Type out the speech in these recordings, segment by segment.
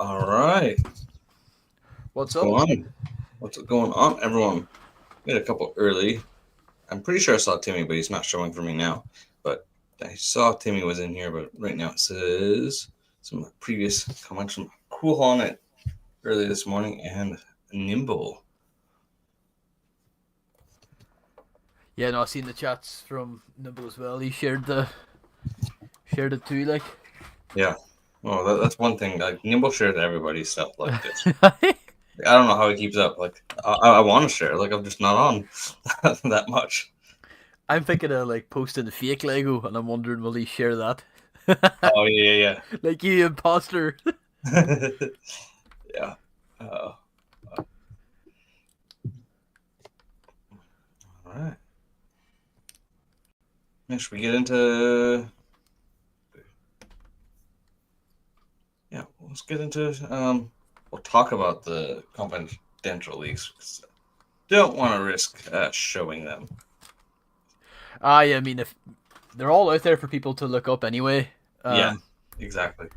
All right. What's What's up? going on? What's going on, everyone? We had a couple early. I'm pretty sure I saw Timmy, but he's not showing for me now. But I saw Timmy was in here, but right now it says some previous comments from Cool on it early this morning and Nimble. Yeah, no, I seen the chats from Nimble as well. He shared it too, like. Yeah. Well, that's one thing. Like Nimble shares everybody's stuff like this. I don't know how he keeps up. Like I want to share. Like I'm just not on that much. I'm thinking of like posting the fake Lego, and I'm wondering will he share that? Oh yeah, Like you imposter. yeah, yeah. All right. Should we get into? Yeah, let's get into. We'll talk about the confidential leaks. 'Cause don't want to risk showing them. Yeah, I mean if they're all out there for people to look up anyway. Yeah, Um, exactly.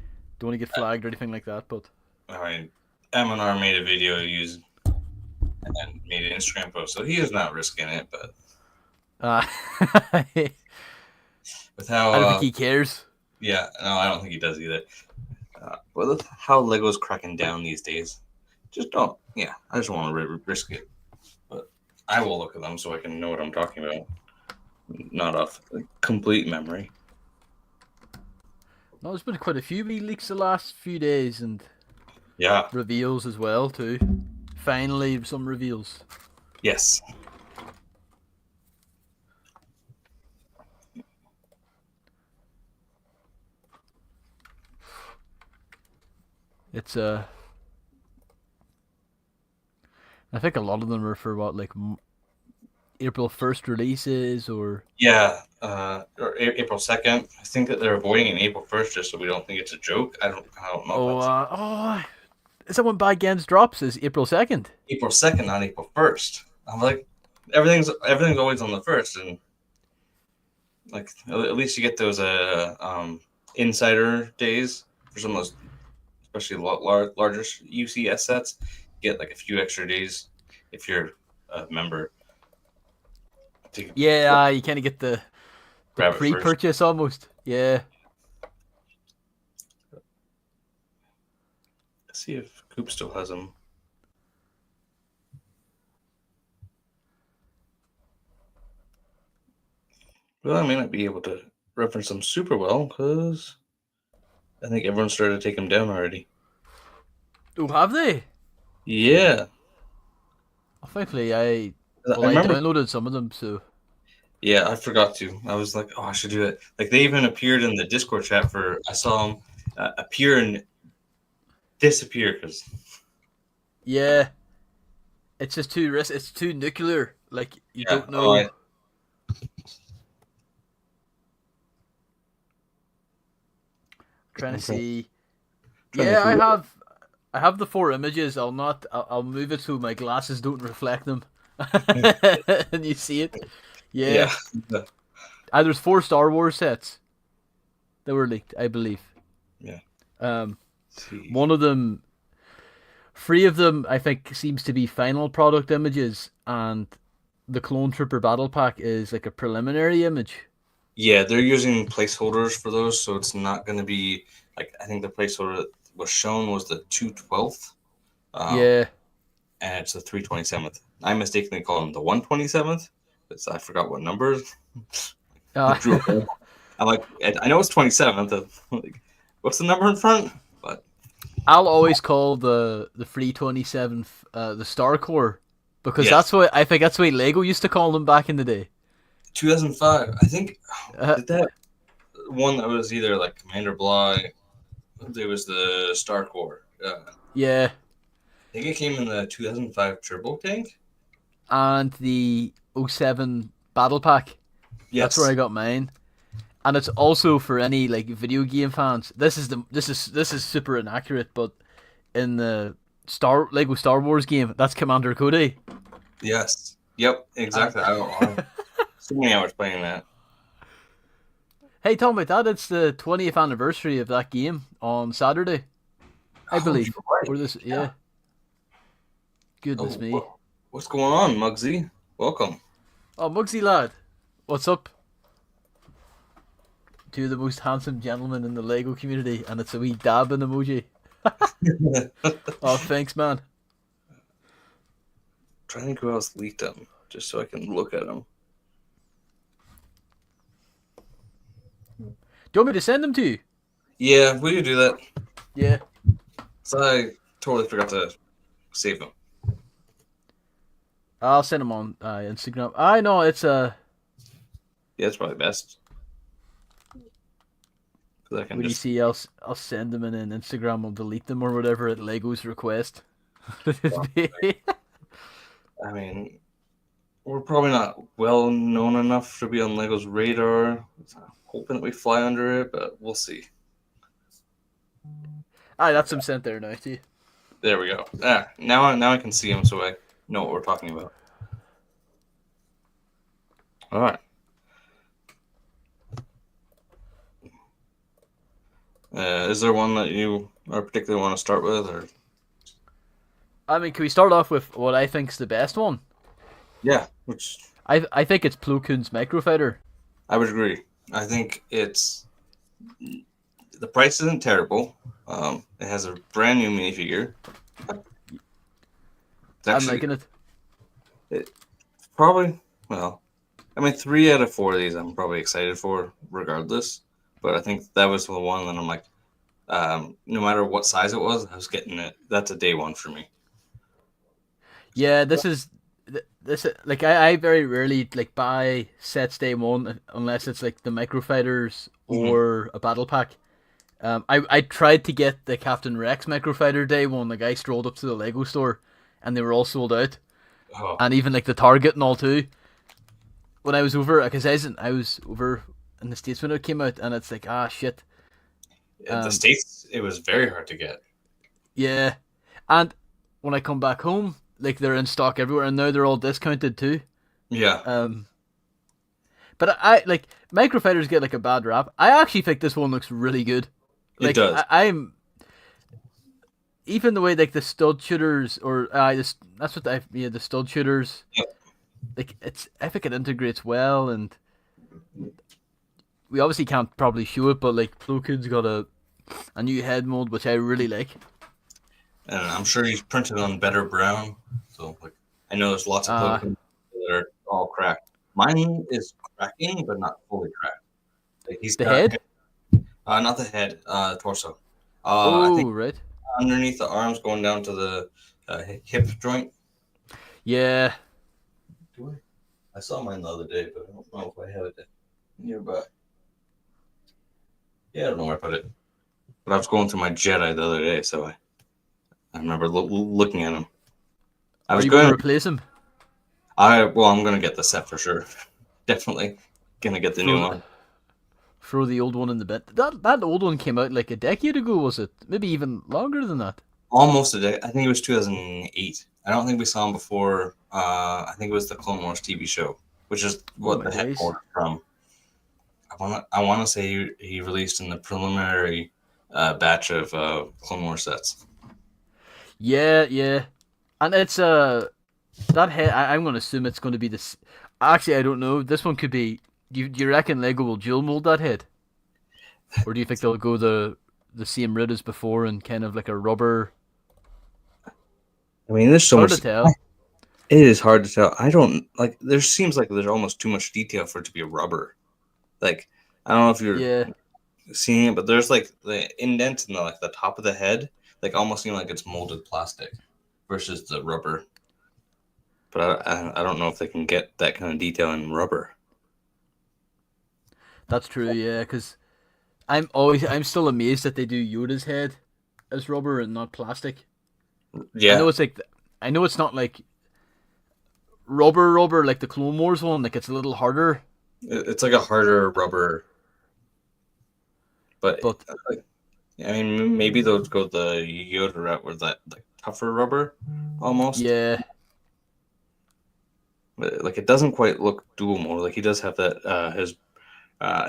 don't want to get flagged or anything like that, but I mean, M&R made a video used and made an Instagram post, so he is not risking it. But uh, I with how, don't think he cares. yeah, no, I don't think he does either. With how Lego's cracking down these days, just don't. Yeah, I just want to risk it. But I will look at them so I can know what I'm talking about, not off complete memory. No, there's been quite a few wee leaks the last few days, and Yeah. reveals as well too. Finally, some reveals. Yes. It's I think a lot of them are for what like April 1st releases or Yeah. Or April 2nd. I think that they're avoiding an April 1st just so we don't think it's a joke. I don't know if oh that's is that when Bad Games drops? Is April 2nd? April 2nd, not April 1st. I'm like, everything's always on the first, and like at least you get those insider days for some of those, especially larger UCS sets. You get like a few extra days if you're a member to Yeah, you kind of get the grab it first. pre-purchase almost. Yeah. Let's see if Coop still has them. Well, I may not be able to reference them super well because I think everyone started to take them down already. Oh, have they? Yeah. Oh, thankfully, I I remember. downloaded some of them, so Yeah, I forgot to. I was like, oh, I should do it. Like they even appeared in the Discord chat for. I saw them appear and disappear because. yeah, it's just too risk. It's too nuclear. Like you Yeah. don't Oh, know. Trying to see. trying to Yeah, see. I have the four images. I'll not. I'll move it so my glasses don't reflect them, and you see it. Yeah. Yeah. There's four Star Wars sets that were leaked, I believe. Yeah. Um, Let's see. one of them, three of them, I think, seems to be final product images, and the Clone Trooper Battle Pack is like a preliminary image. Yeah, they're using placeholders for those, so it's not going to be like I think the placeholder that was shown was the 2/12th, um, Yeah. and it's the 3/27th. I mistakenly called them the 1/27th because I forgot what numbers. Uh, Drew a blank. I'm like, I know it's 27th. Like, what's the number in front? But I'll always call the 327th the Star Core because yes, that's what I think that's what Lego used to call them back in the day. 2005. I think Uh, did that one that was either like Commander Blah. It was the Star Core. yeah, I think it came in the 2005 Turbo Tank. and the '07 Battle Pack. That's where I Yes. got mine. And it's also for any like video game fans. This is super inaccurate, but in the Star Wars game, that's Commander Cody. Yes. Yep. And Exactly. I don't know. So many hours playing that. hey, tell me that it's the 20th anniversary of that game on Saturday. I Oh, believe. you're right. Or this, Yeah. yeah. Goodness Oh, me. what's going on, Muggsy? Welcome. Oh, Mugsy lad, what's up? Two of the most handsome gentlemen in the Lego community, and it's a wee dabbing emoji. Oh, thanks, man. Trying to go else leaked them just so I can look at them. Do you want me to send them to you? Yeah, will you do that? Yeah. So I totally forgot to save them. I'll send them on Instagram. I know it's Yeah, it's probably best. Because I can what do you just. see? I'll send them in an Instagram. I'll delete them or whatever at Lego's request. I mean, we're probably not well known enough to be on Lego's radar. Hoping that we fly under it, but we'll see. Aye, that's them sent there now to you. There we go. Ah, now I can see them, so I know what we're talking about. All right. Is there one that you particularly want to start with, or? I mean, can we start off with what I think's the best one? Yeah, which I think it's Plo Koon's Microfighter. I would agree. I think it's the price isn't terrible. It has a brand new minifigure. It's I'm actually liking it. probably well. I mean, 3 out of 4 of these I'm probably excited for, regardless. But I think that was the one that I'm like, no matter what size it was, I was getting it. That's a day one for me. Yeah, this like I very rarely like buy sets day one unless it's like the Microfighters Mm-hmm. or a battle pack. I tried to get the Captain Rex Microfighter day one. Like I strolled up to the Lego store, and they were all sold out, Oh, and even like the Target and all too. When I was over, because I was over in the States when it came out, and it's like shit. the Um, States, it was very hard to get. yeah, and when I come back home, like they're in stock everywhere, and now they're all discounted too. Yeah, Um, but I like Microfighters get like a bad rap. I actually think this one looks really good. it Like does. I'm even the way like the stud shooters or that's what the stud shooters Yep. like it's I think it integrates well, and we obviously can't probably show it, but like Plo Koon's got a new head mold which I really like. And I'm sure he's printed on better brown. So like, I know there's lots of Uh Pokemon that are all cracked. Mine is cracking, but not fully cracked. Like he's the got head. not the head, torso. I Oh think right. underneath the arms, going down to the hip joint. Yeah. Do I saw mine the other day, but I don't know if I have it nearby. Yeah, I don't know where I put it. But I was going through my Jedi the other day, so I remember looking at him. I Are was you going to going. replace him? I'm gonna get the set for sure. Definitely gonna get the new Throw one. throw the old one in the bin. That old one came out like a decade ago, was it? Maybe even longer than that. Almost a day. I think it was 2008. I don't think we saw him before. I think it was the Clone Wars TV show, which is Oh what my the head days. ordered from. I wanna say he released in the preliminary batch of Clone Wars sets. Yeah, yeah. And it's that head. I'm going to assume it's going to be this. Actually, I don't know. This one could be. Do you reckon Lego will dual mold that head, or do you think they'll go the same route as before and kind of like a rubber? I mean, there's It's so hard much. to tell. It is hard to tell. I don't like. There seems like there's almost too much detail for it to be a rubber. Like I don't know if you're Yeah, seeing it, but there's like the indent in the like the top of the head, like almost seem like it's molded plastic versus the rubber. But I don't know if they can get that kind of detail in rubber. that's true. Yeah, because I'm still amazed that they do Yoda's head as rubber and not plastic. I know Yeah, it's like I know it's not like rubber like the Clone Wars one. Like it's a little harder, it's like a harder rubber, but but like, I mean, maybe they'll go the Yoda route with that like tougher rubber, almost. yeah, But, like it doesn't quite look dual mode. Like he does have that.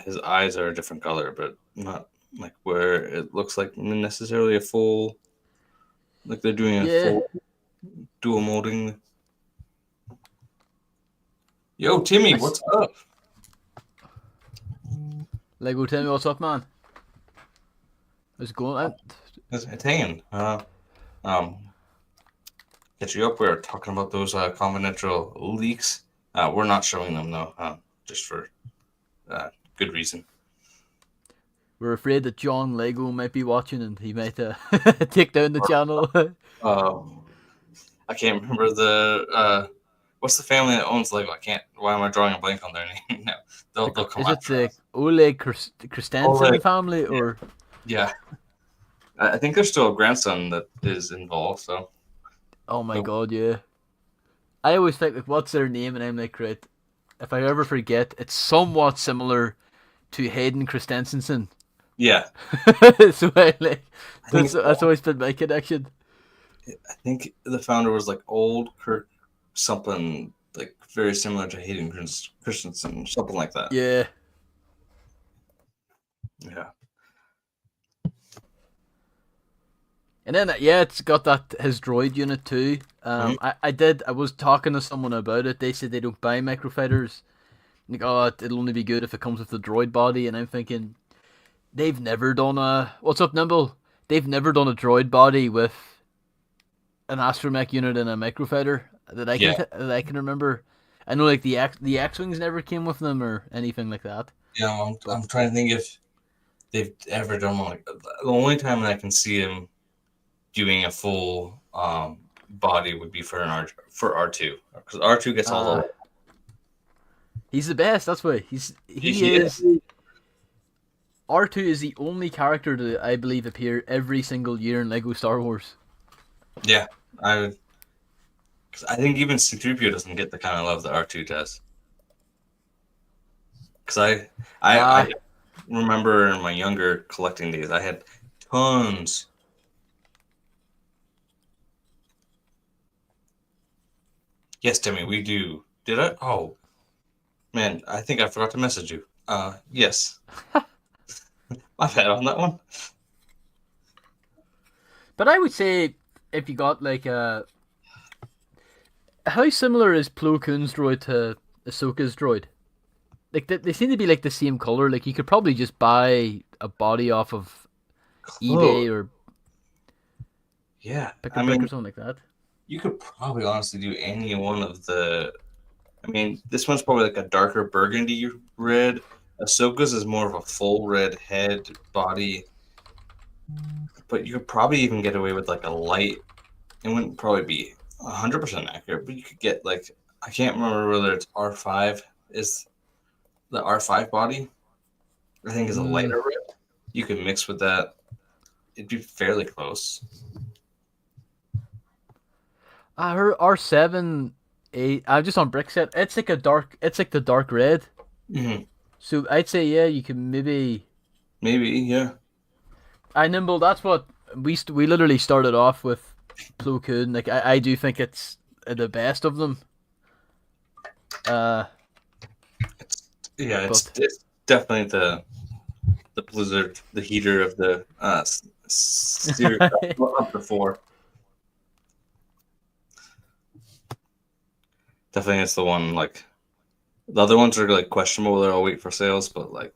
His eyes are a different color, but not like where it looks like necessarily a full. Like they're doing a Yeah. full dual molding. Yo, Timmy, what's up? Lego, tell me what's up, man. How's it going? It's hanging. Um, Catch you up. We were talking about those confidential leaks. We're not showing them though, just for good reason. We're afraid that John Lego might be watching and he might take down the channel. I can't remember the what's the family that owns Lego? I can't. Why am I drawing a blank on their name now? They'll come Is it after the us. Oleg Oh, Christensen family or? yeah. I think there's still a grandson that is involved. So Oh my god, yeah. I always think like, what's their name, and I'm like, right. If I ever forget, it's somewhat similar to Hayden Christensen. yeah, So I like I think that's always been my connection. I think the founder was like old Kirk something like very similar to Hayden Christensen, something like that. Yeah. Yeah. And then yeah, it's got that his droid unit too. Mhm. I was talking to someone about it. They said they don't buy microfighters. Like, oh, it'll only be good if it comes with the droid body. And I'm thinking they've never done a what's up, Nimble? They've never done a droid body with an astromech unit and a microfighter Yeah. that I can remember. I know like the X wings never came with them or anything like that. Yeah. But I'm trying to think if they've ever done one. Like, the only time that I can see him doing a full body would be for R2 because R2 gets all the he's the best. That's why he yeah. is. R2 is the only character that I believe appear every single year in Lego Star Wars. Yeah. I would. 'Cause I think even C-3PO doesn't get the kind of love that R2 does. Because I Ah, remember in my younger collecting days, I had tons. Yes, Timmy, we do. Did I? Oh, man, I think I forgot to message you. Yes. I've had on that one. but I would say if you got like a how similar is Plo Koon's droid to Ahsoka's droid? Like they seem to be like the same color. Like you could probably just buy a body off of Close. eBay or Yeah. Pick a I Brick or mean, something like that. you could probably honestly do any one of the. I mean, this one's probably like a darker burgundy red. Ahsoka's is more of a full red head, body. But you could probably even get away with like a light. It wouldn't probably be 100% accurate, but you could get like I can't remember whether it's R5 is the R5 body. I think is a Mm, lighter red. You could mix with that. It'd be fairly close. I heard R7, 8. I'm just on Brickset. It's like a dark. It's like the dark red. Hmm. So I'd say yeah, you can maybe. Maybe, yeah. I Nimble. That's what we literally started off with Plo Koon. Like I do think it's the best of them. Uh, It's yeah. but It's definitely the Blizzard, the heater of the series up to four. Definitely, it's the one like the other ones are like questionable. They're all wait for sales, but like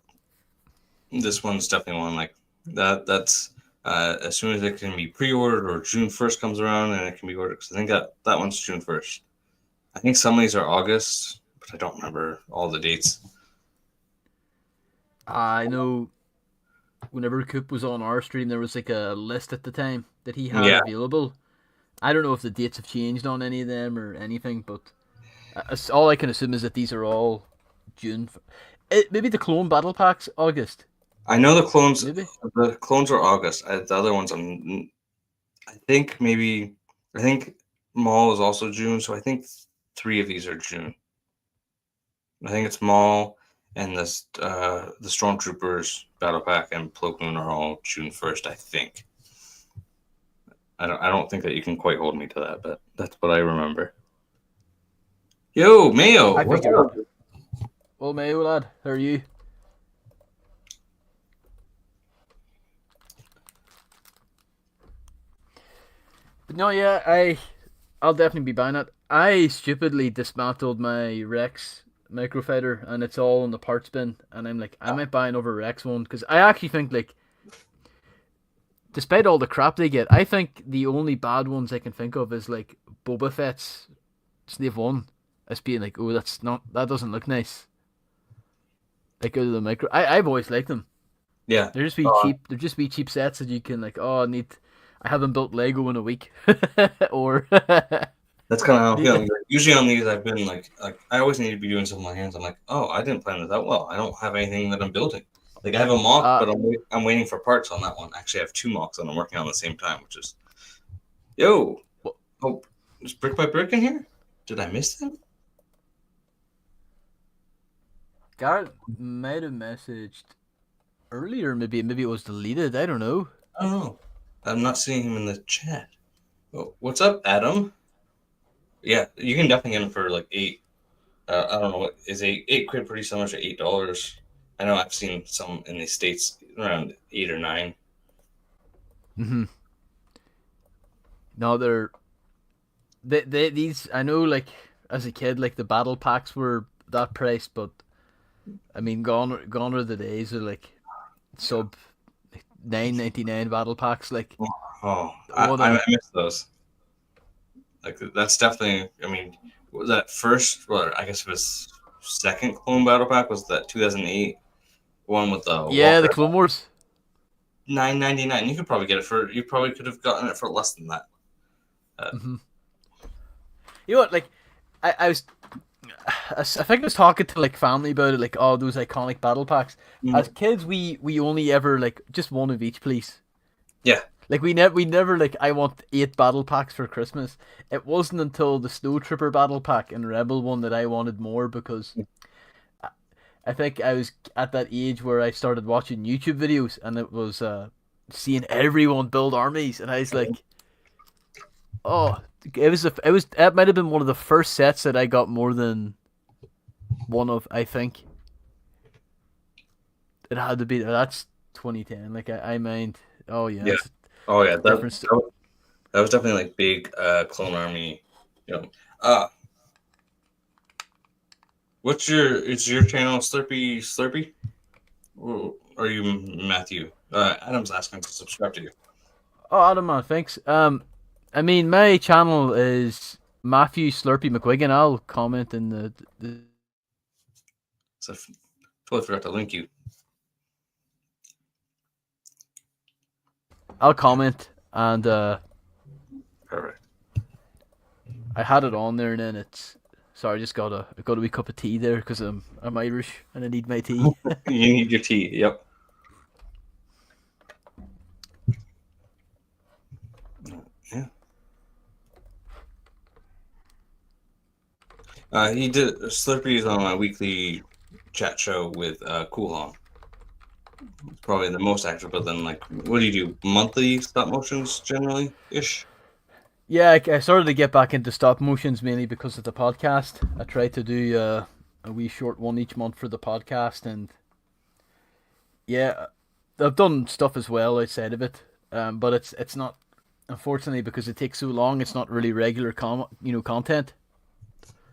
this one's definitely one like that. That's as soon as it can be pre-ordered or June 1st comes around and it can be ordered. Because I think that one's June 1st. I think some of these are August, but I don't remember all the dates. I know whenever Coop was on our stream, there was like a list at the time that he had Yeah, available. I don't know if the dates have changed on any of them or anything, but all I can assume is that these are all June. Maybe the clone battle packs August. I know the clones. Maybe. The clones are August. The other ones, I think maybe. I think Maul is also June, so I think three of these are June. I think it's Maul and the Stormtroopers Battle Pack and Plo Koon are all June 1st. I think. I don't think that you can quite hold me to that, but that's what I remember. Yo, Mayo, I what's figure. up? Well, Mayo lad, how are you? But no, yeah, I'll definitely be buying it. I stupidly dismantled my Rex microfighter, and it's all in the parts bin. And I'm like, I might buy another Rex one because I actually think like, despite all the crap they get, I think the only bad ones I can think of is like Boba Fett's Slave One, as being like, oh, that doesn't look nice. Like out of the micro, I've always liked them. Yeah. They're just be Uh, cheap. They're just be cheap sets that you can like. Oh, I need. I haven't built Lego in a week, or that's kind of how I'm yeah. feeling. Usually on these, I've been like I always need to be doing something with my hands. I'm like, oh, I didn't plan this out well. I don't have anything that I'm building. Like I have a mock, Uh, but I'm waiting for parts on that one. Actually, I have two mocks that I'm working on at the same time, which is yo. Oh, is brick by brick in here? Did I miss them? Garrett might have messaged earlier. Maybe it was deleted. I don't know. I don't know. I'm not seeing him in the chat. Oh, what's up, Adam? Yeah, you can definitely get them for like 8. I don't know what is 8 quid pretty similar to $8. I know I've seen some in the States around 8 or 9. Hmm. No, they these. I know, like as a kid, like the battle packs were that price, but I mean, gone are the days of like sub 9.99 battle packs. Like Oh, what I a miss those. Like that's definitely. I mean, was that first? Well, I guess it was second clone battle pack was that 2008 one with the yeah, the Walker. Clone Wars. 9.99. You could probably get it for. You probably could have gotten it for less than that. Uh, Hmm. You know what? Like I was I think I was talking to like family about it, like oh those iconic battle packs. As mhm. kids, we only ever like just one of each, please. Yeah, Like we never like I want 8 battle packs for Christmas. It wasn't until the Snow Trooper battle pack and Rebel one that I wanted more because I think I was at that age where I started watching YouTube videos and it was seeing everyone build armies and I was like, oh, it might have been one of the first sets that I got more than one of. I think it had to be that's 2010. Like I mind. Oh yeah, yeah. it's Oh yeah, different. that was definitely like big clone army. You know, uh, what's your channel Slurpy Slurpy? Or are you Matthew? Adam's asking to subscribe to you. Oh, Adam, man, thanks. I mean, my channel is Matthew Slurpy McGuigan. I'll comment in the. So totally forgot to link you. I'll comment, and Perfect. I had it on there, and then it's. Sorry, I just got a wee cup of tea there because I'm Irish and I need my tea. You need your tea. Yep. Yeah. He did Slurpees on my weekly chat show with Coolhong. Probably the most active, but then like, what do you do? Monthly stop motions generally ish. Yeah, I started to get back into stop motions mainly because of the podcast. I try to do a wee short one each month for the podcast, and yeah, I've done stuff as well outside of it. But it's not, unfortunately, because it takes so long. It's not really regular content.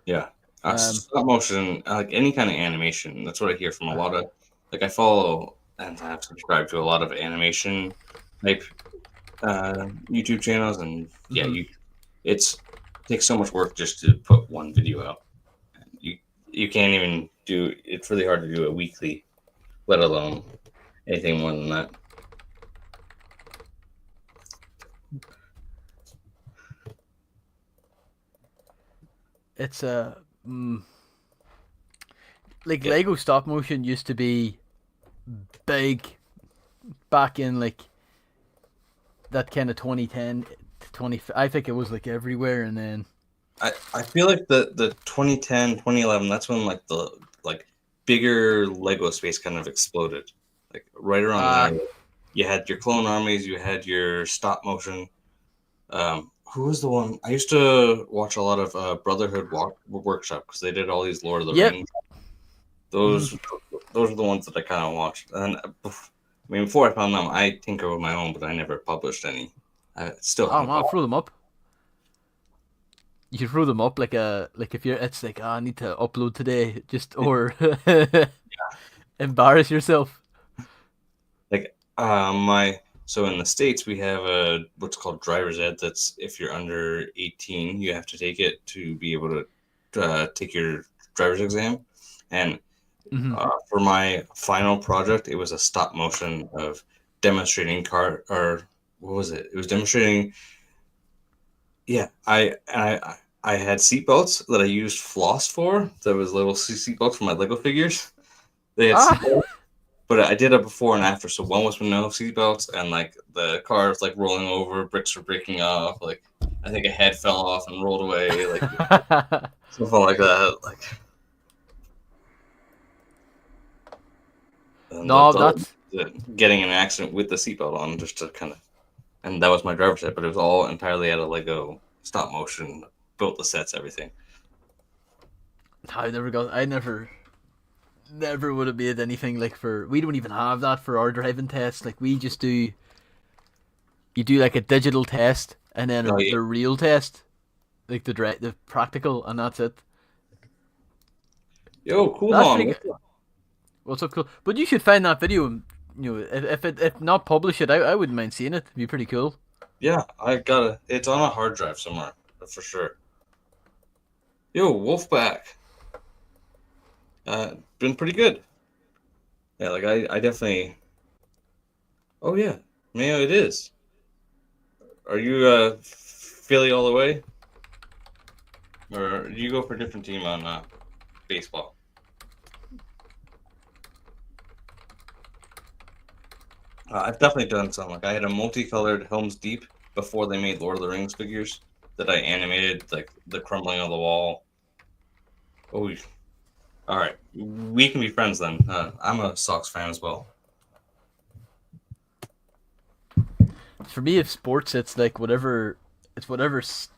Yeah. Um, Stop motion, like any kind of animation. That's what I hear from a lot of. Like I follow and I have subscribed to a lot of animation type YouTube channels, and yeah, mhm. it takes so much work just to put one video out. You you can't even do. It's really hard to do it weekly, let alone anything more than that. It's mm, like Yeah. Lego stop motion used to be big back in like that kind of 2010 to 20. I think it was like everywhere, and then I feel like the 2010, 2011, that's when like the like bigger Lego space kind of exploded. Like right around uh there, you had your clone armies, you had your stop motion. Who was the one? I used to watch a lot of Brotherhood Workshop because they did all these Lord of the yep. Rings. Mhm. Those those are the ones that I kind of watched. And I mean, before I found them, I tinker with my own, but I never published any. I still Oh haven't man, throw them up. You should throw them up like if you're it's like I need to upload today, just or embarrass yourself. Like my so in the States we have a what's called driver's ed. That's if you're under 18, you have to take it to be able to take your driver's exam. And Hmm. for my final project, it was a stop motion of demonstrating car or what was it? It was demonstrating. Yeah, I had seatbelts that I used floss for. There was little seatbelts for my Lego figures. They had Ah, seatbelts. But I did a before and after. So one was with no seatbelts, and like the car was like rolling over, bricks were breaking off. Like I think a head fell off and rolled away, like something like that. Like and no, the, that's getting in an accident with the seatbelt on, just to kind of, and that was my driver's ed. But it was all entirely out of Lego, stop motion, built the sets, everything. I never got. I never would have made anything like for. We don't even have that for our driving tests. Like we just do. You do like a digital test and then Oh yeah, the real test, like the practical, and that's it. yo, cool That's on. pretty good. What's up, cool? But you should find that video. And, if not publish it, I wouldn't mind seeing it. It'd be pretty cool. Yeah, I got it. It's on a hard drive somewhere for sure. Yo, Wolfpack, been pretty good. Yeah, like I definitely. Oh yeah, Mayo, it is. Are you Philly all the way, or do you go for a different team on baseball? I've definitely done some. Like I had a multicolored Helm's Deep before they made Lord of the Rings figures that I animated, like the crumbling of the wall. Oh, all right, we can be friends then. I'm a Sox fan as well. For me, if sports, it's like whatever. It's whatever. It's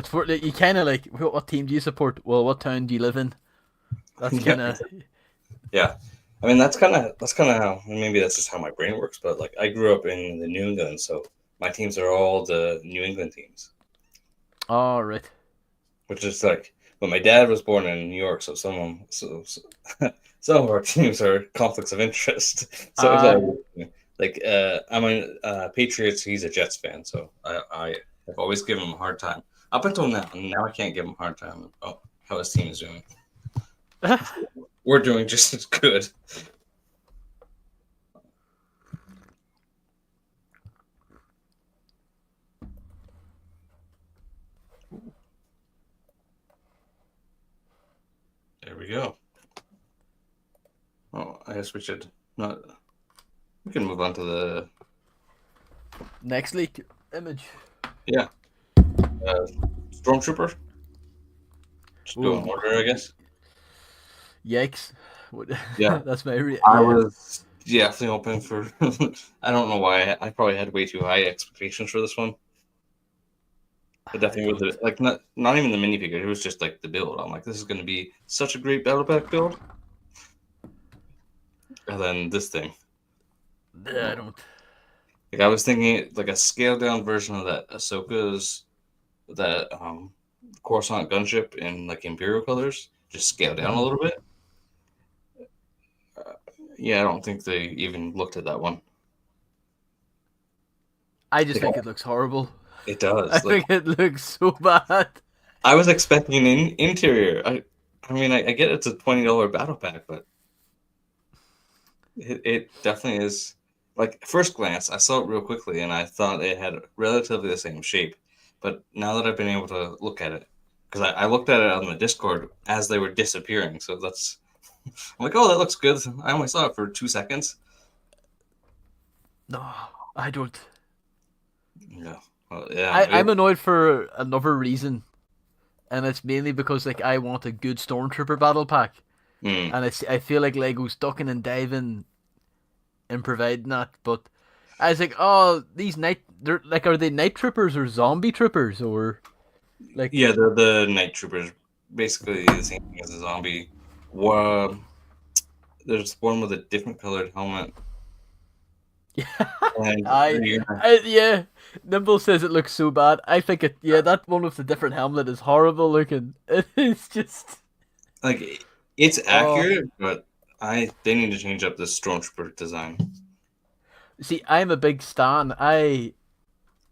for like, you kind of like what team do you support? Well, what town do you live in? That's Yeah, kind of. yeah. I mean that's kind of how maybe that's just how my brain works. But like I grew up in the New England, so my teams are all the New England teams. All right. Which is like, but my dad was born in New York, so some of our teams are conflicts of interest. So it's Uh all like I'm a Patriots. He's a Jets fan, so I have always given him a hard time up until now. And now I can't give him a hard time. Oh, how his team is doing. We're doing just as good. There we go. Oh, I guess we should not. We can move on to the next league image. yeah uh, Stormtrooper. Just Oh, doing order, I guess. yikes! What? Yeah. That's my I yeah. was definitely hoping for. I don't know why. I probably had way too high expectations for this one. But I definitely with don't. the like not even the minifigure. It was just like the build. I'm like, this is going to be such a great battle pack build. And then this thing. I don't. Like I was thinking like a scaled down version of that Ahsoka's that Coruscant gunship in like Imperial colors, just scaled down a Mhm. little bit. Yeah, I don't think they even looked at that one. I just Like, think it looks horrible. it I does. Like think it looks so bad. I was expecting an interior. I mean, I get it's a $20 battle pack, but it definitely is. Like first glance, I saw it real quickly, and I thought it had relatively the same shape. But now that I've been able to look at it, because I looked at it on the Discord as they were disappearing, so that's I'm like, oh, that looks good. I only saw it for 2 seconds. No, I don't. Yeah, well, yeah, I'm annoyed for another reason, and it's mainly because like I want a good Stormtrooper battle pack, mm, and I feel like Lego's ducking and diving and providing that. But I was like, oh, these they're like, are they night troopers or zombie troopers or like? yeah. The night troopers, basically the same thing as a zombie. Well, there's one with a different colored helmet. And Yeah. Nimble says it looks so bad. I think it. Yeah, that one with the different helmet is horrible looking. It's just. like it's Oh, accurate, but they need to change up the stormtrooper design. see, I'm a big stan.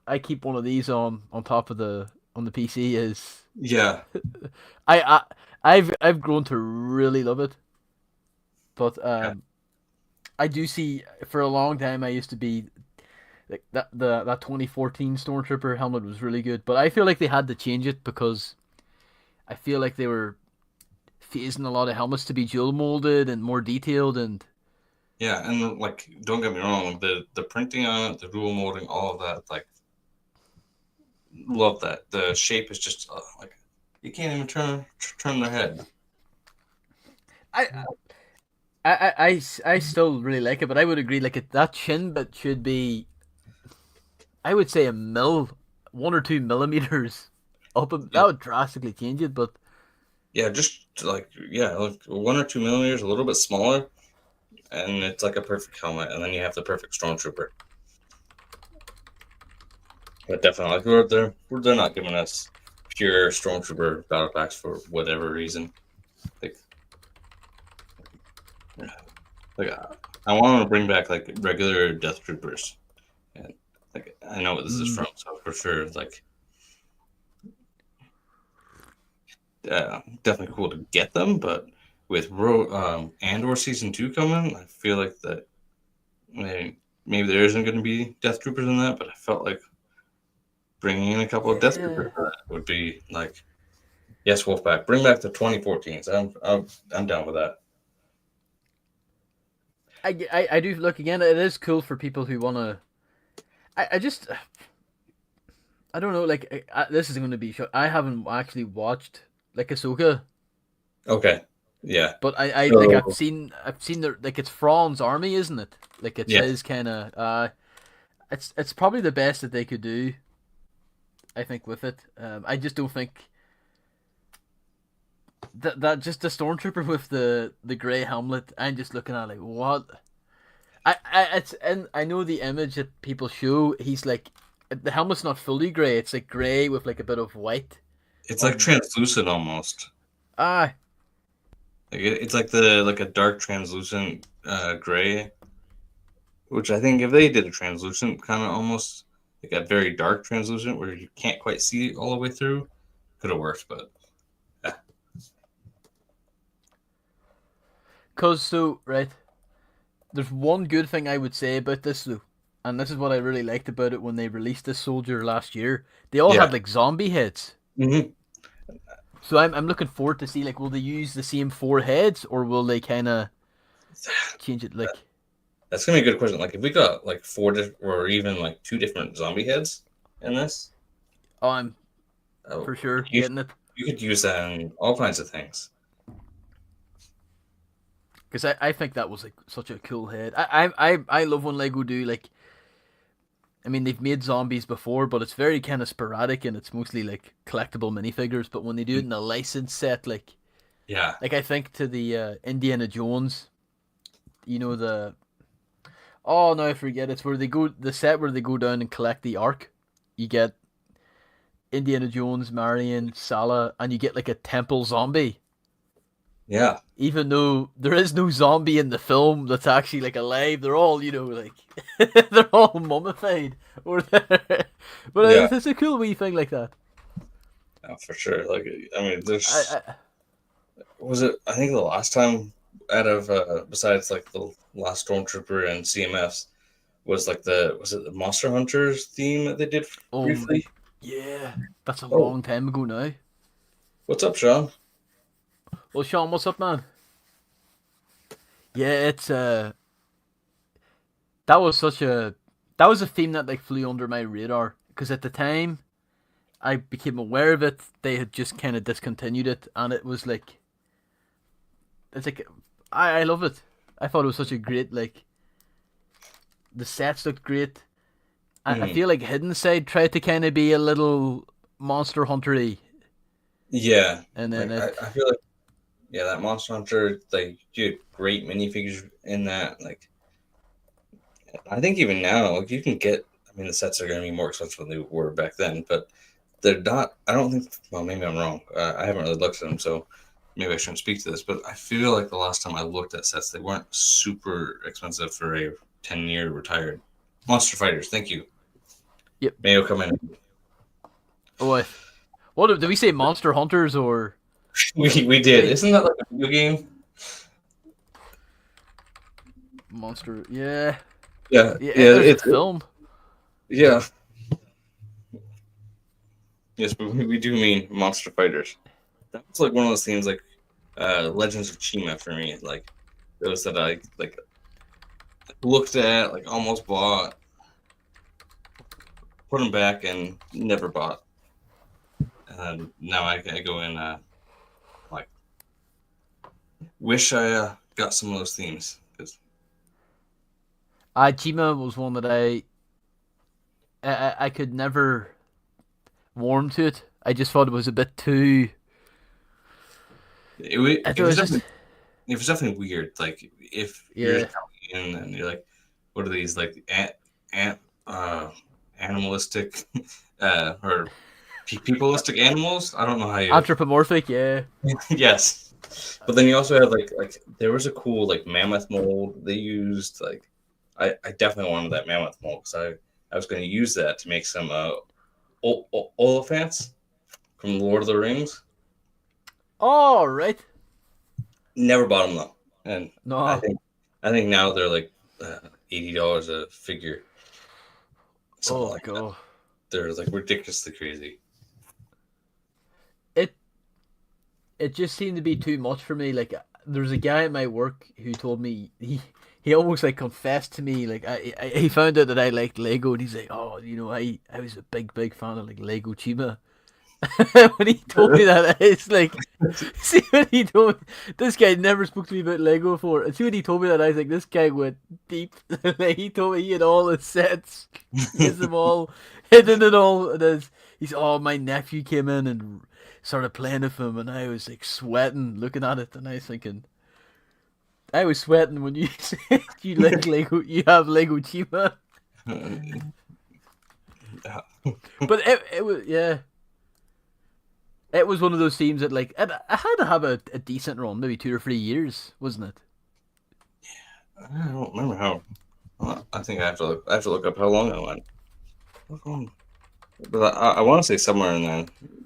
I keep one of these on top of the PC. Is Yeah, I I I've grown to really love it, but yeah, I do see for a long time I used to be like that 2014 Stormtrooper helmet was really good, but I feel like they had to change it because I feel like they were phasing a lot of helmets to be dual molded and more detailed and yeah. And like, don't get me wrong, the printing on it, the dual molding, all of that, like, love that. The shape is just like you can't even turn their head. I I still really like it, but I would agree like that chin bit should be I would say a mil 1 or 2 millimeters up. Yeah, That would drastically change it, but yeah, just like like 1 or 2 millimeters, a little bit smaller, and it's like a perfect helmet, and then you have the perfect stormtrooper. But definitely, like they're not giving us pure stormtrooper battle packs for whatever reason. Like, like I want to bring back like regular Death Troopers, and like I know what this is mm, from, so for sure, like definitely cool to get them. But with Andor season 2 coming, I feel like that maybe there isn't going to be Death Troopers in that, but I felt like bringing in a couple of Death yeah. Troopers for that would be like, yes, Wolfpack, bring back the 2014s. I'm down with that. I do look again. It is cool for people who wanna. I just I don't know. Like this is going to be. I haven't actually watched like Ahsoka, Okay, yeah. but I like So I've seen the like it's Thrawn's army, isn't it? Like it's yeah, his kind of. It's probably the best that they could do. I think with it. I just don't think that just the stormtrooper with the gray helmet. I'm just looking at like what. It's and I know the image that people show. He's like the helmet's not fully gray. It's like gray with like a bit of white it's like on. translucent almost. Ah, Like it's like the like a dark translucent gray, which I think if they did a translucent kind of almost like a very dark translucent where you can't quite see it all the way through, could have worked. But yeah, cause so right. There's one good thing I would say about this though, and this is what I really liked about it when they released this soldier last year. They all yeah. had like zombie heads. hmm So I'm looking forward to see like will they use the same 4 heads or will they kind of change it like That's gonna be a good question. Like if we got like or even like two different zombie heads in this, oh I'm uh, for sure you getting it you could use that in all kinds of things. because I think that was like such a cool head. I love when Lego do like I mean they've made zombies before but it's very kind of sporadic and it's mostly like collectible minifigures but when they do it in a license set Yeah, like I think to the Indiana Jones you know the oh no I forget it's where they go the set where they go down and collect the ark you get Indiana Jones, Marion, Salah, and you get like a temple zombie. yeah, Even though there is no zombie in the film that's actually like alive, they're all like they're all mummified. Or but yeah. it's a cool wee thing like that. For sure. Like I mean, I, there's I was it? I think the last time out of besides like the last Stormtrooper and CMFs was like the was it the Monster Hunters theme that they did oh briefly? yeah, that's a Oh, long time ago now. what's up, Sean? Well, Sean, what's up, man? Yeah, it's that was such a that was a theme that like flew under my radar because at the time I became aware of it. They had just kind of discontinued it, and it was like it's like I love it. I thought it was such a great like the sets looked great. I Mhm. feel like Hidden Side tried to kind of be a little Monster Huntery, Yeah, and then like it I feel like yeah that Monster Hunter like you had great minifigures in that like I think even now, like you can get. I mean, the sets are going to be more expensive than they were back then, but they're not. I don't think. Well, maybe I'm wrong. I haven't really looked at them, so maybe I shouldn't speak to this. But I feel like the last time I looked at sets, they weren't super expensive for a 10-year retired Monster Fighters. Thank you. Yep. Mayo come in. Oh, what did we say? Monster Hunters or We did. wait? Isn't that like a video game? Monster? Yeah, Yeah, yeah. yeah. There's a It's film. yeah. Yes, but we do mean Monster Fighters. That was like one of those themes, like Legends of Chima for me. Like those that I like looked at, like almost bought, put them back, and never bought. And now I go in like wish I got some of those themes because Chima was one that I could never warm to it. I just thought it was a bit too. I it thought it was was just definitely it was definitely weird. Like if you're yeah. just coming in and you're like, what are these like ant animalistic or peopleistic animals? I don't know how you. Anthropomorphic, yeah. Yes, but then you also had like there was a cool like mammoth mold they used. Like I definitely wanted that mammoth mold because I was going to use that to make some Oliphants from Lord of the Rings. All right. Never bought them though, and I No. think I think now they're like $80 a figure, something Oh like that. god. They're like ridiculously crazy. It it just seemed to be too much for me. Like there's a guy at my work who told me he almost like confessed to me like he found out that I liked Lego and he's like, oh, I was a big fan of like Lego Chima. When he told me that, it's like, see when he told me, this guy never spoke to me about Lego before. And see when he told me that, I was like, this guy went deep. Like, he told me he had all his sets, he has them all hidden and all. And he's, oh, my nephew came in and started playing with him, and I was like sweating looking at it, and I was thinking, I was sweating when you said you like Lego, you have Lego Chima. But it was, yeah. It was one of those teams that like I had to have a decent run, maybe 2 or 3 years, wasn't it? I don't remember how. I think I have to look up how long I went. But I want to say somewhere in there,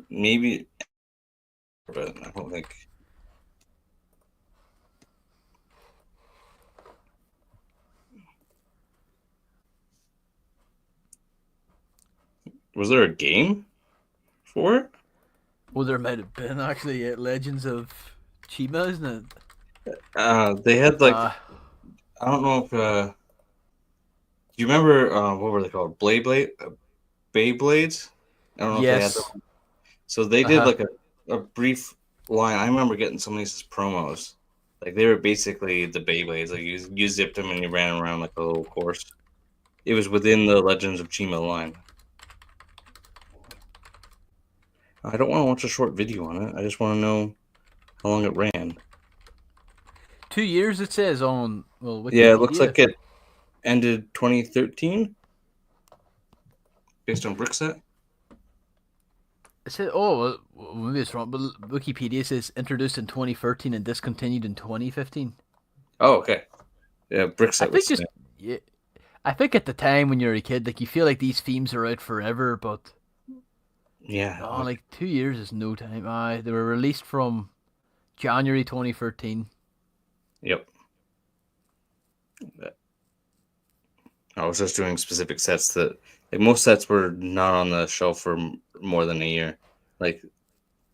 maybe, but I don't think. Was there a game for it? Well, there might have been actually Legends of Chima, isn't it? They had like Uh, I don't know if do you remember what were they called? Beyblades? I don't know if they had yes. them. So they did Uh-huh. like a brief line. I remember getting some of these promos. Like they were basically the Beyblades. Like you zipped them and you ran around like a little course. It was within the Legends of Chima line. I don't want to watch a short video on it. I just want to know how long it ran. 2 years it says on Yeah, it looks Wikipedia. like it ended 2013 based on Brickset. It says maybe it's wrong, but Wikipedia says introduced in 2013 and discontinued in 2015. Oh, okay. Yeah, I Brickset think was. just yeah, I think at the time when you're a kid, like you feel like these themes are out forever, but Yeah. oh, like 2 years is no time. They were released from January 2013. Yep. I was just doing specific sets that, like, most sets were not on the shelf for more than a year. Like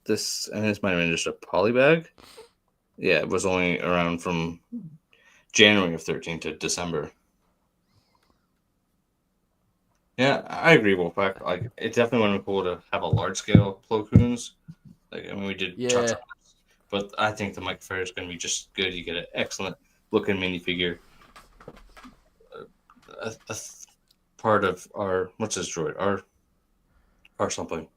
this, and this might have been just a poly bag. Yeah, it was only around from January of 13 to December. Yeah, I agree, Wolfpack. Like, it definitely would have been cool to have a large scale Plo Koons. Like, I mean, we did touch Yeah, on this, but I think the Mike Fair is going to be just good. You get an excellent looking minifigure. A part of our what's this droid? Our something.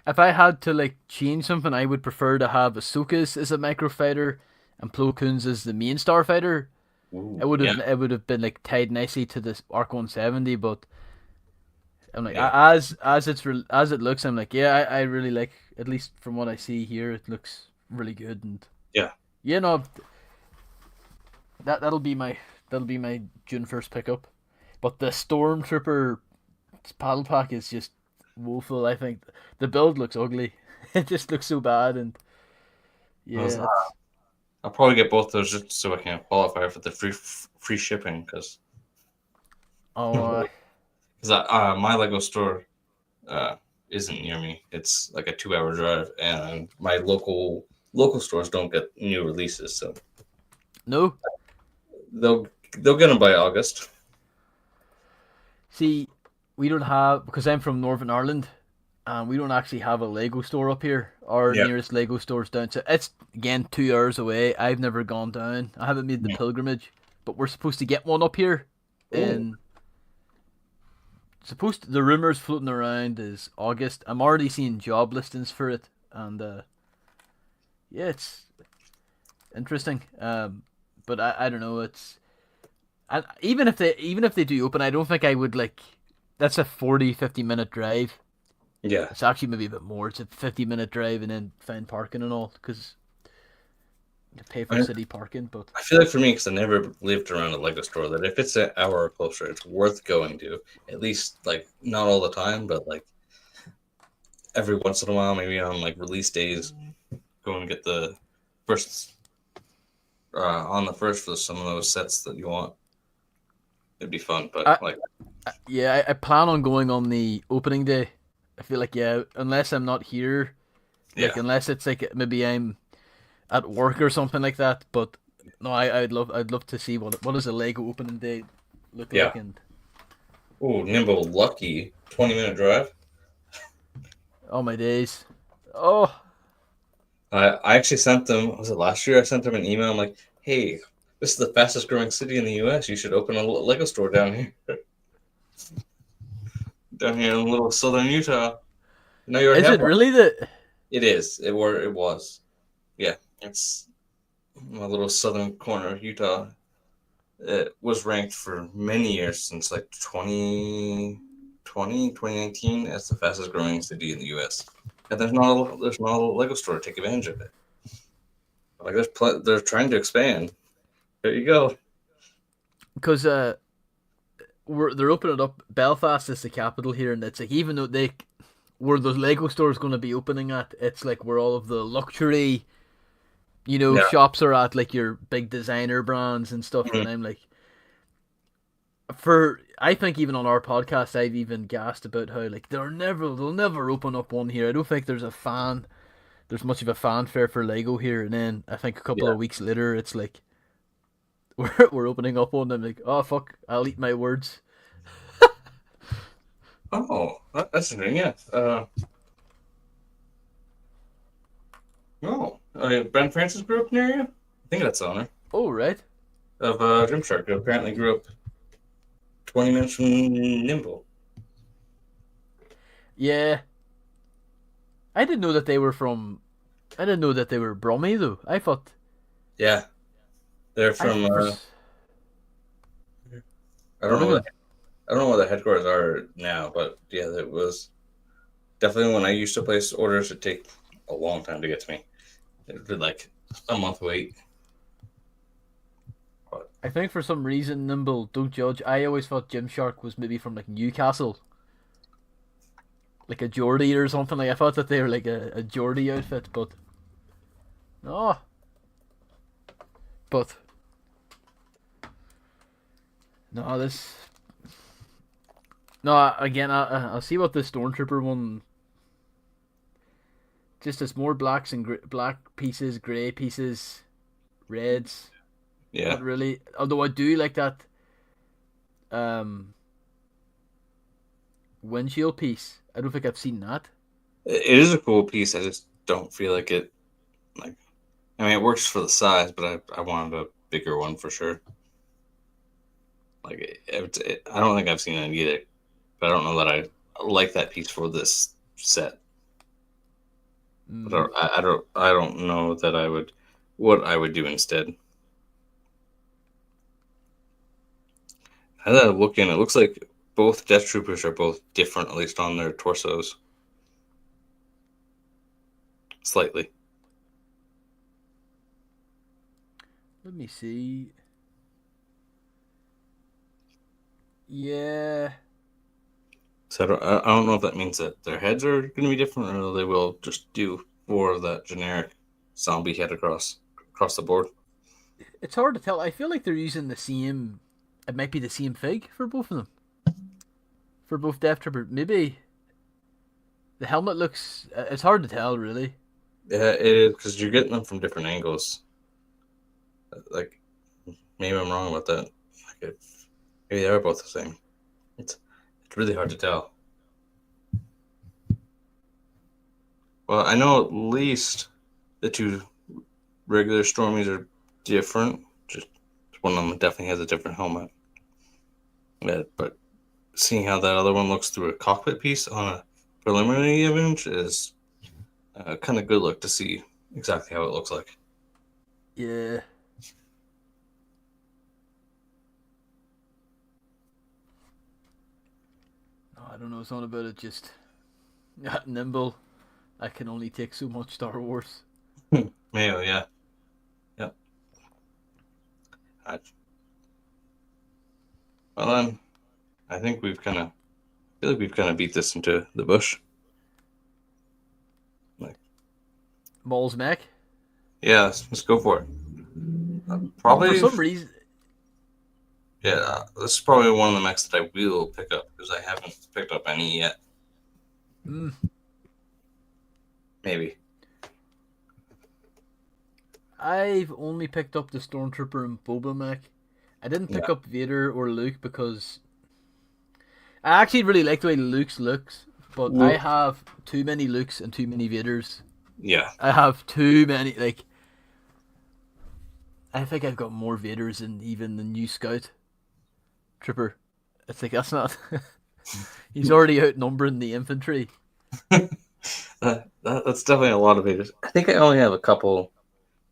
if I had to like change something, I would prefer to have Ahsoka's as a microfighter and Plo Koon's as the main starfighter. Ooh, yeah, it would have been like tied nicely to this Arc 170, but I'm like yeah, as it looks, I'm like, yeah, I really like, at least from what I see here, it looks really good. And yeah. yeah, no, that'll be my June 1st pickup. But the Stormtrooper paddle pack is just woeful. I think the build looks ugly. It just looks so bad, and I was, yeah, it's I'll probably get both those just so I can qualify for the free shipping because oh my Lego store uh, isn't near me. It's like a 2 hour drive, and my local stores don't get new releases, so no. they'll they'll get them by August. See, we don't have, because I'm from Northern Ireland, and we don't actually have a Lego store up here. Our Yeah. nearest Lego store's down. So it's again 2 hours away. I've never gone down. I haven't made the Yeah. pilgrimage, but we're supposed to get one up here. Oh, In the rumors floating around is August. I'm already seeing job listings for it, and yeah, it's interesting. But I don't know. Even if they do open, I don't think I would like. That's a 40-50 minute drive. yeah. It's actually maybe a bit more. It's a 50-minute drive and then find parking and all, because you pay for I, city parking. But I feel like for me, because I never lived around a Lego store, that if it's an hour or closer, it's worth going to. At least, like, not all the time, but like every once in a while, maybe on like release days, go and get the first on the first for some of those sets that you want. It'd be fun, but I like, yeah, I plan on going on the opening day. I feel like, yeah, unless I'm not here, like yeah, unless it's like maybe I'm at work or something like that. But no, I'd love to see what does a Lego opening day look yeah. like. And Oh, Nimble Lucky, 20-minute drive. oh my days, oh, I actually sent them. Was it last year? I sent them an email. I'm like, hey, this is the fastest growing city in the U.S. You should open a Lego store down here, down here in little southern Utah. No, you already is have it one. really the? It is. It was. Yeah, it's my little southern corner of Utah. It was ranked for many years since like 2019 as the fastest growing city in the U.S. And there's not a Lego store to take advantage of it. Like they're trying to expand. There you go. Because they're opening up. Belfast is the capital here, and it's like, even though they where the Lego store is going to be opening at, it's like where all of the luxury, Yeah. shops are at, like your big designer brands and stuff. Mhm. And I'm like, I think even on our podcast, I've even gassed about how like they'll never open up one here. I don't think there's much of a fanfare for Lego here. And then I think a couple Yeah. of weeks later, it's like we're opening up one. And I'm like, oh fuck, I'll eat my words. Oh, that's interesting. Yeah. Oh, Ben Francis grew up near you. I think that's the owner Oh right, of Gymshark, who apparently grew up 20 minutes from Nimble. yeah. I didn't know that they were from. I didn't know that they were Brummy though. I thought Yeah, they're I from. for I don't know. Birmingham. I don't know what the headquarters are now, but yeah, it was definitely when I used to place orders. It'd take a long time to get to me. It'd be like a month wait. But I think for some reason, Nimble, don't judge. I always thought Gymshark was maybe from like Newcastle, like a Geordie or something. Like I thought that they were like a Geordie outfit, but no. But no, this no. Again, I'll see what the Stormtrooper one. Just as more blacks and black pieces, grey pieces, reds. yeah, Not really. Although I do like that um windshield piece. I don't think I've seen that. it is a cool piece. I just don't feel like it. Like, I mean, it works for the size, but I wanted a bigger one for sure. Like, I don't think I've seen it either, but I don't know that I like that piece for this set. Mm. I don't know that I would what I would do instead. As I look in, it looks like both Death Troopers are both different, at least on their torsos. Slightly. Let me see. Yeah. So I don't know if that means that their heads are going to be different, or they will just do more of that generic zombie head across the board. It's hard to tell. I feel like they're using the same. It might be the same fig for both of them. For both Death Trooper. Maybe the helmet looks. It's hard to tell, really. Yeah, it is because you're getting them from different angles. Like maybe I'm wrong about that. Like maybe they are both the same. It's really hard to tell. Well, I know at least the two regular Stormies are different. Just one of them definitely has a different helmet. Yeah, but seeing how that other one looks through a cockpit piece on a preliminary image is kind of good look to see exactly how it looks like. Yeah. No, I don't know. It's not about it. Just nimble. I can only take so much Star Wars. Mayo, yeah. Yep. I, well then, I think feel like we've kind of beat this into the bush. Like, Maul's mech. yeah, let's go for it. For Probably, some reason, yeah, this is probably one of the mechs that I will pick up because I haven't picked up any yet. mm, Maybe. I've only picked up the Stormtrooper and Boba mech. I didn't Yeah. pick up Vader or Luke because I actually really like the way Luke's looks, but I Luke. have too many Lukes and too many Vaders. Yeah. I have too many. Like, I think I've got more Vaders than even the new Scout Trooper. It's like that's not. He's already outnumbering the infantry. That's definitely a lot of Vaders. I think I only have a couple.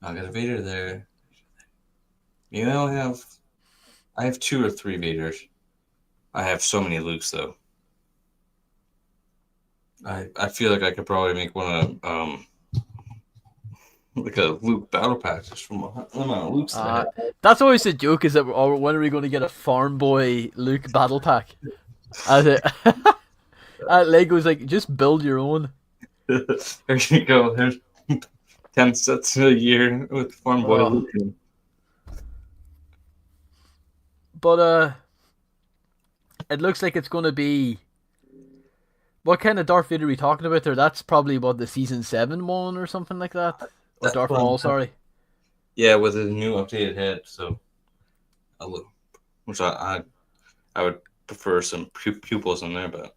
I got a Vader there. You know, I have 2 or 3 Vaders. I have so many Lukes though. I feel like I could probably make one of like a Luke battle pack just from the amount of Lukes that I Uh, have. that's always the joke is that when are we going to get a Farm Boy Luke battle pack? As it, Lego's like, just build your own. There you go. There's 10 sets a year with Farm Boy Oh. Luke. But it looks like it's going to be. What kind of Darth Vader are we talking about there? That's probably what the season 7 one or something like that, or That's Darth what Maul. Sorry. yeah, with his new updated head. So which I would prefer some pupils in there, but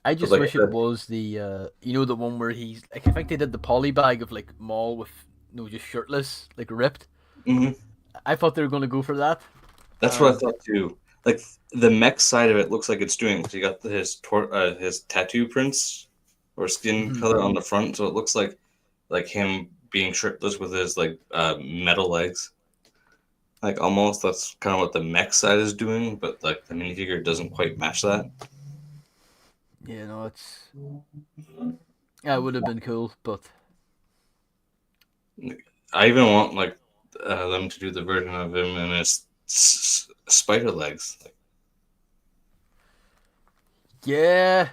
I just like I wish it said, was the the one where he's like I think they did the poly bag of like Maul with just shirtless, like ripped. mhm. I thought they were going to go for that. That's what I And thought too. Like the mech side of it looks like it's doing. So you got his tattoo prints or skin mhm. color on the front, so it looks like him being shirtless with his like metal legs. Like almost that's kind of what the mech side is doing, but like the minifigure doesn't quite match that. Yeah, no, it's yeah, it would have been cool, but I even want like them to do the version of him and his spider legs. Like, yeah.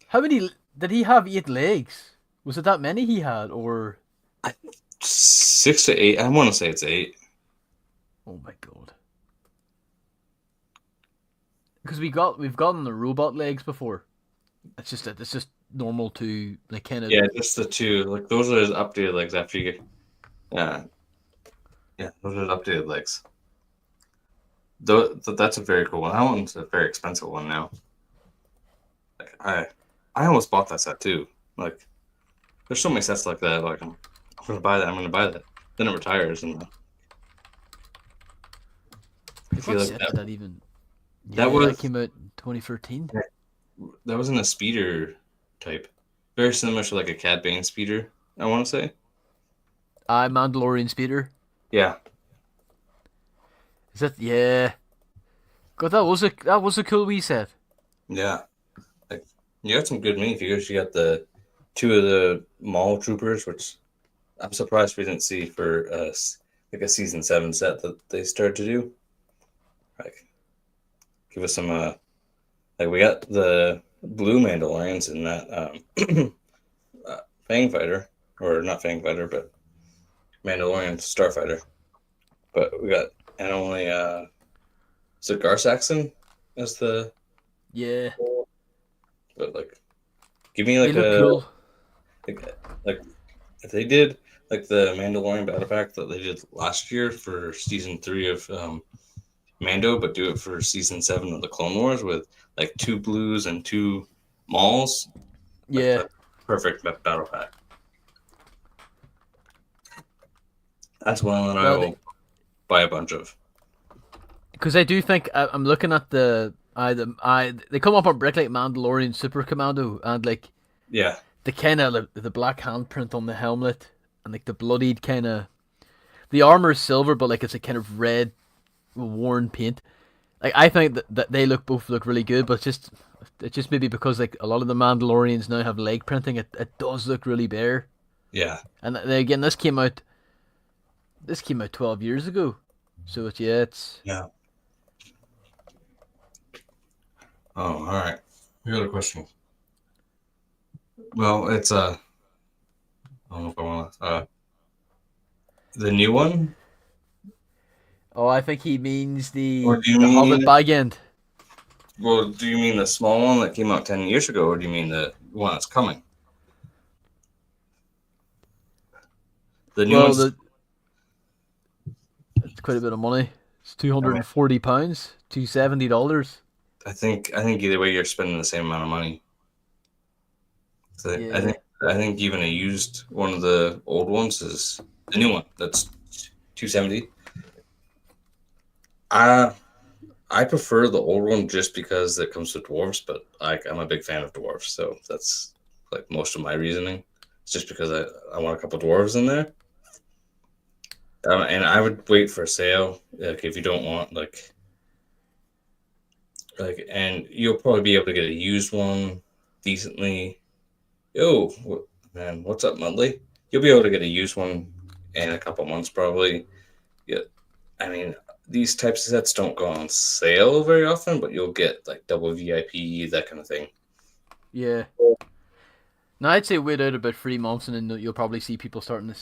How many did he have? 8 legs? Was it that many he had, or 6 to 8. I want to say it's 8. oh my god? Because we've gotten the robot legs before. It's just normal to like kind of Yeah, just the 2. Like those are his updated legs after you get. Yeah, yeah, those are his updated legs. Though that's a very cool one. That one's a very expensive one now. Like, I almost bought that set too. Like there's so many sets like that. Like I'm gonna buy that. I'm gonna buy that. Then it retires, and I feel what like set did that even? that Yeah, that was came out in 2013. that was in a speeder type, very similar to like a Cad Bane speeder. I want to say. I Mandalorian speeder. Yeah, Is that yeah? God, that was a cool wee set. Yeah, like you got some good minifigures. You got the two of the mall troopers, which I'm surprised we didn't see for like a season 7 set that they started to do. Like, give us some like we got the blue Mandalorians in that Fang Fighter, or not Fang Fighter, but Mandalorian Starfighter. But we got and only is it Gar Saxon as the Yeah, but like give me they like look a cool. like if they did like the Mandalorian battle pack that they did last year for season 3 of Mando, but do it for season 7 of the Clone Wars with like 2 blues and 2 malls. Like Yeah, the perfect battle pack. That's one that I well, will buy a bunch of. because I do think I'm looking at they come up on brick like Mandalorian Super Commando and like Yeah, the kind of the black handprint on the helmet and like the bloodied kind of the armor is silver but like it's a kind of red worn paint. Like I think that they both look really good, but it's just maybe because like a lot of the Mandalorians now have leg printing. It does look really bare. yeah, And again, this came out 12 years ago, so it's yeah. Oh, all right. We got a question. Well, it's I don't know if I want to. The new one, oh I think he means or the do you the Hobbit mean? bag end. Well, do you mean the small one that came out 10 years ago, or do you mean the one that's coming? The new Well, one's. it's quite a bit of money. It's two I hundred mean, and forty pounds, $270. I think either way you're spending the same amount of money. So I Yeah, think I think even a used one of the old ones is the new one. That's 270. I I prefer the old one just because it comes with dwarves, but like I'm a big fan of dwarves, so that's like most of my reasoning. It's just because I want a couple dwarves in there. And I would wait for a sale, like if you don't want like, and you'll probably be able to get a used one decently. Yo, man, what's up, Mudley? You'll be able to get a used one in a couple months, probably. Yeah, I mean, these types of sets don't go on sale very often, but you'll get like double VIP, that kind of thing. yeah. Now I'd say wait out about 3 months, and then you'll probably see people starting to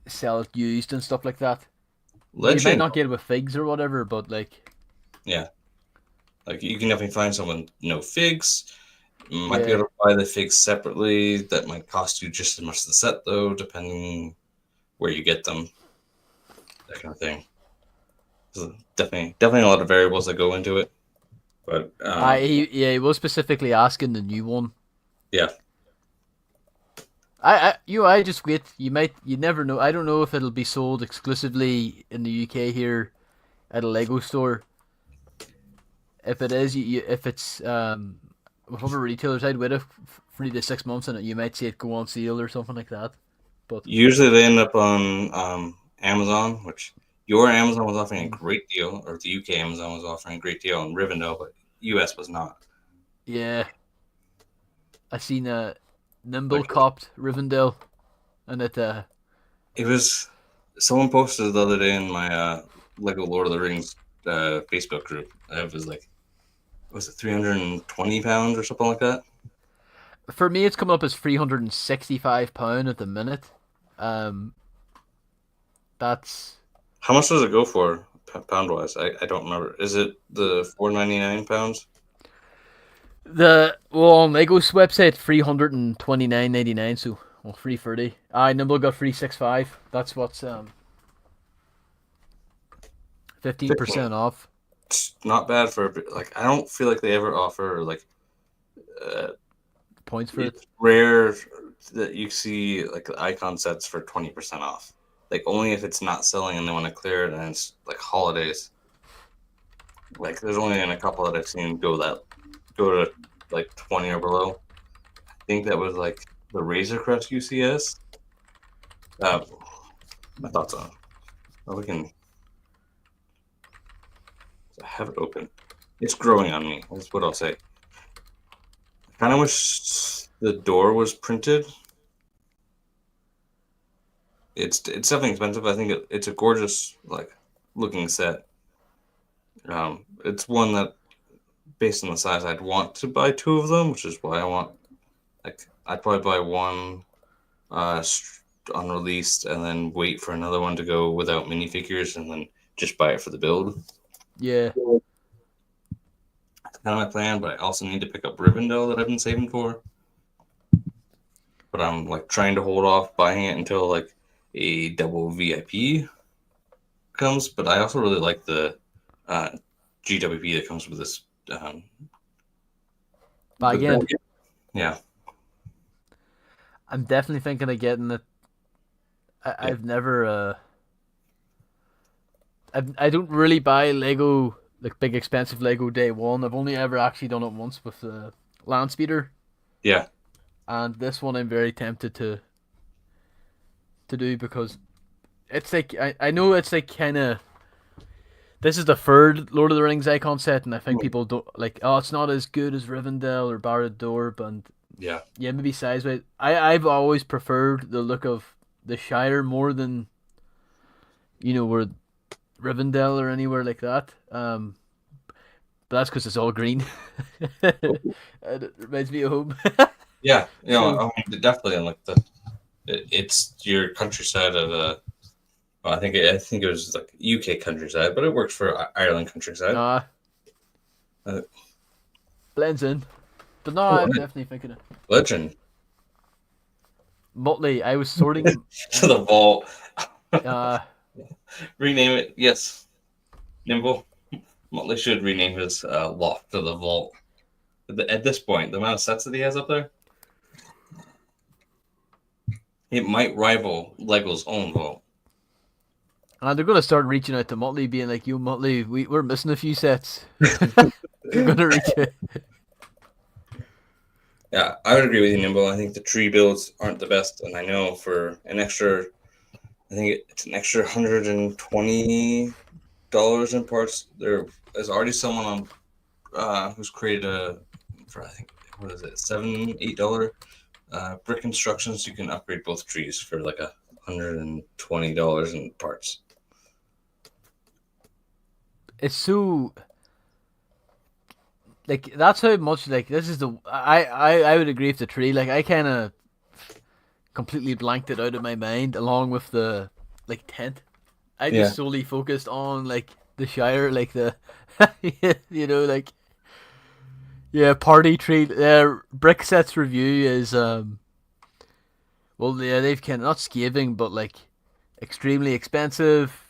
sell it used and stuff like that. You Let might you not know. get it with figs or whatever, but like, Yeah, like you can definitely find someone no figs. Might be yeah, able to buy the figs separately. That might cost you just as much as the set, though, depending where you get them, that kind of thing. So definitely a lot of variables that go into it. But he was specifically asking the new one. yeah, I just wait. You never know. I don't know if it'll be sold exclusively in the UK here at a Lego store. If it is, if it's with other retailers, I'd wait 3 to 6 months, and you might see it go on sale or something like that. But usually they end up on Amazon, which your Amazon was offering a great deal, or the UK Amazon was offering a great deal on Rivendell, but US was not. yeah, I seen a Nimble Like copped Rivendell, and it was, someone posted the other day in my Lego Lord of the Rings Facebook group. It was like, was it 320 pounds or something like that? for me it's coming up as £365 at the minute. Um, that's How much does it go for pound wise? I don't remember. Is it the 499 pounds? on Lego's website 329.99, so well 330. I Nimble got 365. That's what's 15% off. It's not bad for like, I don't feel like they ever offer like uh, Points for it. it's rare that you see like icon sets for 20% off. Like only if it's not selling and they want to clear it and it's like holidays. Like there's only been a couple that I've seen go to like 20 or below. I think that was like the Razor Crest UCS. Uh, my thoughts on it. Well, we can. I have it open. It's growing on me. That's what I'll say. I kind of wish the door was printed. It's definitely expensive. I think it's a gorgeous looking set. It's one that, based on the size, I'd want to buy two of them, which is why I want I'd probably buy one unreleased and then wait for another one to go without minifigures and then just buy it for the build. Yeah. That's kind of my plan, but I also need to pick up Rivendell that I've been saving for. But I'm trying to hold off buying it until a double VIP comes. But I also really like the GWP that comes with this. But again, yeah. I'm definitely thinking of getting it. I've never. I don't really buy Lego, like big expensive Lego day one. I've only ever actually done it once with the Land Speeder. Yeah. And this one I'm very tempted to do because it's like I know it's like kind of, this is the third Lord of the Rings icon set, and I think people don't like, oh, it's not as good as Rivendell or Barad-dûr, but yeah, maybe size wise. I've always preferred the look of the Shire more than, where Rivendell or anywhere like that. But that's because it's all green. And it reminds me of home. yeah, So, I mean, definitely, and it's your countryside of well, I think it was UK countryside, but it works for Ireland countryside. nah, blends in. But no, I'm definitely thinking of Legend. Motley. I was sorting. To the vault. Uh, Rename it. Yes. Nimble. Motley should rename his loft to the vault. At this point, the amount of sets that he has up there, it might rival Lego's own vault. and they're gonna start reaching out to Motley, being like, "You, Motley, we're missing a few sets." They're gonna reach out. Yeah, I would agree with you, Nimble. I think the tree builds aren't the best, and I know for an extra, I think it's an extra $120 in parts. There is already someone on who's created for I think, what is it, $7-8 brick instructions. You can upgrade both trees for $120 in parts. It's so, like, that's how much, like, this is the I would agree with the tree. Like, I kind of completely blanked it out of my mind along with the tent. I just solely focused on the Shire, the party tree. Brick sets review is well, yeah, they've kind of not scathing, but extremely expensive,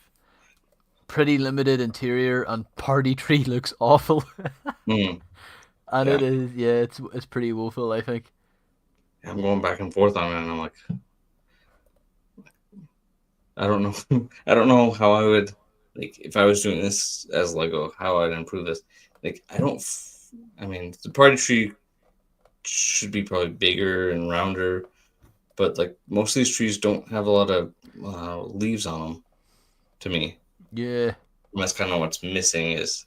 pretty limited interior, and party tree looks awful. And it is, it's pretty woeful, I think. I'm going back and forth on it, and I'm like, I don't know. I don't know how I would, if I was doing this as Lego, how I'd improve this. I mean, the party tree should be probably bigger and rounder, but most of these trees don't have a lot of leaves on them, to me. Yeah. And that's kind of what's missing is.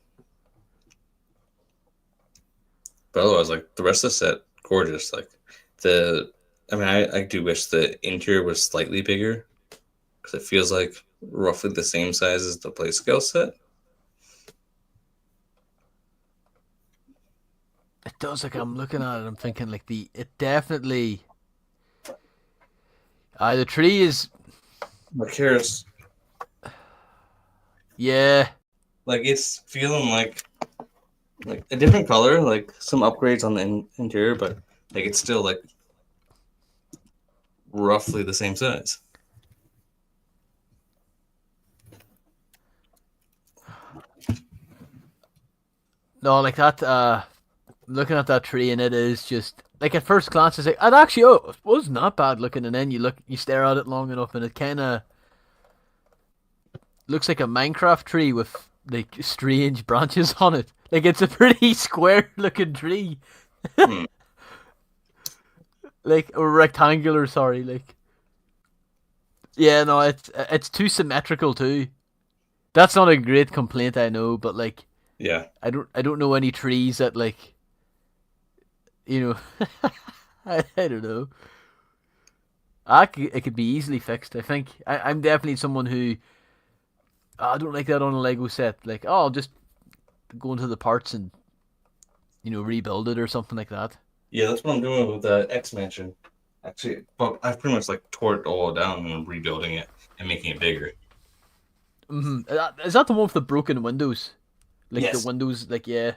But otherwise, the rest of the set, gorgeous. I mean, I do wish the interior was slightly bigger because it feels like roughly the same size as the play scale set. It does. I'm looking at it, I'm thinking it definitely. The tree is. Here's. Yeah. It's feeling like a different color, some upgrades on the interior, but it's still roughly the same size. No, that. Looking at that tree, and it is just at first glance, it's it actually it was not bad looking, and then you stare at it long enough, and it kind of looks like a Minecraft tree with strange branches on it. It's a pretty square looking tree. Or rectangular, sorry, yeah, no, it's too symmetrical too. That's not a great complaint, I know, but Yeah. I don't know any trees that like I don't know. It could be easily fixed. I think I'm definitely someone who I don't like that on a Lego set. Like, oh, I'll just go into the parts and rebuild it or something like that. Yeah, that's what I'm doing with the X Mansion. Actually, but I've pretty much like tore it all down and I'm rebuilding it and making it bigger. Is that the one with the broken windows? Like the Yes. windows, like yeah.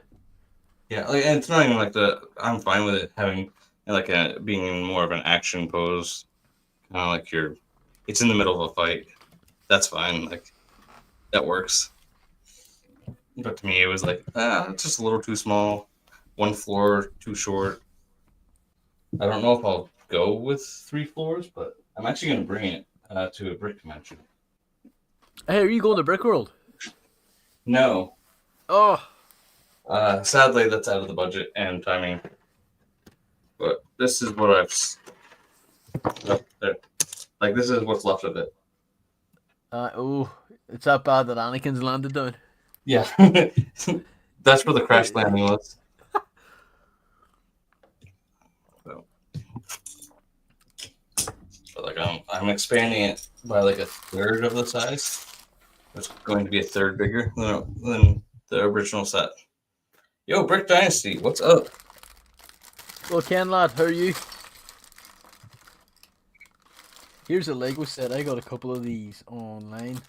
Yeah, like, and it's not even like the. I'm fine with it having like a being in more of an action pose, kind of like you're. It's in the middle of a fight. That's fine. Like that works. But to me, it was like it's just a little too small. One floor too short. I don't know if I'll go with 3 floors, but I'm actually going to bring it to a brick dimension. Hey, are you going to Brick World? No, Oh, sadly, that's out of the budget and timing. But this is what there. Like this is what's left of it. oh, it's that bad that Anakin's landed down. Yeah, that's where the crash landing was. So, but like I'm expanding it by like a third of the size. It's going to be a third bigger than the original set. Yo, Brick Dynasty, what's up? Well, Ken lad, how are you? Here's a Lego set. I got a couple of these online.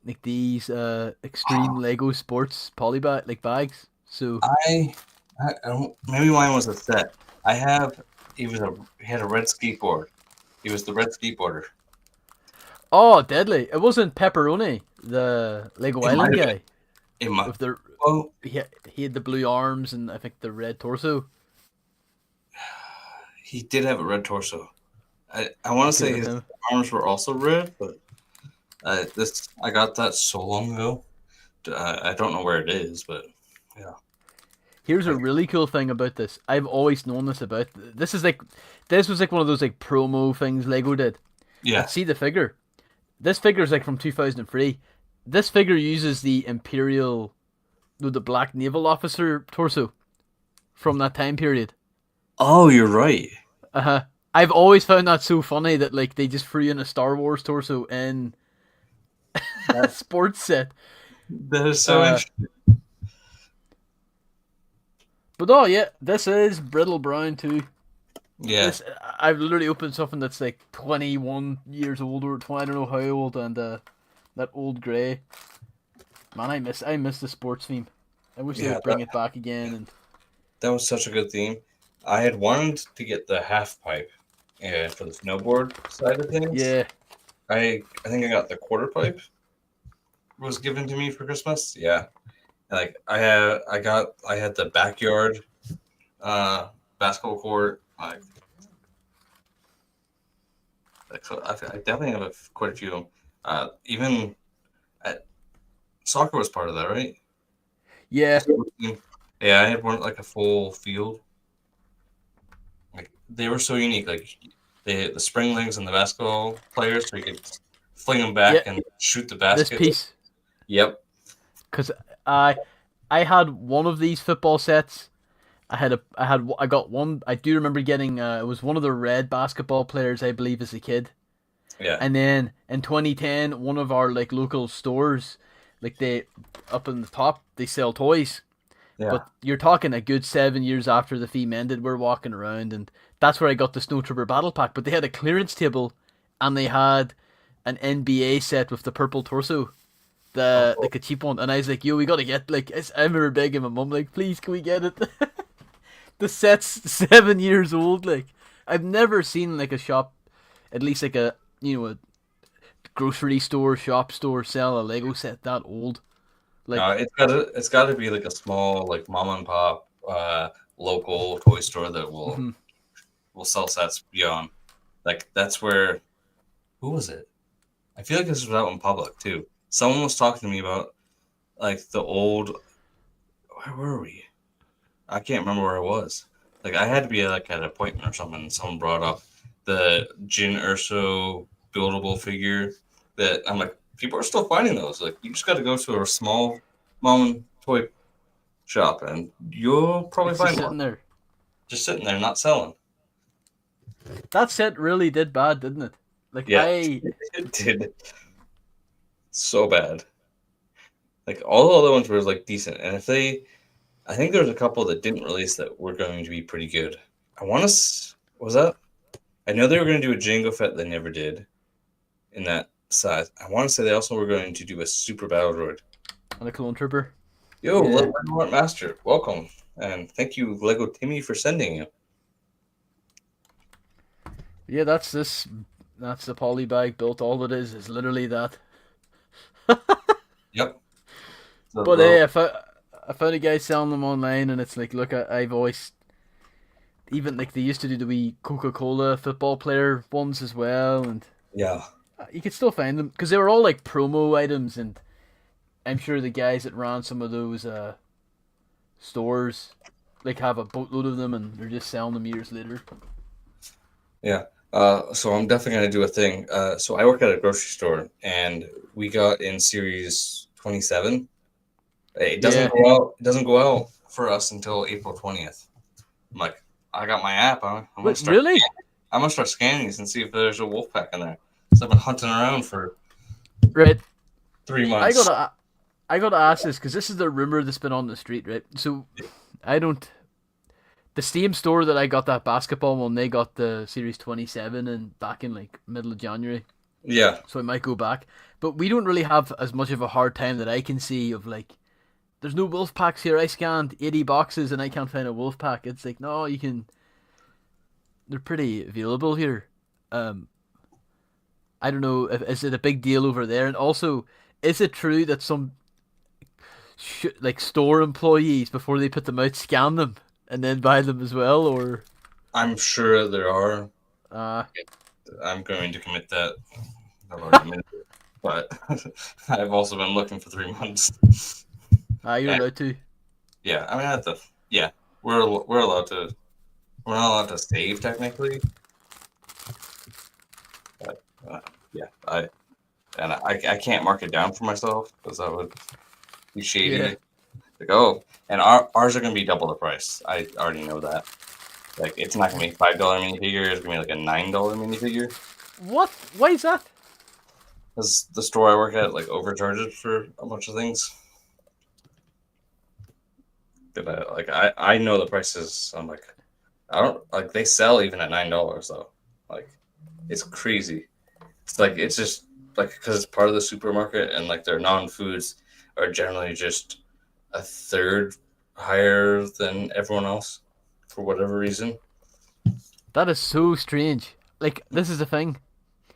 Like these extreme Lego sports polybag like bags. So I, I don't. Maybe mine was a set. I have. He had a red skateboard. He was the red skateboarder. oh, deadly! It wasn't Pepperoni, the Lego It might Island have been. guy It might. with the Well, he had the blue arms and I think the red torso. he did have a red torso. I want to Could have say been his him. arms were also red, but I got that so long ago. I don't know where it is, but yeah. Here's a Like, really cool thing about this. I've always known this about. This was like one of those like promo things Lego did. yeah. And see the figure. This figure is like from 2003. This figure uses the Imperial, no, the Black Naval Officer torso from that time period. Oh, you're right. Uh huh. I've always found that so funny that like they just threw in a Star Wars torso in a That sports set. that is so Uh, interesting. but oh yeah, this is Brittle Brown too. Yeah, This I've literally opened something that's like 21 years old or 20, I don't know how old, and that old grey. Man, I miss the sports theme. I wish they yeah. would bring it back again. And That was such a good theme. I had wanted to get the half pipe for the snowboard side of things. yeah, I think I got the quarter pipe was given to me for Christmas. Yeah, like I had the backyard basketball court. So I definitely have quite a few of them. Even soccer was part of that, right? yeah, Yeah, I had one like a full field. Like they were so unique. Like the spring legs and the basketball players, so you could fling them yeah. back and shoot the This basket. piece, Yep. because I I had one of these football sets. I got one. I do remember getting. It was one of the red basketball players, I believe, as a kid. Yeah. And then in 2010, one of our like local stores, like they up in the top, they sell toys. Yeah. But you're talking a good 7 years after the theme ended. We're walking around, and that's where I got the Snow Trooper Battle Pack. But they had a clearance table, and they had an NBA set with the purple torso, the Oh, like a cheap one. And I was like, "Yo, we gotta get like." I remember begging my mum, like, "Please, can we get it?" The set's 7 years old. Like, I've never seen like a shop, at least like a grocery store, shop store sell a Lego set that old. no, Like, it's gotta be like a small like mom and pop local toy store that mhm. will sell sets beyond. Like that's where who was it? I feel like this was out in public too. Someone was talking to me about like the old where were we? I can't remember where I was. Like I had to be like at an appointment or something. And someone brought up the Jin Urso buildable figure that I'm like, people are still finding those. Like you just got to go to a small mom toy shop, and you'll probably It's just find sitting one there. just sitting there, not selling. That set really did bad, didn't it? Like Yeah, it did so bad. Like all the other ones were like decent, and if they, I think there was a couple that didn't release that were going to be pretty good. I want to, was that? I know they were going to do a JAngo Fett. They never did in that size. I want to say they also were going to do a Super Battle Droid. And a clone trooper. Yo, Yeah. Lego Master, welcome, and thank you, Lego Timmy, for sending you. Yeah, that's this. That's the poly bag built. All it is literally that. Yep. The But little, I found a guy selling them online, and it's like, look, I've always even like they used to do the wee Coca-Cola football player ones as well, and yeah, you could still find them because they were all like promo items, and I'm sure the guys that ran some of those stores like have a boatload of them, and they're just selling them years later. yeah. So I'm definitely gonna do a thing. So I work at a grocery store, and we got in series 27. It doesn't Yeah, go out. It doesn't go out for us until April 20th. I'm like, I got my app. I'm gonna wait, start. really? I'm gonna start scanning these and see if there's a wolf pack in there. So I've been hunting around for Right. 3 months. I gotta ask this because this is the rumor that's been on the street, right? So I don't. The Steam store that I got that basketball one, they got the Series 27 and back in like middle of January, Yeah, so I might go back. But we don't really have as much of a hard time that I can see of like, there's no wolf packs here. I scanned 80 boxes and I can't find a wolf pack. It's like, no, you can. They're pretty available here. Um, I don't know if is it a big deal over there, and also, is it true that some like store employees before they put them out scan them and then buy them as well, or I'm sure there are. uh I'm going to commit that. I've already admitted it, but I've also been looking for 3 months. you're And allowed to. yeah, I mean, I have to. Yeah, we're allowed to. We're not allowed to save technically, but yeah, I can't mark it down for myself because that would be Yeah. shady. Like, oh, and ours are gonna be double the price. I already know that. Like, it's not gonna be $5 minifigure. It's gonna be like a $9 minifigure. What? Why is that? Because the store I work at like overcharges for a bunch of things. That I know the prices. I'm like, I don't like they sell even at $9 though. Like, it's crazy. It's like it's just like because it's part of the supermarket and like their non-foods are generally just a third higher than everyone else for whatever reason. That is so strange. Like this is the thing.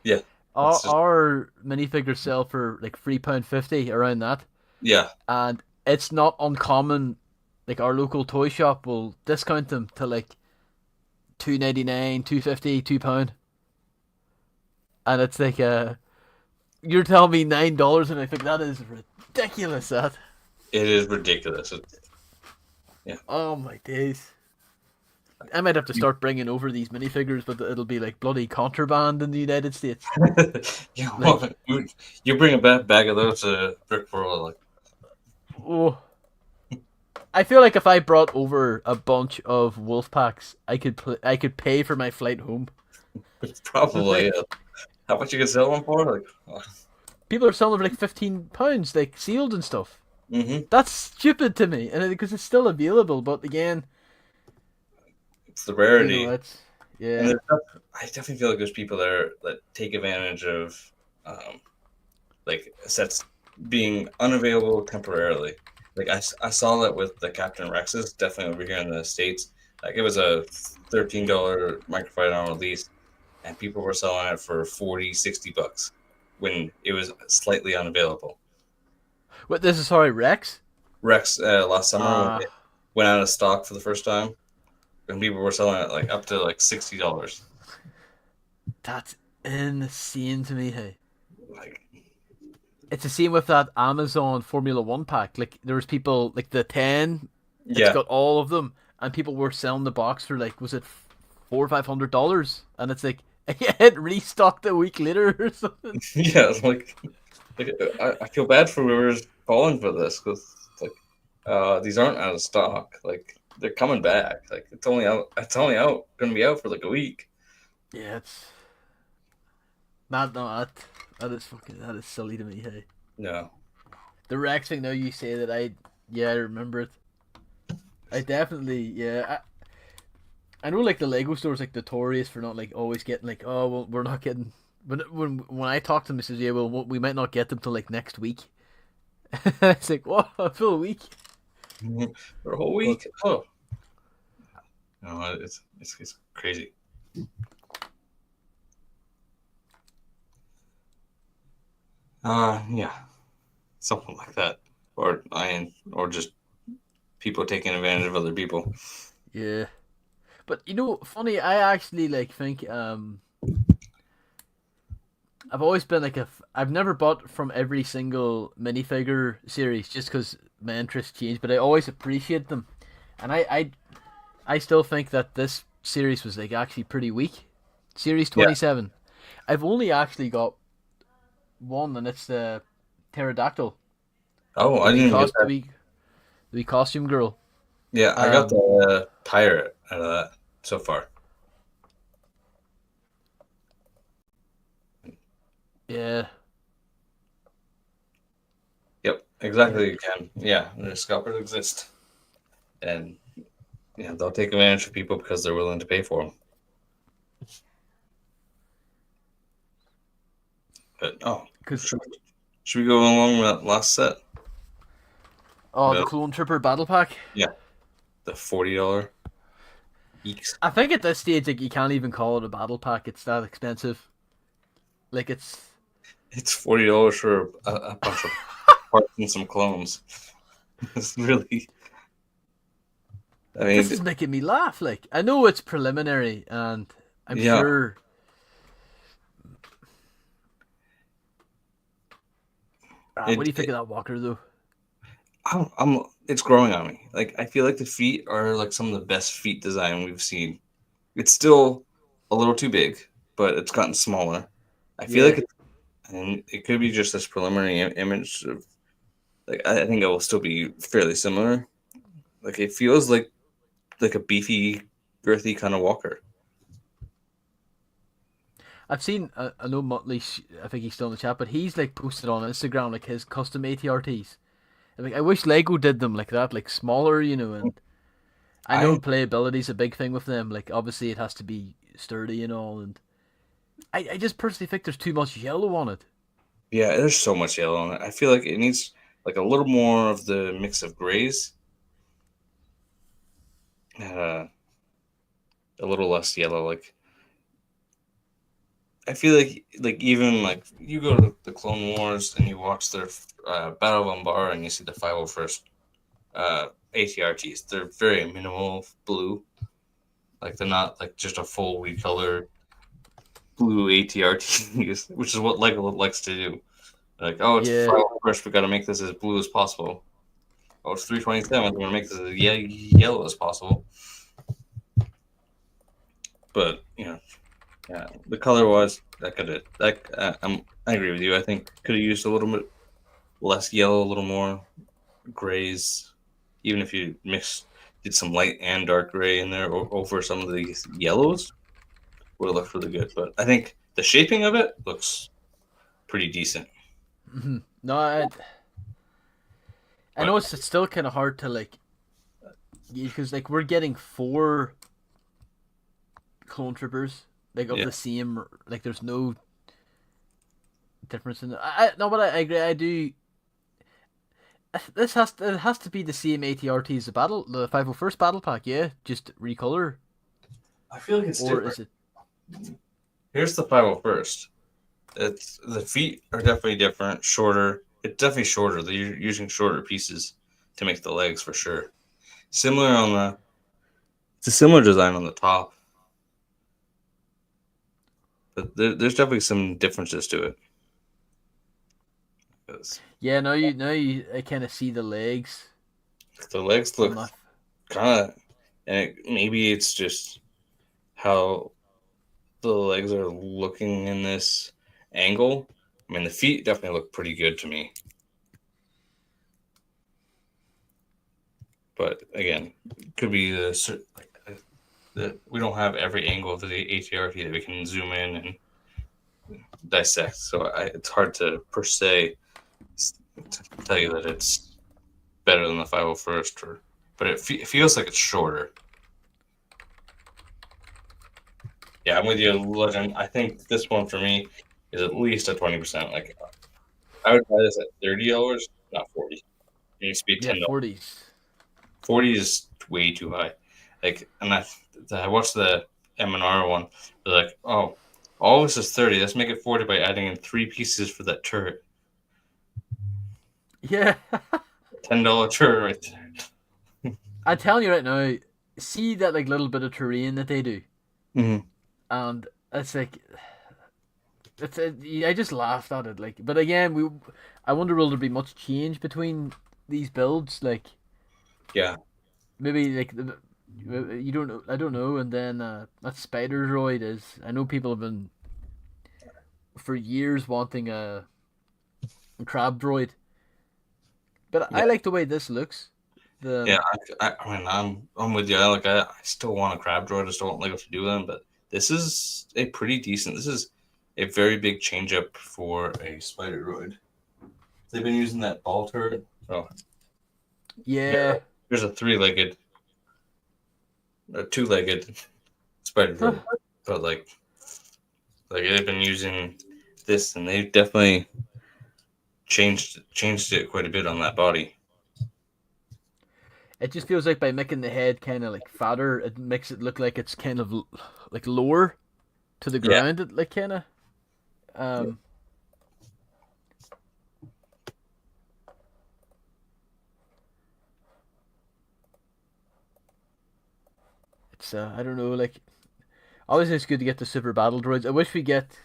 Yeah, Our it's just our minifigures sell for like £3.50 around that, yeah, and it's not uncommon. Like our local toy shop will discount them to like 2.99, 2.50, £2, and it's like you're telling me $9, and I think that is ridiculous. That. it is ridiculous. Yeah, Oh my days. I might have to start bringing over these minifigures, but it'll be like bloody contraband in the United States. you, Like, you bring a bag of those to Brickworld, like oh, I feel like if I brought over a bunch of wolf packs, I could pay for my flight home. probably. Like, How much you can sell them for? Like, people are selling them for like £15, like sealed and stuff. mm-hmm. That's stupid to me, and because it's still available. But again, It's the rarity. it's And yeah. I definitely feel like there's people there that take advantage of um, like sets being unavailable temporarily. Like I saw that with the Captain Rexes, definitely over here in the States. Like it was a $13 microfighter on release, and people were selling it for 40, $60 when it was slightly unavailable. What this is sorry, Rex. Rex last summer when Uh it went out of stock for the first time, and people were selling it like up to like $60. that's insane to me. Hey. Like It's the same with that Amazon Formula One pack. Like there was people like the 10. It's yeah, got all of them, and people were selling the box for like was it $400 or $500, and it's like it restocked a week later or something. yeah. Like I feel bad for whoever's falling for this because These aren't out of stock. Like they're coming back. Like it's only out. It's only out. Going to be out for like a week. Yeah, it's not no that is fucking that is silly to me. Hey, No. the Rex thing. Now you say that I remember it. I definitely I know like the Lego store is like notorious for not like always getting like oh well we're not getting when I talk to them, he says yeah well we might not get them till like next week. It's like what a full week. For a whole But week. Oh no, it's crazy. Yeah, something like that, or just people taking advantage of other people. yeah, but you know funny I actually like think I've always been like I've never bought from every single minifigure series just because my interests changed, but I always appreciate them, and I still think that this series was like actually pretty weak. Series Yeah. 27. I've only actually got one, and it's the pterodactyl, Oh, I didn't even get that. the wee costume girl. Yeah, I got Um, the pirate out of that so far. yeah, Yep, yeah. exactly. You can. Yeah, the scalpers exist, and yeah, they'll take advantage of people because they're willing to pay for them. But Cause should we go along that last set? oh, the The, clone trooper battle pack. yeah, the $40 eeks. I think at this stage, like you can't even call it a battle pack. It's that expensive. Like it's It's $40 for a bunch of parts and some clones. It's really. I this mean, is making me laugh. Like I know it's preliminary, and I'm yeah. sure. What do It, you think of that Walker though? it's growing on me. Like I feel like the feet are like some of the best feet design we've seen. It's still a little too big, but it's gotten smaller. I feel Yeah, like and it could be just this preliminary image of like I think it will still be fairly similar. Like it feels like a beefy, girthy kind of walker. I've seen. I know Motley. I think he's still in the chat, but he's like posted on Instagram like his custom ATRTs. And, like I wish Lego did them like that, like smaller, you know. And I know I playability's a big thing with them. Like obviously it has to be sturdy and all. And I just personally think there's too much yellow on it. Yeah, there's so much yellow on it. I feel like it needs like a little more of the mix of grays, uh, a little less yellow. Like I feel like even like you go to the Clone Wars and you watch their Battle of Umbar and you see the 501st ATRTs. They're very minimal blue. Like they're not like just a full recolor blue ATRTs, which is what Lego likes to do. Like, oh, it's Yeah. 501st. We got to make this as blue as possible. Oh, it's 327. We're gonna make this as yellow as possible. But yeah, the color was that could have. I agree with you. I think could have used a little bit less yellow, a little more grays. Even if you did some light and dark gray in there over some of these yellows, would have looked really good. But I think the shaping of it looks pretty decent. No, I know But it's still kind of hard to like because like we're getting four clone troopers like of yeah, the same like there's no difference in it. No, but I agree. I do. It has to be the same ATRT as the 501st battle pack. Yeah, just recolor, I feel like it's or different. is it? Here's the 501st. It's the feet are definitely different, shorter. It's definitely shorter. They're using shorter pieces to make the legs for sure. Similar on the. It's a similar design on the top, but there's definitely some differences to it. 'Cause Yeah, now you I kind of see the legs the legs on look that. kind of, and maybe it's just how the legs are looking in this angle. I mean, the feet definitely look pretty good to me. But again, could be we don't have every angle of the ATRT that we can zoom in and dissect. So it's hard to per se to tell you that it's better than the 501st, but it feels like it's shorter. Yeah, I'm with you, Legend. I think this one for me is at least a 20%. Like, I would buy this at $30, not 40. It needs to be Yeah, $10. 40s. 40 is way too high. Like, and I watched the M&R one. They're like, oh, all this is 30. Let's make it 40 by adding in 3 pieces for that turret. Yeah. $10 turret right there. I'm telling you right now, see that like little bit of terrain that they do, Mm-hmm. and it's like, I just laughed at it. Like, but again, I wonder will there be much change between these builds? Like, Yeah. maybe like you don't know. I don't know. And then that spider droid is. I know people have been for years wanting a crab droid, but Yeah. I like the way this looks. Yeah, I mean, I'm with you. I still want a crab droid. I just don't like what to do with them. But this is a pretty decent. This is a very big change up for a spider droid. They've been using that ball turret. Oh, Yeah. there's a two-legged spider droid, but like they've been using this, and they've definitely changed it quite a bit on that body. It just feels like by making the head kind of like fatter, it makes it look like it's kind of like lower to the Yeah, ground. It like kind of. Um, it's I don't know. Like obviously it's good to get the super battle droids. I wish we get.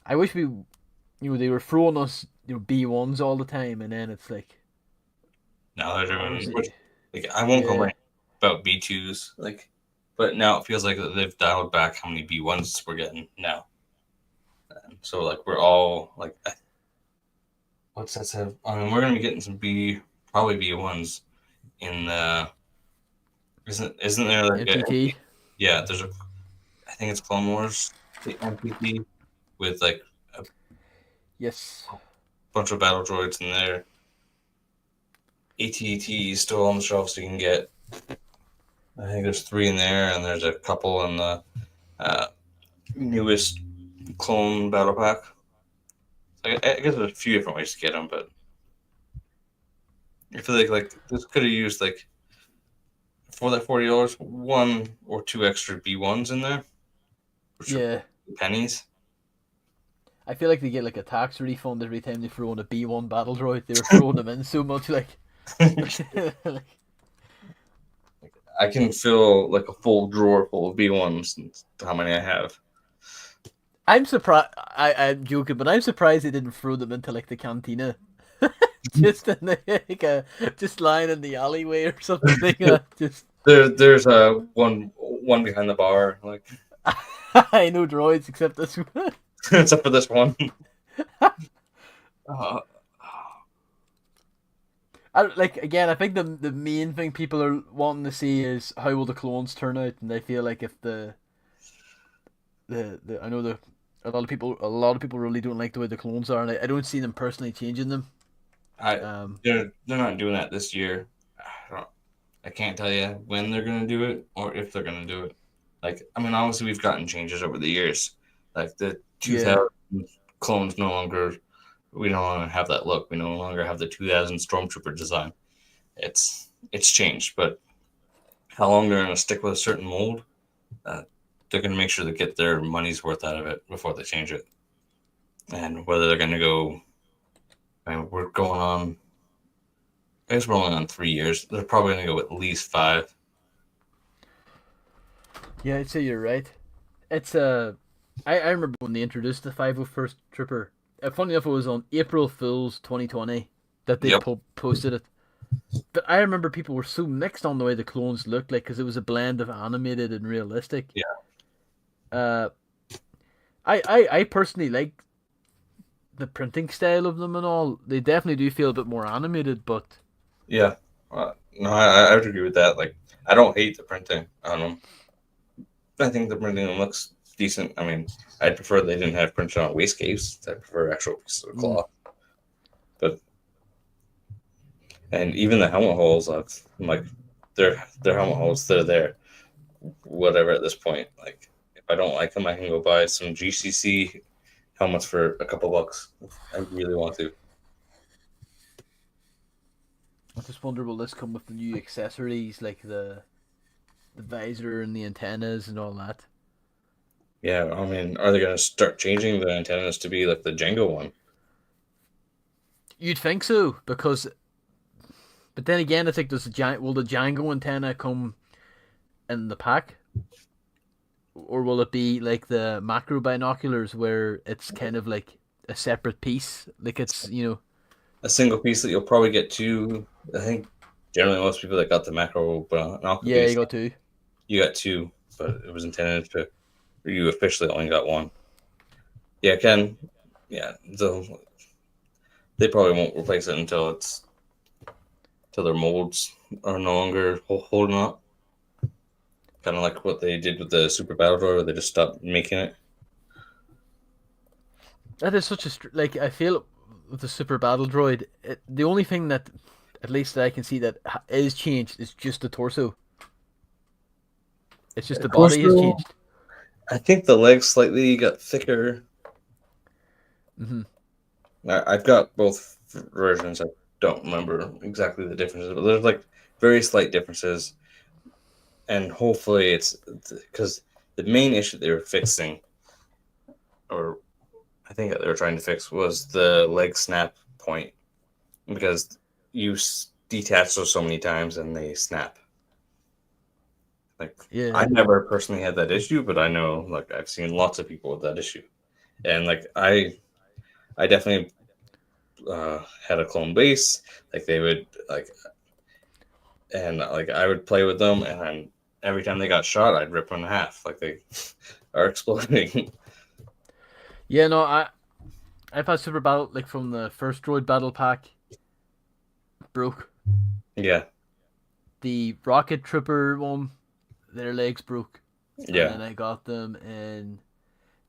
I wish we, they were throwing us B1s all the time, and then it's like. now they're doing. Obviously, Like, I won't yeah, complain about B2s, like, but now it feels like they've dialed back how many B1s we're getting now. So like we're all like, what's that say? I mean, we're gonna be getting some probably B1s in the. Isn't there like MTT. yeah? I think it's Clone Wars, the MPP with like a Yes. bunch of battle droids in there. ATT is still on the shelf, so you can get. I think there's 3 in there, and there's a couple in the uh, newest clone battle pack. I guess there's a few different ways to get them, but I feel like this could have used like for that $40, 1 or 2 extra B1s in there, which are Yeah. pennies. I feel like they get like a tax refund every time they throw in a B1 battle droid. They were throwing them in so much, like. Like, I can fill like a full drawer full of B1s. How many I have? I'm surprised. I'm joking, but I'm surprised they didn't throw them into like the cantina, just in just lying in the alleyway or something. Just There's one behind the bar, like I know droids except this one. except for this one. Uh, Like again, I think the main thing people are wanting to see is how will the clones turn out, and they feel like if the I know a lot of people really don't like the way the clones are, and I don't see them personally changing them. I Um, they're not doing that this year. I can't tell you when they're gonna do it or if they're gonna do it. Like, I mean, obviously we've gotten changes over the years. Like the yeah, 2000 clones we no longer have that look. We no longer have the 2000 Stormtrooper design. It's changed, but how long they're gonna stick with a certain mold, they're gonna make sure they get their money's worth out of it before they change it. And whether they're gonna go, I mean, we're going on. I guess we're only on 3 years. They're probably gonna go at least 5. yeah, I'd say you're right. It's I remember when they introduced the 501st Trooper. Funny enough, it was on April Fool's 2020 that they Yep. posted it. But I remember people were so mixed on the way the clones looked, like because it was a blend of animated and realistic. Yeah. Uh, I personally like the printing style of them and all. They definitely do feel a bit more animated, but Yeah. No, I would agree with that. Like, I don't hate the printing on them. I think the printing looks decent. I mean, I'd prefer they didn't have printed on wastegates. I prefer actual pieces of Mm. cloth. But and even the helmet holes, I'm like, they're helmet holes. They're there. Whatever at this point. Like, if I don't like them, I can go buy some GCC helmets for a couple bucks. If I really want to. I just wonder will this come with the new accessories like the visor and the antennas and all that? Yeah, I mean, are they going to start changing the antennas to be like the JAngo one? You'd think so, because but then again, I think there's a giant. Will the JAngo antenna come in the pack, or will it be like the macro binoculars where it's kind of like a separate piece? Like it's A single piece that you'll probably get two. I think generally most people that got the macro binocular yeah, you piece, got two. you got two, but it was intended to. You officially only got one. Yeah, Ken. Yeah, they probably won't replace it until their molds are no longer holding up. Kind of like what they did with the Super Battle Droid, where they just stopped making it. That is such a like. I feel with the Super Battle Droid, the only thing that, at least that I can see that is changed is just the torso. It's just the body has Torso, changed. I think the legs slightly got thicker. Hmm. I've got both versions. I don't remember exactly the differences, but there's like very slight differences. And hopefully it's because the main issue they were fixing, or I think that they were trying to fix, was the leg snap point because you detach those so many times and they snap. Like, Yeah. I never personally had that issue, but I know like I've seen lots of people with that issue, and like I definitely had a clone base. Like they would like, and like I would play with them, and every time they got shot, I'd rip them in half. Like they are exploding. Yeah, no, I've had Super Battle like from the first Droid Battle Pack broke. Yeah, The Rocket Trooper one, their legs broke, and yeah, then I got them and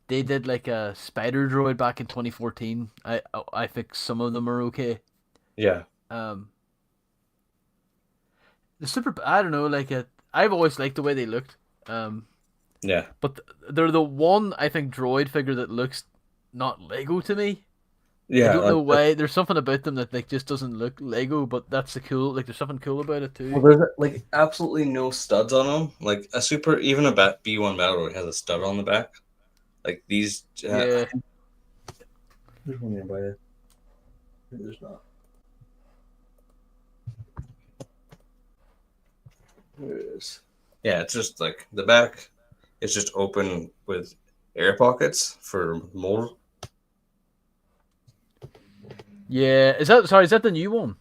they did like a Spider Droid back in 2014. I think some of them are okay. yeah, Um, the Super I don't know like I've always liked the way they looked. Um, yeah, but they're the one I think droid figure that looks not Lego to me. I yeah. don't Like know why. There's something about them that like just doesn't look Lego, but that's the cool. Like there's something cool about it too. well, there's like absolutely no studs on them. Like a super, even a B1 Battle Droid has a stud on the back. Like these, Yeah. there's one nearby you. There's not. There it is. Yeah, it's just like the back. It's just open with air pockets for mold. Yeah. Is that sorry? Is that the new one?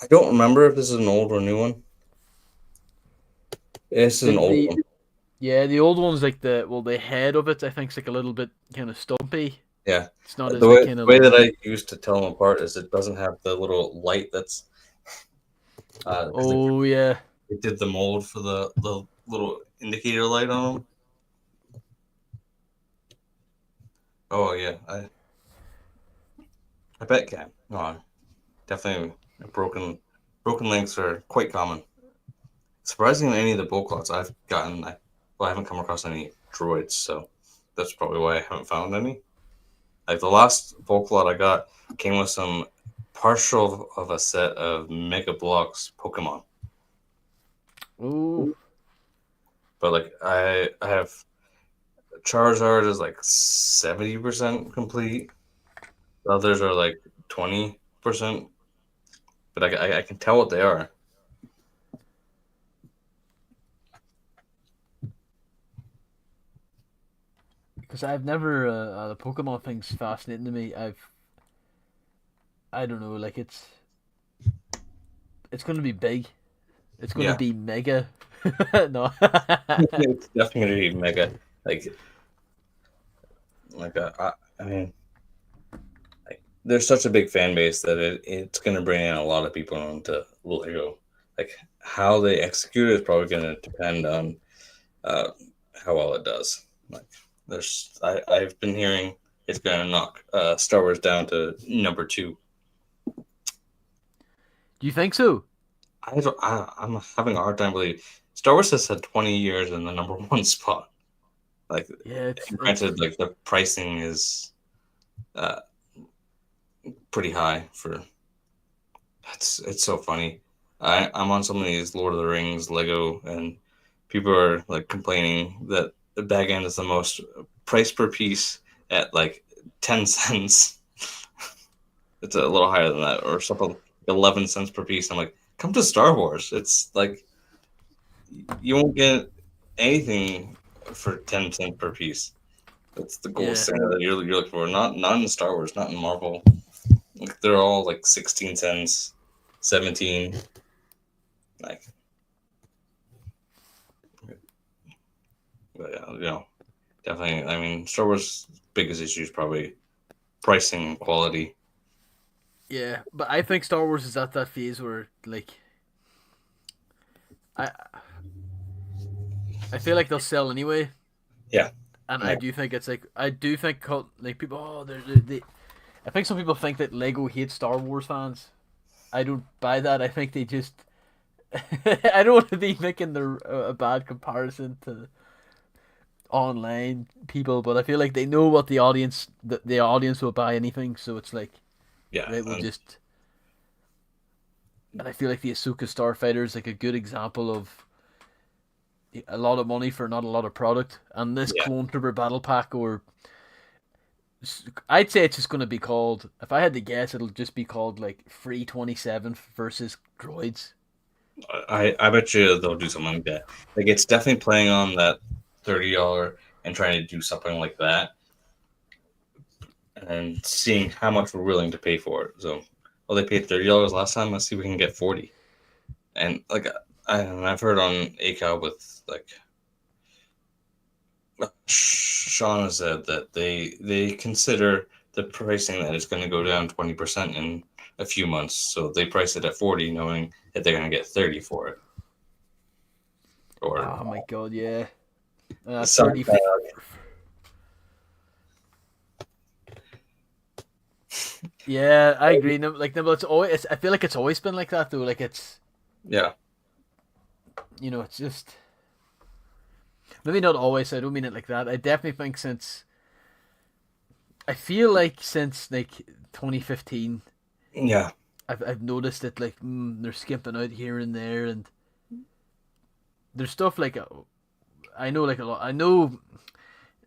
I don't remember if this is an old or new one. This is The an old the one. yeah the old one's like the head of it I think's like a little bit kind of stumpy. Yeah, It's not the as like way kind of the way that long. I used to tell them apart is it doesn't have the little light that's because Oh yeah. they did the mold for the little indicator light on them. Oh yeah, I bet it can. No, definitely broken links are quite common. Surprisingly, any of the bull clots I've gotten, I haven't come across any droids, so that's probably why I haven't found any. Like the last bulk lot I got came with some partial of a set of Mega Blocks Pokemon, Oh but like I have Charizard is like 70% complete. The others are like 20%, but I can tell what they are. because I've never the Pokemon thing's fascinating to me. I don't know like it's gonna be big. It's gonna Yeah, be mega. No. it's definitely gonna be mega. Like I mean, there's such a big fan base that it's gonna bring in a lot of people into Lego. Like how they execute it is probably going to depend on uh, how well it does. Like I've been hearing it's going to knock Star Wars down to number two. Do you think so? I'm having a hard time believing Star Wars has had 20 years in the number one spot. Like, Yeah, it's granted, like the pricing is uh, pretty high for. It's so funny. I'm on some of these Lord of the Rings Lego, and people are like complaining that the bag end is the most price per piece at like 10 cents. It's a little higher than that, or something 11 cents per piece. I'm like, come to Star Wars. It's like you won't get anything for 10 cents per piece. That's the gold yeah, standard that you're looking for. Not in Star Wars, not in Marvel. Like they're all like 16 cents, 17. Like, but yeah, definitely. I mean, Star Wars' biggest issue is probably pricing and quality. yeah. But I think Star Wars is at that phase where like I I feel like they'll sell anyway, Yeah, and I yeah, do think it's like I do think like people they I think some people think that Lego hates Star Wars fans. I don't buy that. I think they just I don't want to be making a bad comparison to online people, but I feel like they know what the audience will buy anything, so it's like yeah. they will just. And I feel like the Ahsoka Starfighter is like a good example of a lot of money for not a lot of product. And this Yeah, Clone Trooper Battle Pack, or I'd say it's just going to be called. If I had to guess, it'll just be called like Free 27 versus Droids. I bet you they'll do something like that. Like it's definitely playing on that $30 and trying to do something like that, and seeing how much we're willing to pay for it. So, well, they paid $30 last time. Let's see if we can get 40. And like I've heard on ACAL with like Sean said that they consider the pricing that it's going to go down 20% in a few months. So they price it at 40, knowing that they're going to get 30 for it, or Oh my god, yeah. some. 30. Yeah, I agree. No, like, no, but it's always. I feel like it's always been like that though. Like it's, Yeah, it's just maybe not always. I don't mean it like that. I definitely think since I feel like since like 2015, yeah, I've noticed that like they're skimping out here and there, and there's stuff like I know like a lot. I know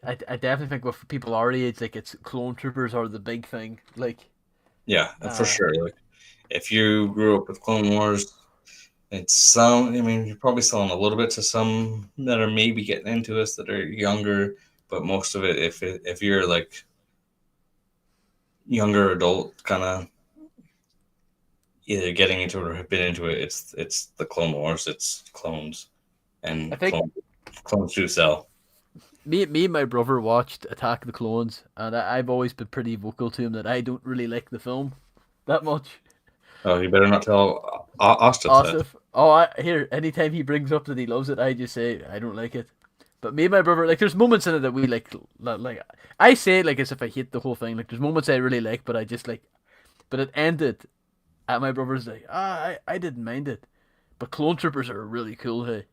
I definitely think with people our age, like it's clone troopers are the big thing. Like, yeah, for uh, sure. Like if you grew up with Clone Wars, it's some. I mean, you're probably selling a little bit to some that are maybe getting into us that are younger, but most of it, if you're like younger adult kind of either getting into it or have been into it, it's the Clone Wars, it's clones, I and think clones do sell. me and my brother watched Attack of the Clones, and I've always been pretty vocal to him that I don't really like the film that much. Oh, you better not tell Ostif that. Asif, here, anytime he brings up that he loves it, I just say I don't like it. But me and my brother, like, there's moments in it that we like. I say it like as if I hate the whole thing. Like, there's moments I really like, but I just like. But it ended at my brother's like, I didn't mind it, but Clone Troopers are really cool, hey.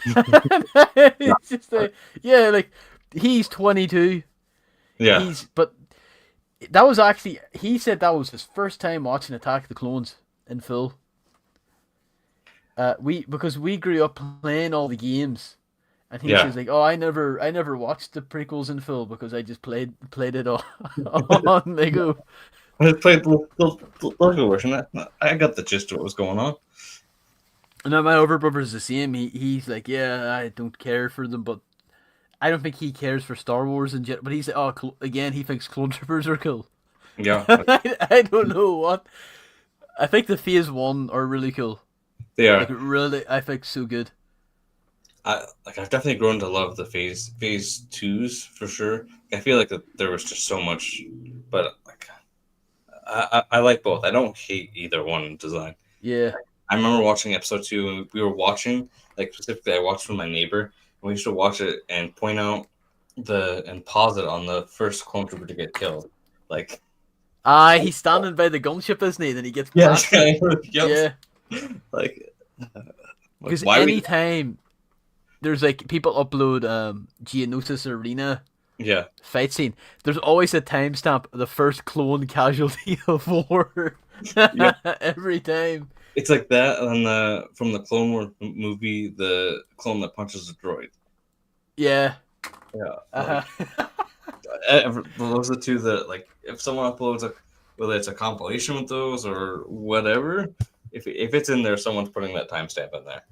It's just like, yeah, like he's 22. Yeah, But that was actually he said that was his first time watching Attack of the Clones in full. We because we grew up playing all the games, and he yeah. says like, "Oh, I never watched the prequels in full because I just played it on Lego." I played the Lego version. I got the gist of what was going on. And then my other brother's the same. He's like, "Yeah, I don't care for them, but I don't think he cares for Star Wars and jet." But he's like, "Oh, again, he thinks clone troopers are cool." Yeah, I don't know what. I think the Phase One are really cool. they Like are. really, I think so good. I've definitely grown to love the phase twos for sure. I feel like that there was just so much, but like I like both. I don't hate either one design. Yeah, I remember watching episode 2, and we were watching, like, specifically, I watched with my neighbor, and we used to watch it and point out and pause it on the first clone trooper to get killed. Like, He's standing by the gunship, isn't he? Then he gets yeah, blasted. yep. Yeah, Like, because why we? anytime there's like people upload Geonosis Arena Yeah, fight scene, there's always a timestamp of the first clone casualty of war. yep. Every time. It's like that on from the Clone Wars movie, the clone that punches a droid. Yeah. Yeah, Uh-huh. those are the two that, like, if someone uploads whether it's a compilation with those or whatever, if it's in there, someone's putting that timestamp in there.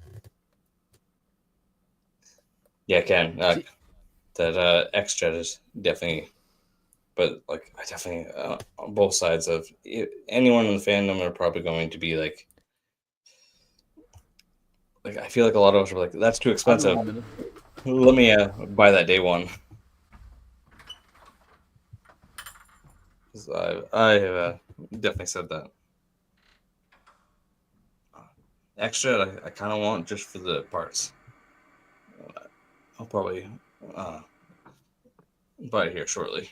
Yeah, Ken, that X-Jet is definitely, but like I definitely on both sides of anyone in the fandom are probably going to be like I feel like a lot of us are like, that's too expensive. Let me buy that day one. I have definitely said that. Extra, I kind of want just for the parts. I'll probably buy it here shortly.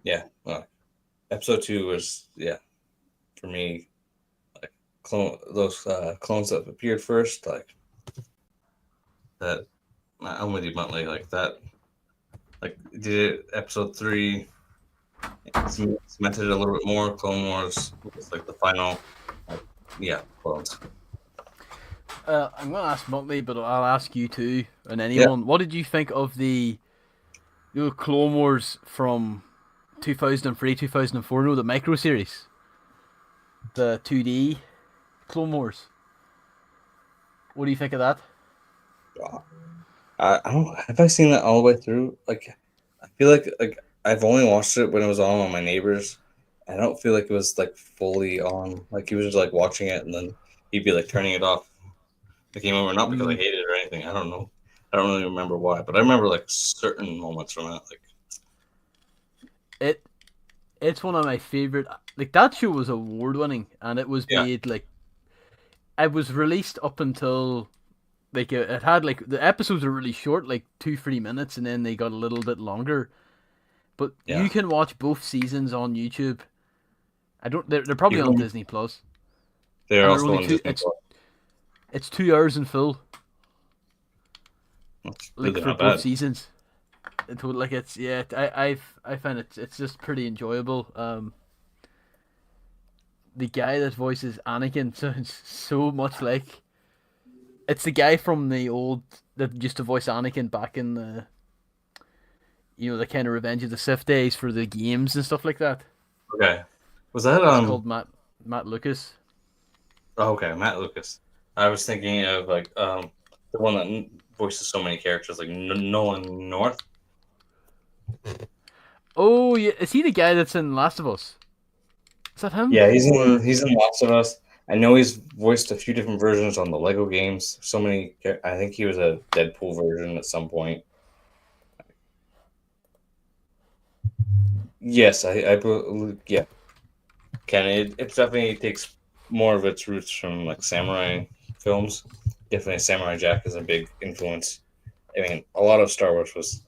Yeah, episode 2 was for me, like those clones that appeared first, like that. I'm with you, Bentley. Like that, like did it episode 3 cemented it a little bit more. Clone Wars was like the final, like, clones. I'm going to ask Muttley, but I'll ask you too, and Yeah, anyone. What did you think of the Clone Wars from 2003, 2004? No, the micro series, the 2D Clone Wars. What do you think of that? I don't have I seen that all the way through. Like, I feel like I've only watched it when it was on my neighbor's. I don't feel like it was like fully on. Like he was just like watching it and then he'd be like turning it off. I came over not because I Mm, hated it or anything. I don't know. I don't really remember why, but I remember like certain moments from it. Like, it it's one of my favorite. Like that show was award winning, and it was yeah, made like it was released up until like it had like the episodes were really short, like 2-3 minutes, and then they got a little bit longer. But yeah. you can watch both seasons on YouTube. I don't. They're probably on Even Disney Plus, they're and they're also only on two. Disney Plus. It's 2 hours in full, That's like really for not both bad. seasons. It would like it's yeah. I find it's just pretty enjoyable. The guy that voices Anakin sounds so much like it's the guy from the old that used to voice Anakin back in the the kind of Revenge of the Sith days for the games and stuff like that. Okay, was that It's called Matt Lucas. Oh, okay, Matt Lucas. I was thinking of like the one that voices so many characters, like Nolan North. Oh yeah, is he the guy that's in Last of Us? Is that him? Yeah, Or he's in Last of Us. I know he's voiced a few different versions on the Lego games. So many. I think he was a Deadpool version at some point. Yes, I believe. Yeah, Ken. It definitely takes more of its roots from like samurai films. Definitely, Samurai Jack is a big influence. I mean, a lot of Star Wars was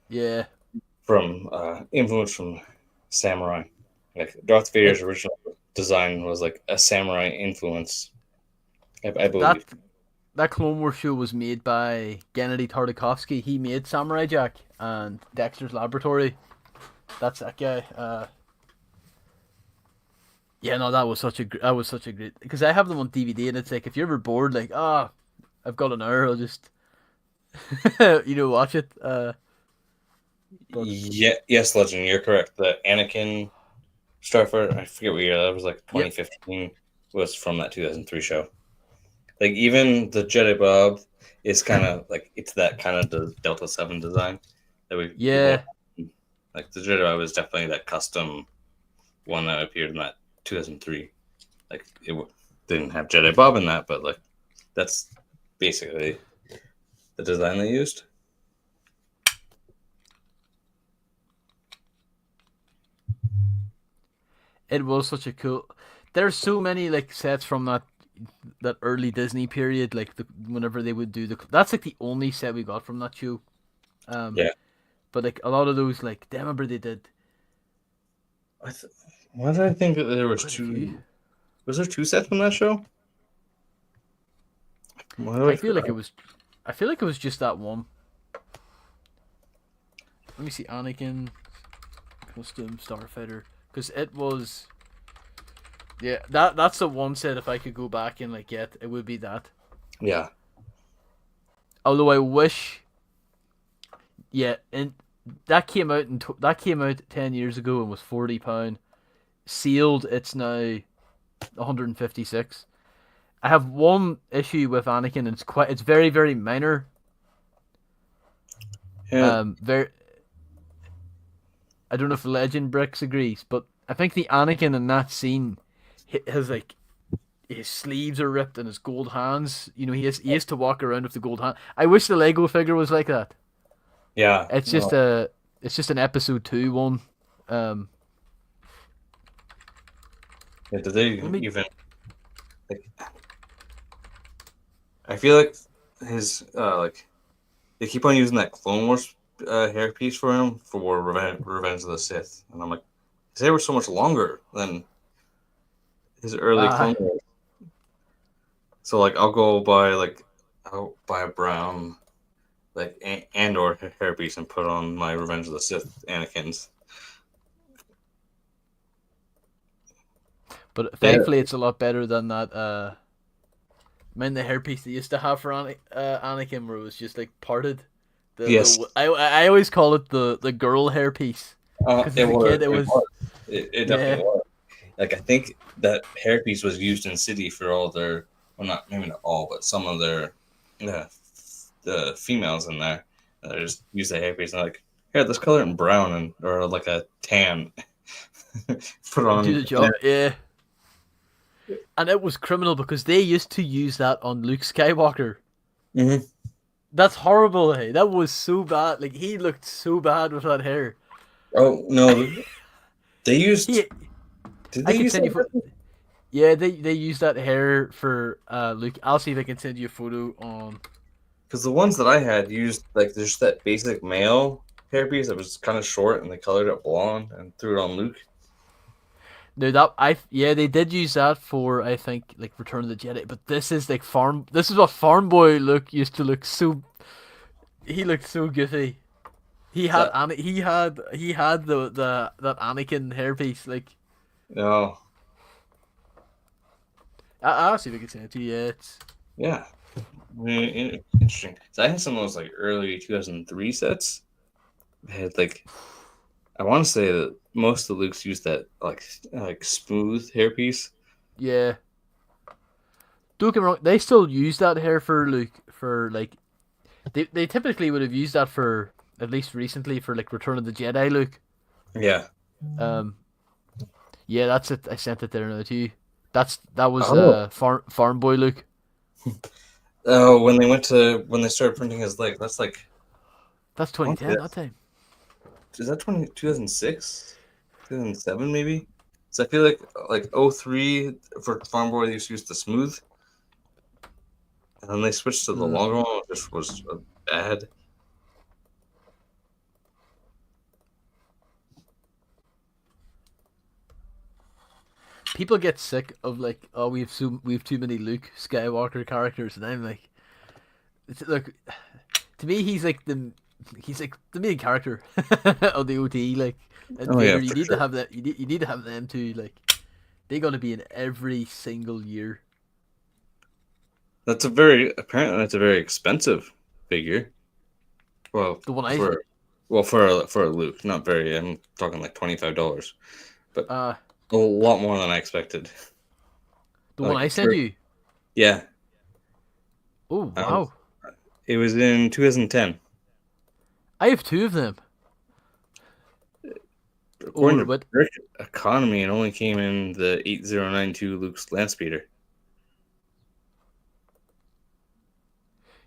yeah, from influence from samurai. Like Darth it Vader's original design was like a samurai influence, I that believe. that Clone Wars show was made by Gennady Tartakovsky. He made Samurai Jack and Dexter's Laboratory. That's that guy. Yeah, no, that was such a great because I have them on DVD and it's like if you're ever bored, like I've got an hour, I'll just watch it. But Yeah, yes, Legend, you're correct. The Anakin Starfighter, I forget what year that was, like yep, 2015, was from that 2003 show. Like even the Jedi Bob is kind of like it's that kind of Delta 7 design that we've all yeah, like the Jedi Bob is definitely that custom one that appeared in that 2003. Like didn't have Jedi Bob in that, but like that's basically the design they used. It was such a cool. There's so many like sets from that early Disney period, like whenever they would do that's like the only set we got from that show. Um, Yeah. but like a lot of those, like, I remember they did I th- Why did I think that there was quite a few. two? Was there two sets from that show? Why do I I? feel like it was, I feel like it was just that one. Let me see, Anakin costume Starfighter, because it was, yeah, that's the one set. If I could go back and like get, it would be that. Yeah. Although I wish, yeah, and that came out 10 years ago and was £40. Sealed, it's now 156. I have one issue with Anakin, and it's very very minor. Yeah. Very, I don't know if Legend Bricks agrees, but I think the Anakin in that scene, has like his sleeves are ripped and his gold hands. You know, he has to walk around with the gold hand. I wish the Lego figure was like that. Yeah. It's just No. a it's just an episode 2 one. Um, Yeah, did they let me. even like? I feel like his like they keep on using that Clone Wars hairpiece for him for Revenge of the Sith, and I'm like, his hair was so much longer than his early Uh, Clone Wars. So like, I'll buy a brown like Andor hairpiece and put on my Revenge of the Sith Anakin's. but Yeah. thankfully it's a lot better than that. The hairpiece they used to have for Anakin, where it was just like parted. Yes. I always call it the girl hairpiece, because It as a was. kid it It was, was. It yeah. definitely was. Like I think that hairpiece was used in City for all their, well, not maybe not all, but some of their, uh, the females in there. They just use the hairpiece and like, here, let's color it in brown and or like a tan. Put Do on. the job, yeah. And it was criminal because they used to use that on Luke Skywalker. Mm-hmm. That's horrible, hey. That was so bad. Like, he looked so bad with that hair. Oh no, they used. He, Did I they can use send you. that? Yeah, they used that hair for Luke. I'll see if I can send you a photo on. Because the ones that I had used like there's that basic male hairpiece that was kind of short and they colored it blonde and threw it on Luke. No, they did use that for, I think, like Return of the Jedi. But this is like farm. This is what Farm Boy look used to look so. He looked so goofy. That He had the that Anakin hairpiece. Like, no, I'll see if I can send it to you. Yeah, it's yeah. Interesting. So I had some of those like early 2003 sets. They had like I want to say that most of the Lukes used that like smooth hairpiece. yeah. Don't get me wrong. They still use that hair for Luke, for like, they typically would have used that for, at least recently, for like Return of the Jedi Luke. Yeah. Um, yeah, that's it. I sent it there now to you. That was Oh. Farm Boy Luke. Oh, when they started printing his leg, that's like That's I want to say 2010 that time. is that 2006, 2007 maybe? So I feel like 03 for Farm Boy they used to use the smooth, and then they switched to the Mm. longer one, which was bad. People get sick of like, oh, we have too many Luke Skywalker characters, and I'm like, look, to me he's like the main character of the OT, like, and Oh yeah, Vader. You for need to sure. have that. You need to have them too. Like, they gotta be in every single year. Apparently that's a very expensive figure. Well, The one I for for a Luke, not very. I'm talking like $25, but uh a lot more than I expected. the one I Like sent for you. yeah, Oh um, wow, it was in 2010. I have two of them. According Oh, to but Brick Economy, it only came in the 8092 Luke's Landspeeder.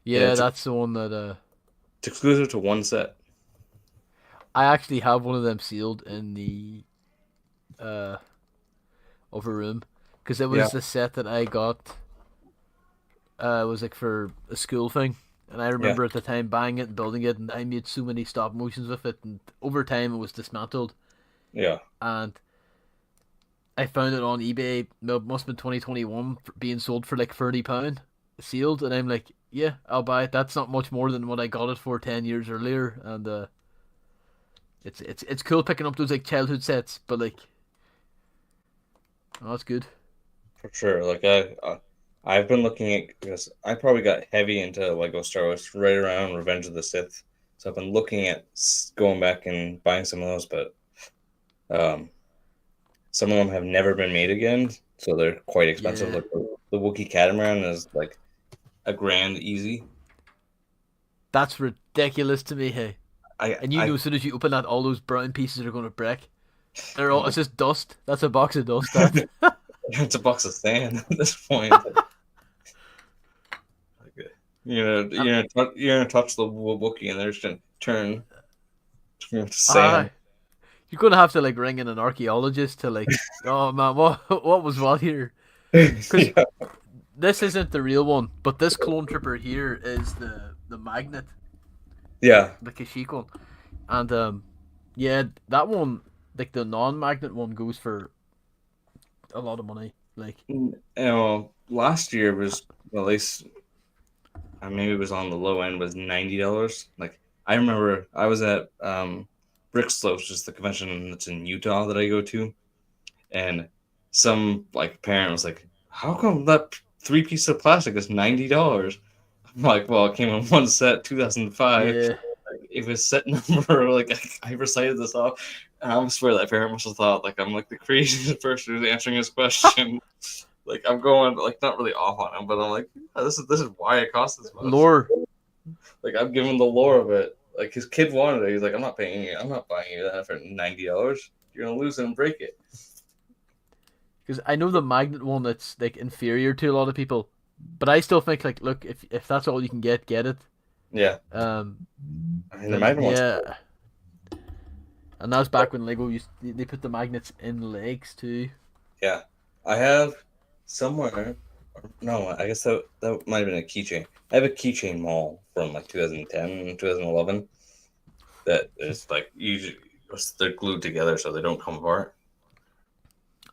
Yeah, yeah, that's the one that it's exclusive to one set. I actually have one of them sealed in the uh of a room, because it Yeah, was the set that I got. Was like for a school thing, and I yeah, remember at the time buying it and building it, and I made so many stop motions with it, and over time it was dismantled, yeah. and I found it on eBay. No, it must have been 2021, being sold for like £30, sealed, and I'm like, yeah, I'll buy it. That's not much more than what I got it for 10 years earlier, and it's cool picking up those like childhood sets, but like, oh, that's good. For sure. I've been looking at because I probably got heavy into Lego Star Wars right around Revenge of the Sith, so I've been looking at going back and buying some of those, but um, some of them have never been made again, so they're quite expensive. Yeah, Like the Wookiee Catamaran is like a grand easy. that's ridiculous to me. Hey, I and you know, I as soon as you open that, all those brown pieces are gonna break. They're all, it's just dust. That's a box of dust. That. it's a box of sand at this point. Like, And you're gonna touch the Wookiee and they're just gonna turn to I sand. you're gonna have to like ring in an archaeologist to like, oh man, what was what here? Because Yeah. this isn't the real one, but this clone trooper here is the magnet, Yeah. the Kashyyyk one, and yeah, that one, like the non-magnet one, goes for a lot of money. Like, Last year was well, at least maybe it was on the low end was $90. Like I remember I was at Brixlow, which is the convention that's in Utah that I go to, and some like parent was like, "How come that three piece of plastic is $90?" I'm like, "Well, it came in one set, 2005. yeah, It was set number like I recited this off." And I swear that parent must have thought like I'm like the craziest person who's answering his question. Like I'm going like not really off on him, but I'm like, yeah, this is why it costs this much. lore. Like I'm giving the lore of it. Like his kid wanted it. He's like, I'm not paying you. I'm not buying you that for $90. You're gonna lose it and break it. Because I know the magnet one that's like inferior to a lot of people, but I still think like, look, if that's all you can get it. Yeah, Um, I mean the then Magnum one's cool. yeah, and that was back when Lego used they put the magnets in legs too. Yeah, I have somewhere. No, I guess that might have been a keychain. I have a keychain mall from like 2010, 2011 that is like usually they're glued together so they don't come apart.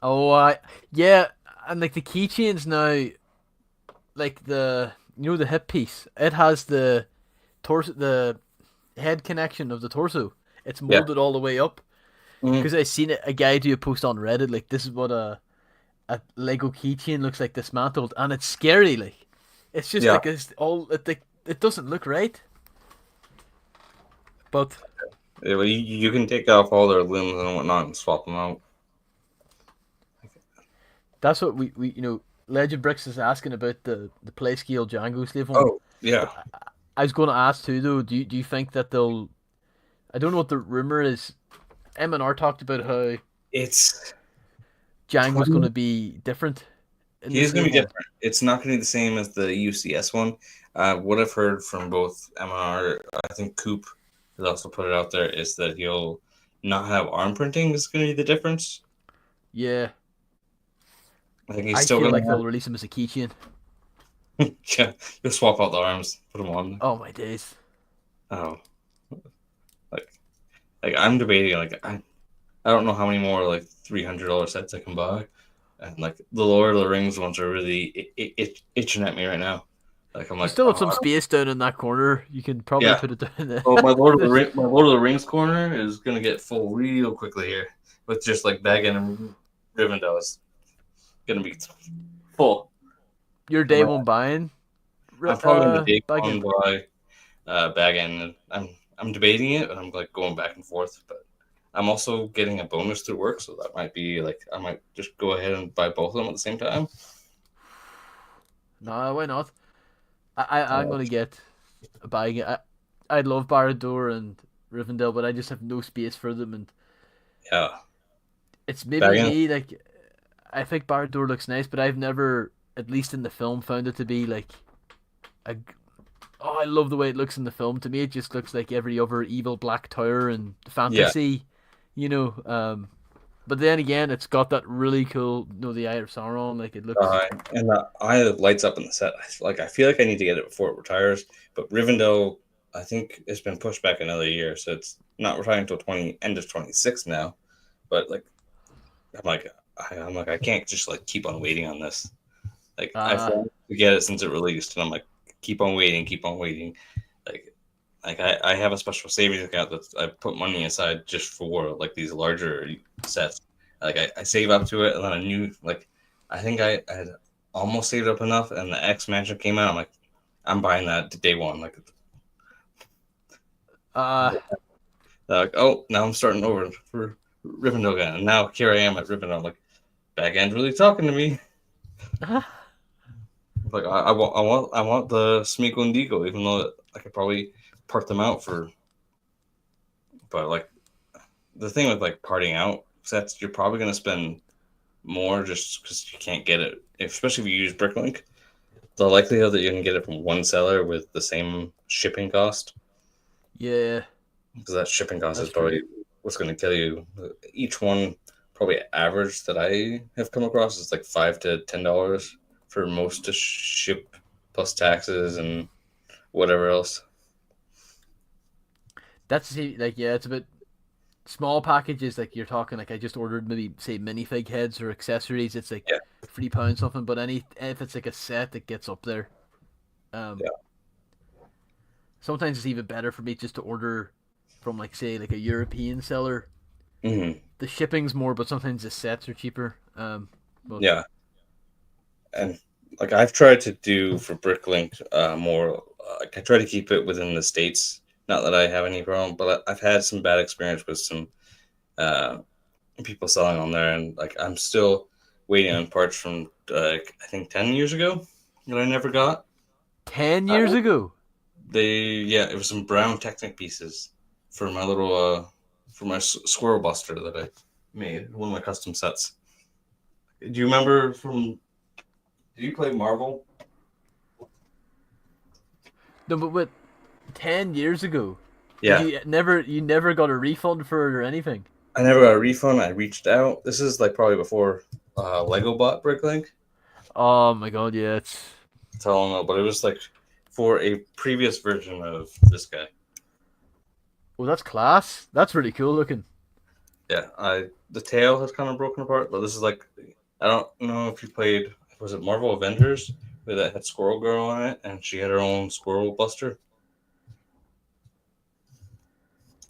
Oh, I yeah, and like the keychains now, like the hip piece, it has the torso, the head connection of the torso. It's Yeah. molded all the way up. Mhm. Because I seen a guy do a post on Reddit like this is what a Lego keychain looks like dismantled, and it's scary. Like it's just Yeah. like it's all it doesn't look right. But Yeah, well, you can take off all their limbs and whatnot and swap them out. that's what we Legend Bricks is asking about the play scale Django slave one. Oh, yeah. But I was going to ask too though. Do you think that they'll? I don't know what the rumor is. M&R talked about how It's Django's going 20. to be different in He the is going to slave be one. different. It's not going to be the same as the UCS one. What I've heard from both MR, I think Coop has also put it out there, is that he'll not have arm printing is going to be the difference. Yeah, I think he's I still feel going like to they'll release him as a keychain. have, yeah, you'll swap out the arms, put them on. Oh my days. Oh, like, like I'm debating, like, I don't know how many more, like, $300 sets I can buy. And, like, the Lord of the Rings ones are really itching at me right now. Like, I'm You like, still have some oh, space down in that corner. You can probably yeah. put it down there. Well, There's- My Lord of the Rings corner is gonna get full real quickly here, with just like Baggin and Rivendell is gonna be full. Your I'm, day one buying, I'm probably gonna take back one in. by Baggin. I'm debating it, and I'm like going back and forth. But I'm also getting a bonus through work, so that might be like I might just go ahead and buy both of them at the same time. No, why not? I'm Uh, gonna get a bag. I love Barad-dûr and Rivendell, but I just have no space for them, and yeah, it's maybe Baggin. me. Like I think Barad-dûr looks nice, but I've never, at least in the film, found it to be like a. Oh, I love the way it looks in the film. To me, it just looks like every other evil black tower and Yeah, fantasy. You know, But then again, it's got that really cool, the Eye of Sauron. Like it looks. And the eye that lights up in the set. I feel like I need to get it before it retires. But Rivendell, I think it's been pushed back another year, so it's not retiring until end of 26 now. But like, I'm like, I can't just like keep on waiting on this. Like I've Uh wanted to get it since it released, and I'm like, keep on waiting, keep on waiting. Like, I have a special savings account that I put money aside just for like these larger sets. Like I save up to it, and then I knew like I think I had almost saved up enough, and the X Mansion came out. I'm like, I'm buying that day one. uh Like, oh, now I'm starting over for Rivendell again, and now here I am at Rivendell. I'm like, back end really talking to me. Like I want the Smeagol and Deagle, even though I could probably part them out for. But like the thing with like parting out sets, you're probably gonna spend more just because you can't get it, especially if you use Bricklink. The likelihood that you can get it from one seller with the same shipping cost, yeah, because that shipping cost is that's true. probably what's going to kill you. Each one, probably average that I have come across, is like $5 to $10 for most to ship, plus taxes and whatever else. That's like yeah, it's a bit small packages. Like you're talking like I just ordered maybe say minifig heads or accessories. It's like Yeah, £3 something. But if it's like a set, it gets up there. Um, yeah. Sometimes it's even better for me just to order from like say like a European seller. Hmm. The shipping's more, but sometimes the sets are cheaper. But Yeah, and like I've tried to do for Bricklink more. Like I try to keep it within the states. Not that I have any problem, but I've had some bad experience with some uh, people selling on there, and like I'm still waiting on parts from I think 10 years ago that I never got. 10 years Uh, ago. yeah, it was some brown Technic pieces for my little for my squirrel buster that I made, one of my custom sets. Do you remember from? Did you play Marvel? No, but 10 years ago, and Yeah, you never got a refund for it or anything. I never got a refund. I reached out. This is like probably before Lego bought Bricklink. Oh my god, yeah, it's That's all I know, but it was like for a previous version of this guy. oh that's class. That's really cool looking. Yeah, the tail has kind of broken apart, but this is like I don't know if you played, was it Marvel Avengers where that had Squirrel Girl on it and she had her own Squirrel Buster.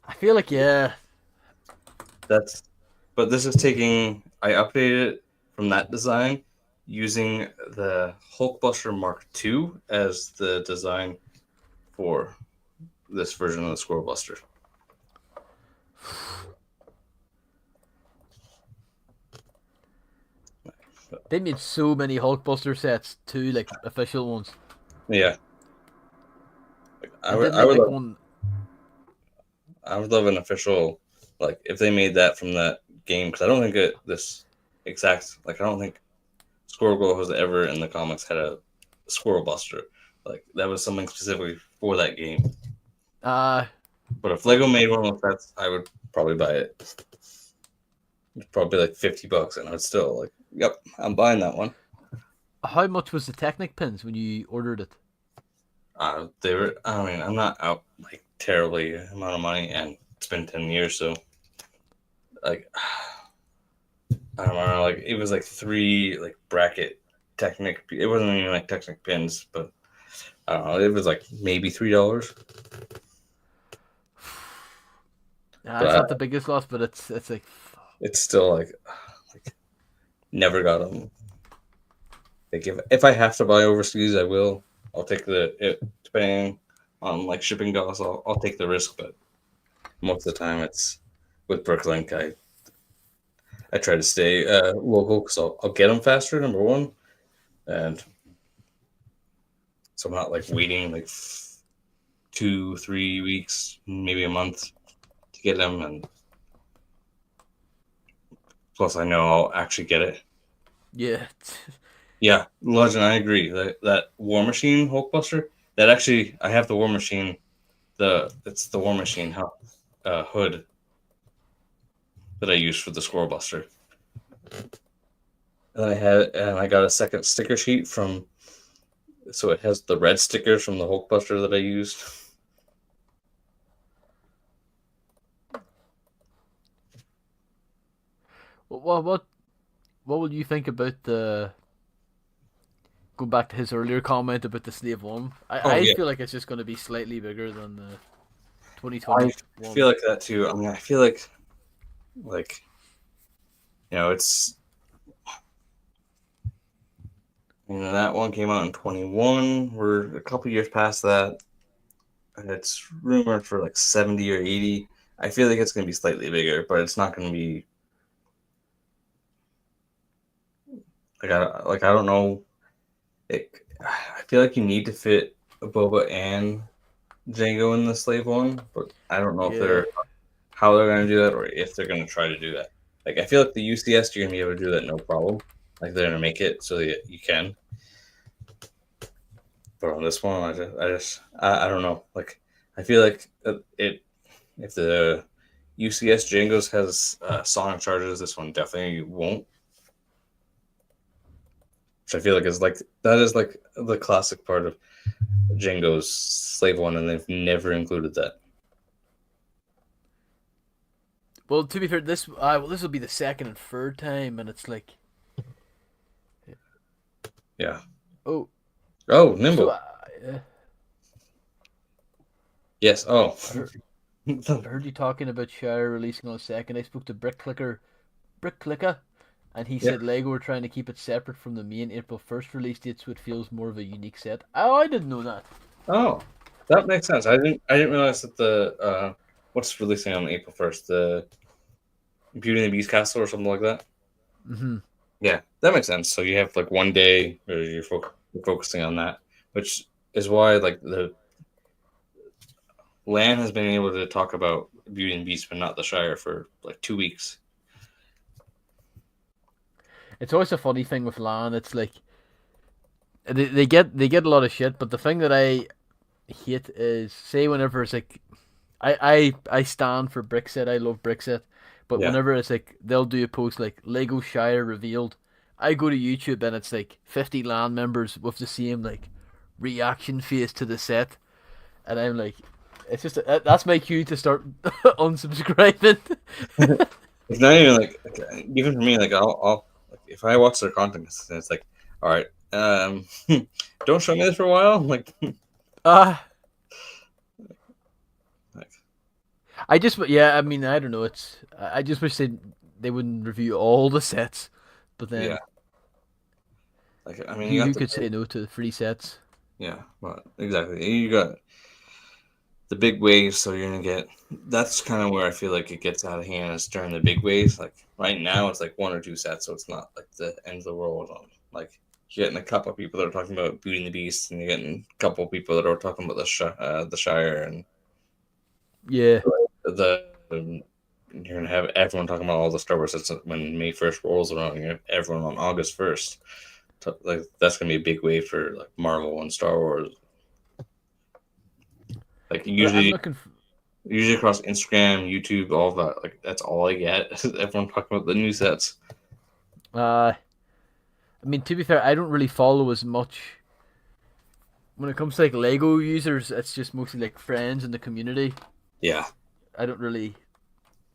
I feel like yeah, That's but this is taking I updated it from that design using the Hulkbuster Mark II as the design for this version of the Squirrel Buster. they made so many Hulkbuster sets too, like official ones, Yeah, I and would didn't I they would make love one? I would love an official, like if they made that from that game, because I don't think this exact, like I don't think Squirrel Girl has ever in the comics had a Squirrel Buster. Like that was something specifically for that game. Uh But if Lego made one of that, I would probably buy it. It's probably like $50, and I would still like, yep, I'm buying that one. how much was the Technic pins when you ordered it? They were. I mean, I'm not out like terribly amount of money, and it's been 10 years, so like I don't know, like it was like three like bracket Technic. It wasn't even like Technic pins, but I don't know. It was like maybe $3, It's but not the biggest loss, but it's like it's still like never got them. Like if I have to buy overseas, I will. I'll take depending on like shipping costs. I'll take the risk, but most of the time it's with Bricklink. I try to stay local because I'll get them faster. Number one, and so I'm not like waiting like 2-3 weeks, maybe a month to get them, and plus I know I'll actually get it. yeah. Yeah, Legend, I agree. That War Machine Hulkbuster, that actually I have the War Machine. It's the War Machine hood. that I use for the Squirrel Buster. And I got a second sticker sheet from, so it has the red stickers from the Hulk Buster that I used. What will you think about the go back to his earlier comment about the Slave One? Oh I yeah, feel like it's just going to be slightly bigger than the I 2021. feel like that too. I mean, I feel like it's that one came out in 21. We're a couple years past that, and it's rumored for like 70 or 80. I feel like it's going to be slightly bigger, but it's not going to be I don't know. I feel like you need to fit Boba and JAngo in the Slave One, but I don't know if Yeah. they're how they're going to do that or if they're going to try to do that. Like I feel like the UCS you're going to be able to do that no problem. Like they're going to make it so that you can. But on this one, I don't know. Like I feel like it if the UCS JAngos has sonic charges, this one definitely won't. Which I feel like is like that is like the classic part of JAngo's Slave One, and they've never included that. Well, to be fair, this will be the second and third time, and it's like, Yeah. oh, Oh, so Nimble. Yes. Oh. I heard, I heard you talking about Shire releasing on a second. I spoke to Brick Clicker, and he Yeah. said Lego were trying to keep it separate from the main April 1st release date, so it feels more of a unique set. Oh, I didn't know that. Oh, that makes sense. I didn't realize that the what's releasing on April 1st, the Beauty and the Beast Castle or something like that. Mm-hmm. Yeah, that makes sense. So you have like one day where you're focusing on that, which is why like the Lan has been able to talk about Beauty and the Beast, but not the Shire for like 2 weeks. It's always a funny thing with LAN. It's like they get a lot of shit, but the thing that I hate is say whenever it's like I stand for Brickset. I love Brickset, but Yeah. whenever it's like they'll do a post like Lego Shire revealed, I go to YouTube and it's like 50 LAN members with the same like reaction face to the set, and I'm like, it's just that's my cue to start unsubscribing. It's not even like even for me, like I'll like if I watch their content, it's like, all right, don't show me this for a while. Ah. Like I just, yeah, I mean, I don't know. I just wish they wouldn't review all the sets, but yeah, then like I mean, you who got could say no to the free sets? yeah, well, exactly. You got the big waves, so you're gonna get. That's kind of where I feel like it gets out of hand is during the big waves. Like right now, it's like one or two sets, so it's not like the end of the world. Like you're getting a couple of people that are talking about Beauty and the Beast, and you're getting a couple of people that are talking about the Shire, and Yeah, you're gonna have everyone talking about all the Star Wars sets when May 1st rolls around. You're gonna have everyone on August 1st. Like that's gonna be a big wave for like Marvel and Star Wars. Like but I'm usually looking. Usually across Instagram, YouTube, all of that. Like that's all I get. Everyone talking about the new sets. I mean, to be fair, I don't really follow as much when it comes to like Lego users. It's just mostly like friends in the community. Yeah, I don't really,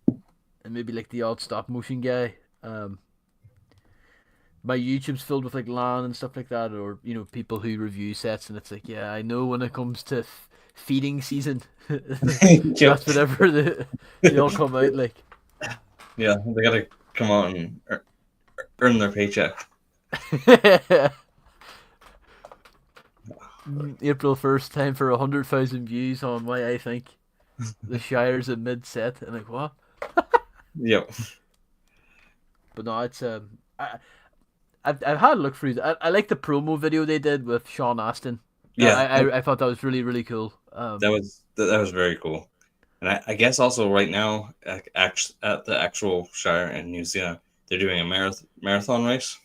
and maybe like the odd stop motion guy. Um, my YouTube's filled with like LAN and stuff like that, or people who review sets, and it's like, yeah, I know when it comes to feeding season, yep. that's whenever they all come out. Like, Yeah, they gotta come out and earn their paycheck. April 1st, time for 100,000 views on why I think the Shire's a mid set, and like what? Yep. But no, it's I've had a look through. I like the promo video they did with Sean Astin. Yeah, I thought that was really really cool. that was very cool. And I guess also right now at the actual Shire in New Zealand, they're doing a marathon race.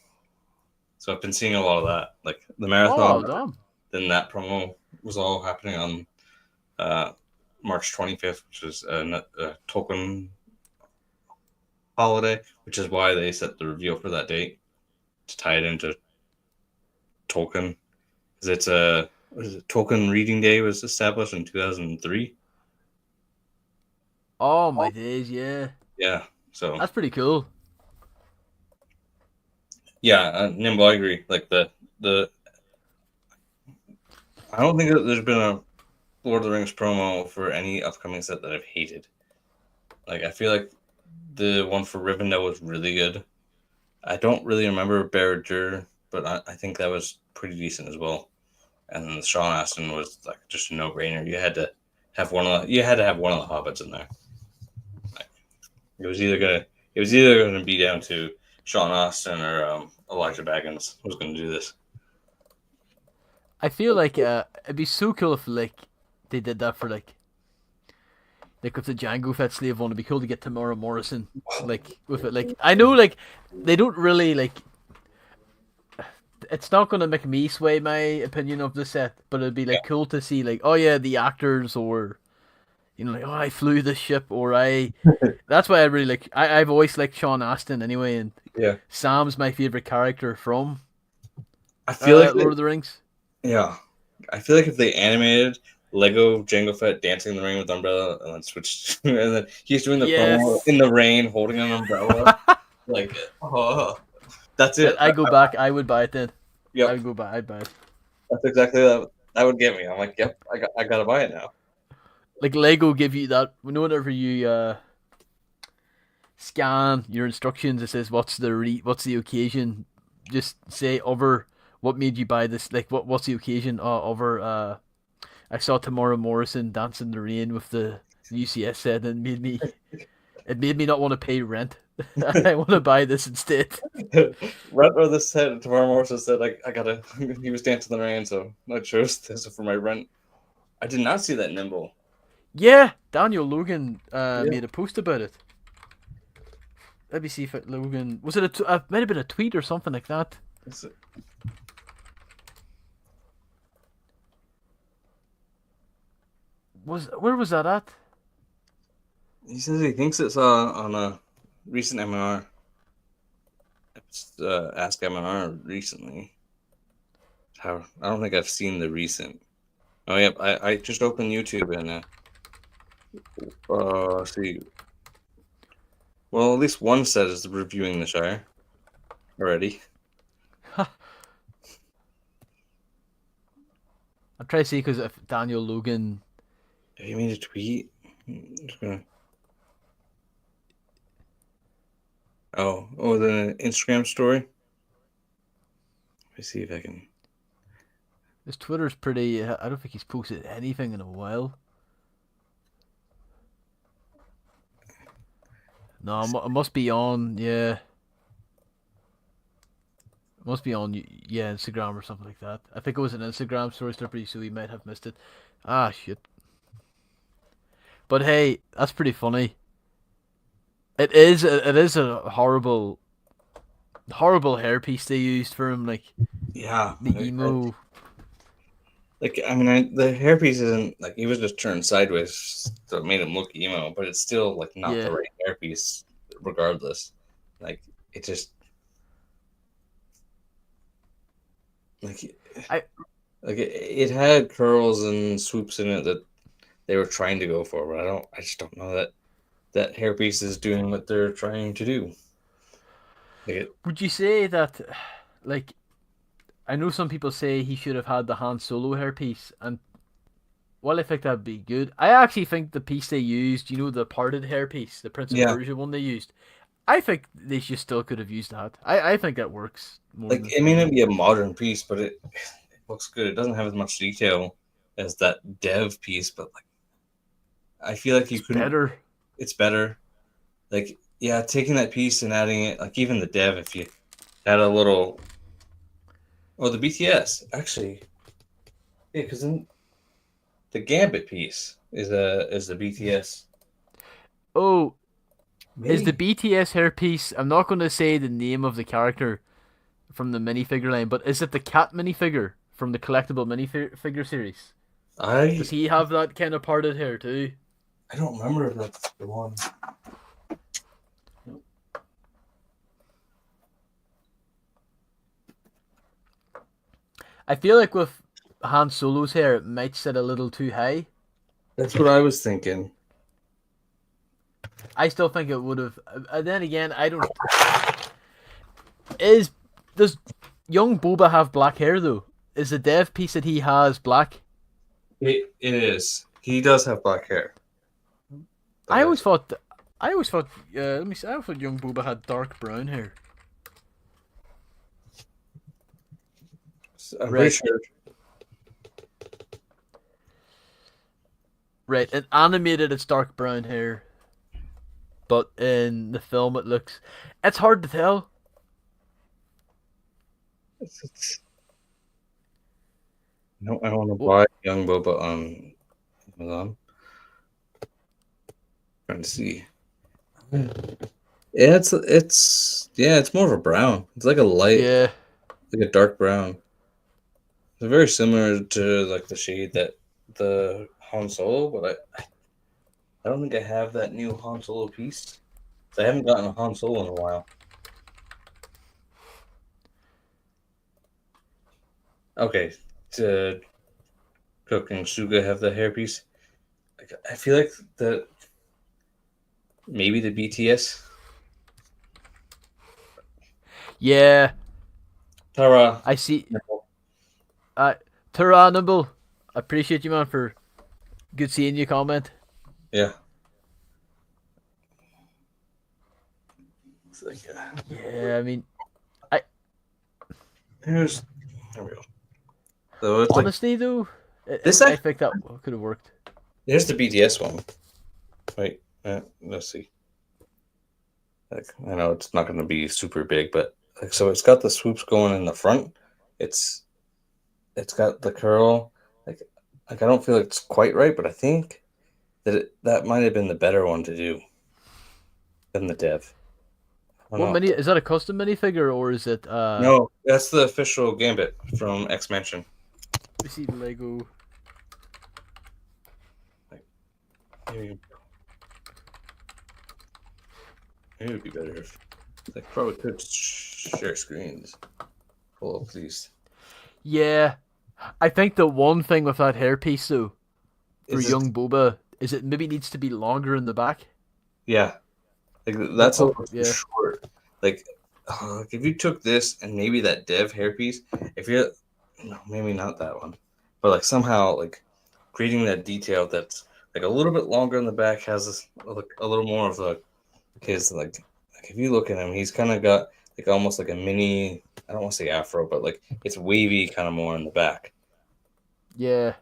So I've been seeing a lot of that, like the marathon. Oh damn! Then that promo was all happening on March 25th, which is a token holiday, which is why they set the reveal for that date to tie it into Tolkien. Because it's a what is it? Tolkien Reading Day was established in 2003. Oh my days, yeah. Yeah, so That's pretty cool. yeah, Nimble, I agree. Like the I don't think that there's been a Lord of the Rings promo for any upcoming set that I've hated. Like I feel like the one for Rivendell was really good. I don't really remember Barad-dûr, but I think that was pretty decent as well. And then the Sean Astin was like just a no-brainer. You had to have one of the hobbits in there. Like, it was either gonna be down to Sean Astin or Elijah Baggins was gonna do this. I feel like it'd be so cool if like they did that for like with the Django Fett slave one. It'd be cool to get Tamara Morrison like with it. Like I know like they don't really like. It's not gonna make me sway my opinion of the set, but it'd be like cool to see like, oh yeah, the actors, or like, oh, I flew this ship, or I. That's why I really like. I've always liked Sean Astin anyway, and Yeah, Sam's my favorite character from I feel like Lord of the Rings. yeah, I feel like if they animated Lego Jango Fett dancing in the rain with umbrella and then switched, and then he's doing the promo Yes. in the rain holding an umbrella, like, oh, that's it. I go back. I would buy it then. I Yep, would go back. I'd buy it. that's exactly that would get me. I'm like, yep, I gotta buy it now. Like Lego give you that whenever you scan your instructions, it says what's the occasion. Just say over what made you buy this. Like what's the occasion? Over I saw Tamara Morrison dance in the rain with the UCS set, and it made me not want to pay rent. I want to buy this instead. Right where this said tomorrow Morrison said I gotta. He was dancing in the rain, so I chose this for my rent. I did not see that Nimble. Yeah, Daniel Logan Yeah, made a post about it. Let me see if Logan was it might have been a tweet or something like that. Where was that at? he says he thinks it's on a recent MNR. It's Ask MNR recently. How I don't think I've seen the recent. Oh yep, I just opened YouTube and see. Well, at least one set is reviewing the Shire already. I'm trying to see because if Daniel Logan. Have you made a tweet? I'm just gonna. Oh, the Instagram story. Let me see if I can. His Twitter's pretty. I don't think he's posted anything in a while. No, it must be on. Yeah, it must be on. Yeah, Instagram or something like that. I think it was an Instagram story, Slippery, so we might have missed it. Ah, shit. But hey, that's pretty funny. It is. It is a horrible, horrible hairpiece they used for him. Like Yeah, the emo. like I mean, the hairpiece isn't like he was just turned sideways, so it made him look emo, but it's still like not the Yeah. right hairpiece, regardless. Like it just like I it had curls and swoops in it that they were trying to go for, but I just don't know that hairpiece is doing what they're trying to do. Like would you say that, like, I know some people say he should have had the Han Solo hairpiece, and well, I think that'd be good. I actually think the piece they used, the parted hairpiece, the Prince of yeah, Persia one they used, I think they just still could have used that. I think that works more like than it may not anything. be a modern piece, but it looks good. It doesn't have as much detail as that dev piece, but like I feel like you It's couldn't. better. It's better. Like yeah, taking that piece and adding it, like even the dev, if you had a little, oh the BTS actually, yeah, because then the Gambit piece is the BTS. Oh, is the Maybe BTS hairpiece? I'm not going to say the name of the character from the minifigure line, but is it the cat minifigure from the collectible minifigure series? I Does he have that kind of parted hair too? I don't remember if that's the one. I feel like with Han Solo's hair, it might sit a little too high. That's what I was thinking. I still think it would have. Then again, I don't. Is does young Boba have black hair though? Is the dev piece that he has black? It is. He does have black hair. I But always thought. I always thought. Let me see. I always thought young Boba had dark brown hair. I'm pretty Right, sure. right. In animated, it's dark brown hair, but in the film, it looks. It's hard to tell. No, I want to Well, buy young Boba on Amazon. Trying to see. Yeah, it's more of a brown. It's like a light, yeah. like a dark brown. It's very similar to like the shade that the Han Solo, but I don't think I have that new Han Solo piece. I haven't gotten a Han Solo in a while. Okay, to Cook and Suga have the hairpiece. I feel like the maybe the BTS. Yeah, Tara. I see. Uh, Tara Nimble, I appreciate you, man, for good seeing you comment. Yeah. It's like, Yeah, I mean, I here's there we go. So it's like honestly though, this. I think that could have worked. Here's the BTS one. Wait, let's see. Like I know it's not going to be super big, but like so it's got the swoops going in the front. It's it's got the curl. Like I don't feel like it's quite right, but I think that might have been the better one to do than the dev. I don't What know. mini is that a custom minifigure or is it? No, that's the official Gambit from X Mansion. We see Lego. Like, maybe it would be better if like probably could share screens. Pull up these. Yeah, I think the one thing with that hairpiece though for Is it? young Boba is it maybe needs to be longer in the back. Yeah, like that's a little too Yeah, short. Like, if you took this and maybe that dev hairpiece, if you no, maybe not that one, but like somehow like creating that detail that's like a little bit longer in the back has this, like a little more of a his like if you look at him, he's kind of got like almost like a mini. I don't want to say afro, but like it's wavy kind of more in the back. yeah.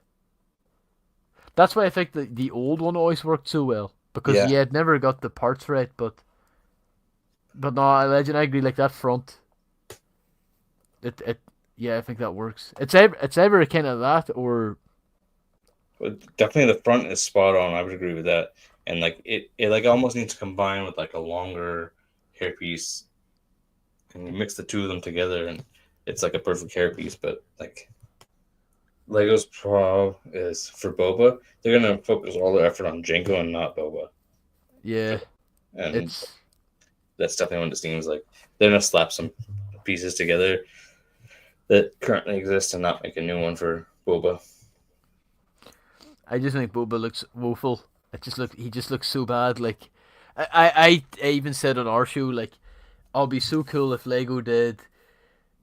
That's why I think the old one always worked so well because Yeah, yeah, it never got the parts right, but no, Legend, I agree. Like that front, it yeah, I think that works. It's either kind of that or but definitely the front is spot on. I would agree with that. And like it like almost needs to combine with like a longer hairpiece, and you mix the two of them together, and it's like a perfect hairpiece. But like Lego's Pro is for Boba, they're gonna focus all their effort on JAngo and not Boba, yeah, and it's that's definitely what it seems like. They're gonna slap some pieces together that currently exist and not make a new one for Boba. I just think Boba looks woeful. He just looks so bad. Like I even said on our show like I'll be so cool if Lego did.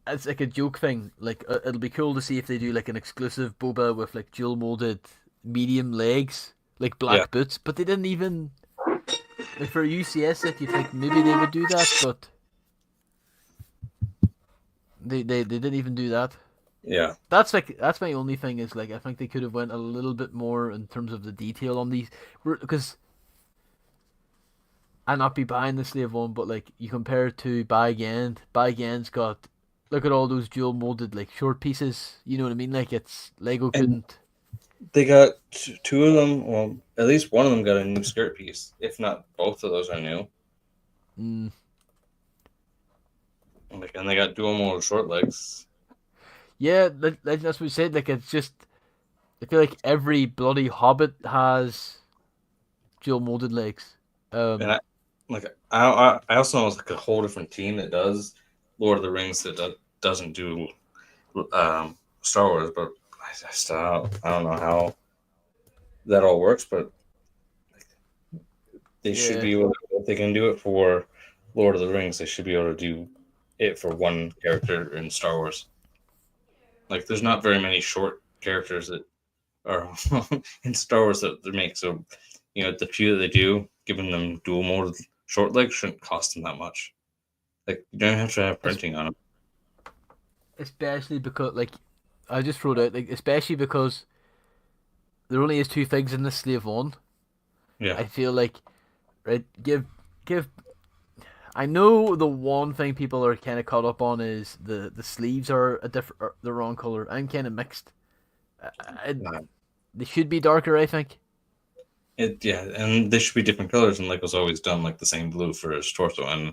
It's like a joke thing. Like it'll be cool to see if they do like an exclusive Boba with like dual molded medium legs, like Yeah, black boots. But they didn't even like for a UCS set. You think maybe they would do that, but they didn't even do that. yeah, That's my only thing is like I think they could have went a little bit more in terms of the detail on these because I not be buying the slave one, but like you compare it to Bag End, Bag End's got look at all those dual molded like short pieces. You know what I mean? Like it's Lego and couldn't. they got two of them. Well, at least one of them got a new skirt piece. If not, both of those are new. Mm, Like, and they got dual molded short legs. yeah, that's what we said. Like it's just I feel like every bloody Hobbit has dual molded legs. And I also know it's like a whole different team that does Lord of the Rings that doesn't do Star Wars, but I still I don't know how that all works, but they should Yeah, be able to, if they can do it for Lord of the Rings, they should be able to do it for one character in Star Wars. Like, there's not very many short characters that are in Star Wars that they make. So, the few that they do, giving them dual mode short legs shouldn't cost them that much. Like, you don't have to have es- printing on them. especially because like I just wrote out like especially because there only is two things in the slave one. Yeah, I feel like right give. I know the one thing people are kind of caught up on is the sleeves are a different the wrong color. I'm kind of mixed. I, uh, they should be darker, I think. yeah, and they should be different colors. And like was always done, like the same blue for his torso, and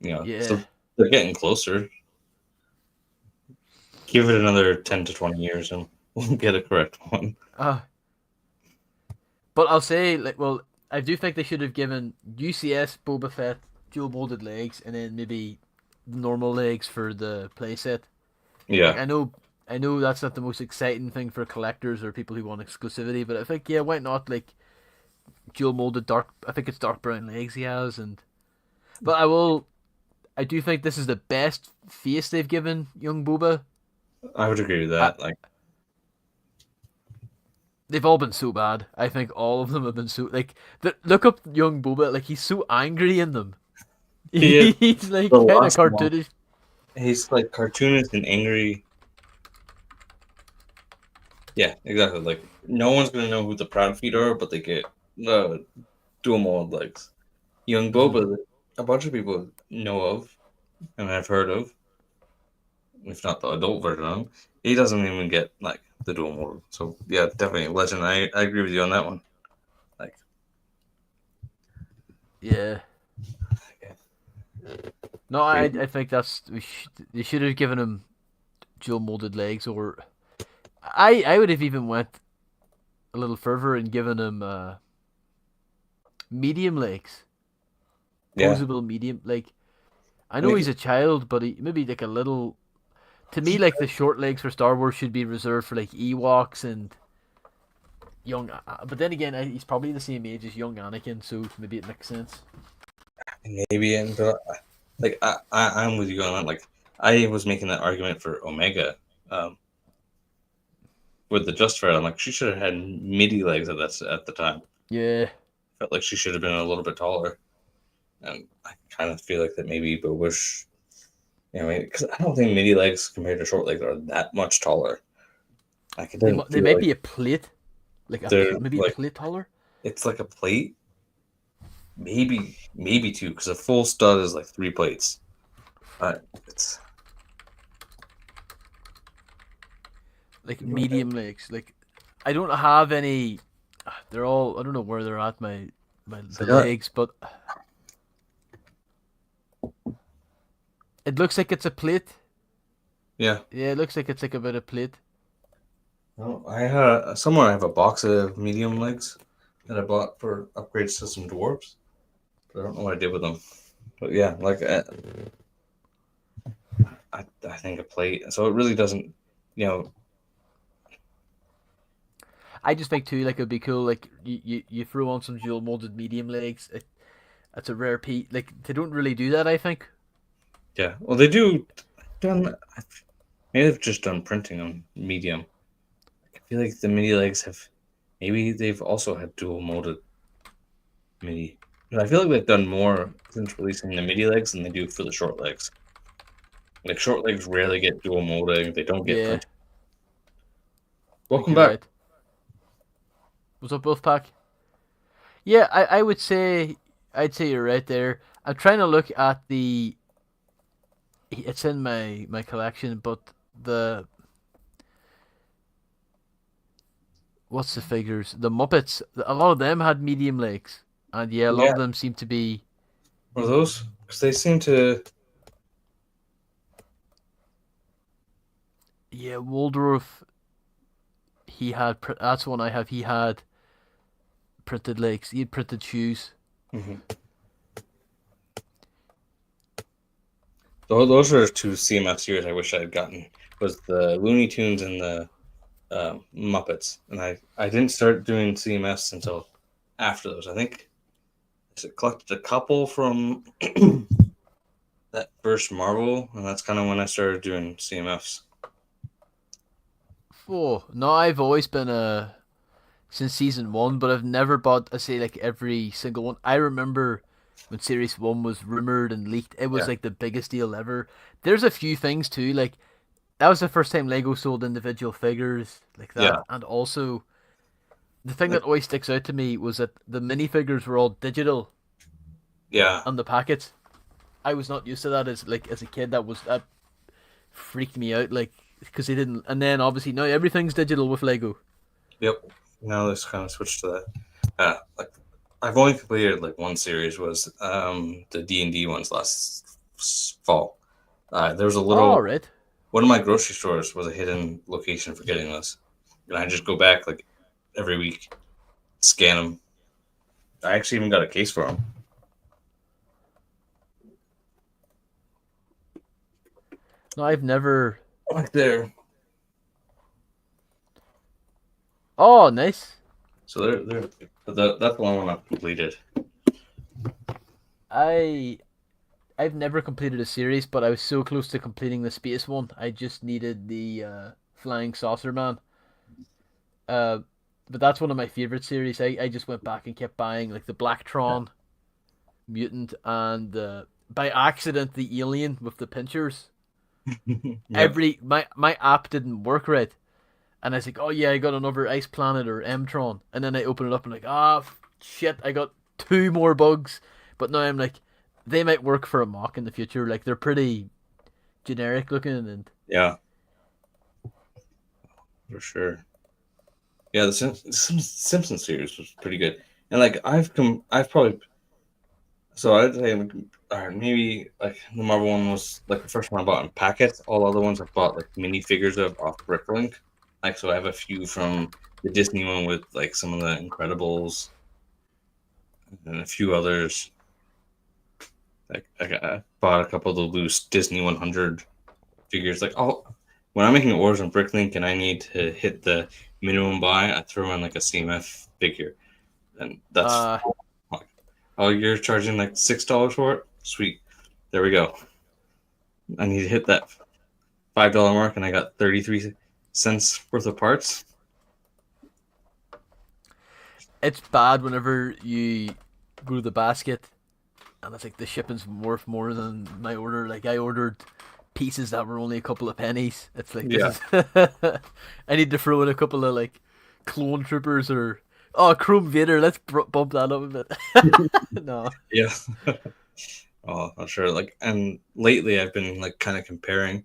Yeah. so they're getting closer. Give it another 10 to 20 years, and we'll get a correct one. Uh, but I'll say like well, I do think they should have given UCS Boba Fett dual molded legs and then maybe normal legs for the playset. Like Yeah, I know that's not the most exciting thing for collectors or people who want exclusivity, but I think yeah, why not like dual molded dark? I think it's dark brown legs he has, and but I do think this is the best face they've given young Boba. I would agree with I, that. Like, they've all been so bad. I think all of them have been so like. Look up young Boba. Like he's so angry in them. he is He's the like kind of last one. cartoonish. He's like cartoonish and angry. Yeah, exactly. Like no one's gonna know who the Proud Feet are, but they get uh, dual mold legs. Young Mhm. Boba, a bunch of people know of and have heard of, if not the adult version of him. He doesn't even get like the dual mold. So yeah, definitely legend. I agree with you on that one. Like, Yeah. yeah. No, I Wait, I think they should have given him dual molded legs, or I would have even went a little further and given him medium legs, yeah, posable medium. Like I know like he's a child, but he maybe like a little. To me, like the short legs for Star Wars should be reserved for like Ewoks and young. But then again, he's probably the same age as young Anakin, so maybe it makes sense. maybe, and like I'm with you on that. Like I was making that argument for Omega. Um, with the Justifier, I'm like, she should have had midi legs at the time. Yeah, Felt like she should have been a little bit taller, and I kind of feel like that maybe, but wish, because I don't think midi legs compared to short legs are that much taller. Like it doesn't they feel might like be a plate, like they're maybe a like plate taller. it's like a plate, maybe two, because a full stud is like 3 plates. It's Like medium legs. Like I don't have any. They're all. I don't know where they're at. it's The like a, legs, but it looks like it's a plate. yeah. Yeah, it looks like it's like a bit of plate. No, I somewhere I have a box of medium legs that I bought for upgrades to some dwarves. But I don't know what I did with them. But yeah, like I think a plate. So it really doesn't, you know, I just think too, like it'd be cool. Like you throw on some dual molded medium legs. It's a rare piece. Like they don't really do that. I think. yeah. Well, they do done. Maybe they've just done printing on medium. I feel like the midi legs have. Maybe they've also had dual molded midi. But I feel like they've done more since releasing the midi legs than they do for the short legs. Like short legs rarely get dual molding. They don't get Yeah, printed. I think Welcome you're back. right. What's up, Wolfpack? Yeah, I would say I'd say you're right there. I'm trying to look at the. It's in my collection, but the what's the figures? The Muppets. A lot of them had medium legs, and yeah, a lot Yeah, of them seem to be. were those? Because they seem to. Yeah, Waldorf. He had. That's one I have. He had printed legs. He had printed shoes. Mhm. Those are two CMF series I wish I had gotten was the Looney Tunes and the Muppets, and I didn't start doing CMS until after those. I think I collected a couple from that first Marvel, and that's kind of when I started doing CMFs. Oh no, I've always been a since season one, but I've never bought, I say, like every single one. I remember when series one was rumored and leaked, it was Yeah, like the biggest deal ever. There's a few things too, like that was the first time Lego sold individual figures like that, yeah, and also the thing like that always sticks out to me was that the minifigures were all digital yeah, on the packets. I was not used to that as a kid. That freaked me out, like because they didn't. And then obviously now everything's digital with Lego. yep. Now this kind of switched to that. Like I've only completed like one series was the D&D ones last fall. There was a All little right. one of my grocery stores was a hidden location for getting this, and I just go back like every week, scan them. I actually even got a case for them. No, I've never. Like there. Oh, nice. So they're that's the one I've completed. I I've never completed a series, but I was so close to completing the space one. I just needed the flying saucer man. Uh, but that's one of my favorite series. I just went back and kept buying like the Blacktron mutant and by accident the alien with the pinchers. Yep. My app didn't work right, and I was like, oh yeah, I got another Ice Planet or Mtron, and then I open it up and like, shit, I got two more bugs. But now I'm like, they might work for a mock in the future. Like they're pretty generic looking and Yeah, for sure. Yeah, the Simpsons series was pretty good, and like I've probably so I'd say like, maybe like the Marvel one was like the first one I bought in packets. All other ones I've bought like mini figures of off Bricklink. Like so I have a few from the Disney one with like some of the Incredibles and a few others. Like I bought a couple of the loose Disney 100 figures. Like oh, when I'm making orders on Bricklink and I need to hit the minimum buy, I throw in like a CMF figure, and that's uh oh you're charging like $6 for it. Sweet, there we go. I need to hit that $5 mark, and I got 33 cents worth of parts. it's bad whenever you go to the basket and it's like the shipping's worth more than my order. Like I ordered pieces that were only a couple of pennies. It's like this Yeah, is I need to throw in a couple of like clone troopers or Chrome Vader. Let's bump that up a bit. No. yeah. Oh, I'm sure. Like, and lately I've been like kind of comparing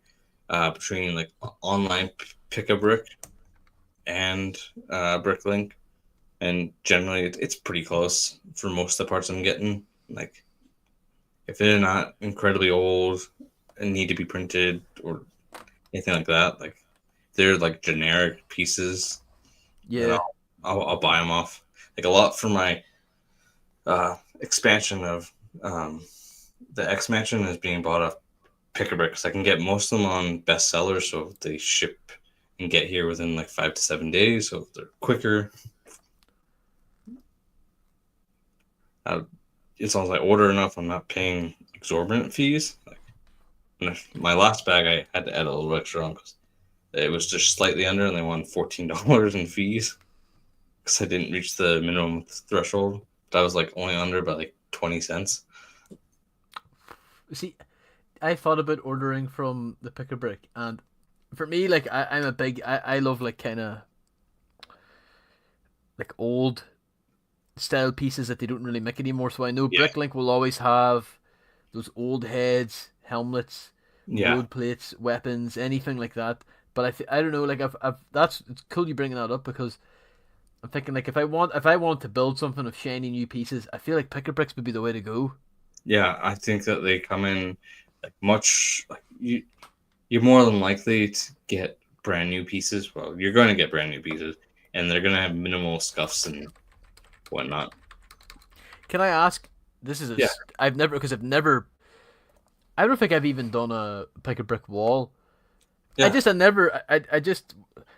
between like online pick a brick and Bricklink, and generally it's pretty close for most of the parts I'm getting. Like, if they're not incredibly old and need to be printed or anything like that, like they're like generic pieces, then Yeah. I'll buy them off. Like a lot for my expansion of um, the X Mansion is being bought off Pick a Brick because I can get most of them on bestsellers, so they ship and get here within like 5 to 7 days, so they're quicker. Uh, as long as I order enough, I'm not paying exorbitant fees. Like, my last bag, I had to add a little extra on because it was just slightly under, and they wanted $14 in fees because I didn't reach the minimum threshold. That was like only under by like 20 cents. See, I thought about ordering from the Pick a Brick, and for me, like I'm a big I love like kind of like old style pieces that they don't really make anymore. So I know Yeah, Bricklink will always have those old heads, helmets, yeah, gold plates, weapons, anything like that. But I don't know, like I've that's it's cool you bringing that up because I'm thinking like if I want to build something of shiny new pieces, I feel like Pick a Bricks would be the way to go. yeah. I think that they come in like much like you're more than likely to get brand new pieces. Well, you're going to get brand new pieces, and they're going to have minimal scuffs and whatnot. Can I ask? This is Yeah, I've never because I've never I don't think I've even done a Pick a Brick wall. I Yeah. just I never I just.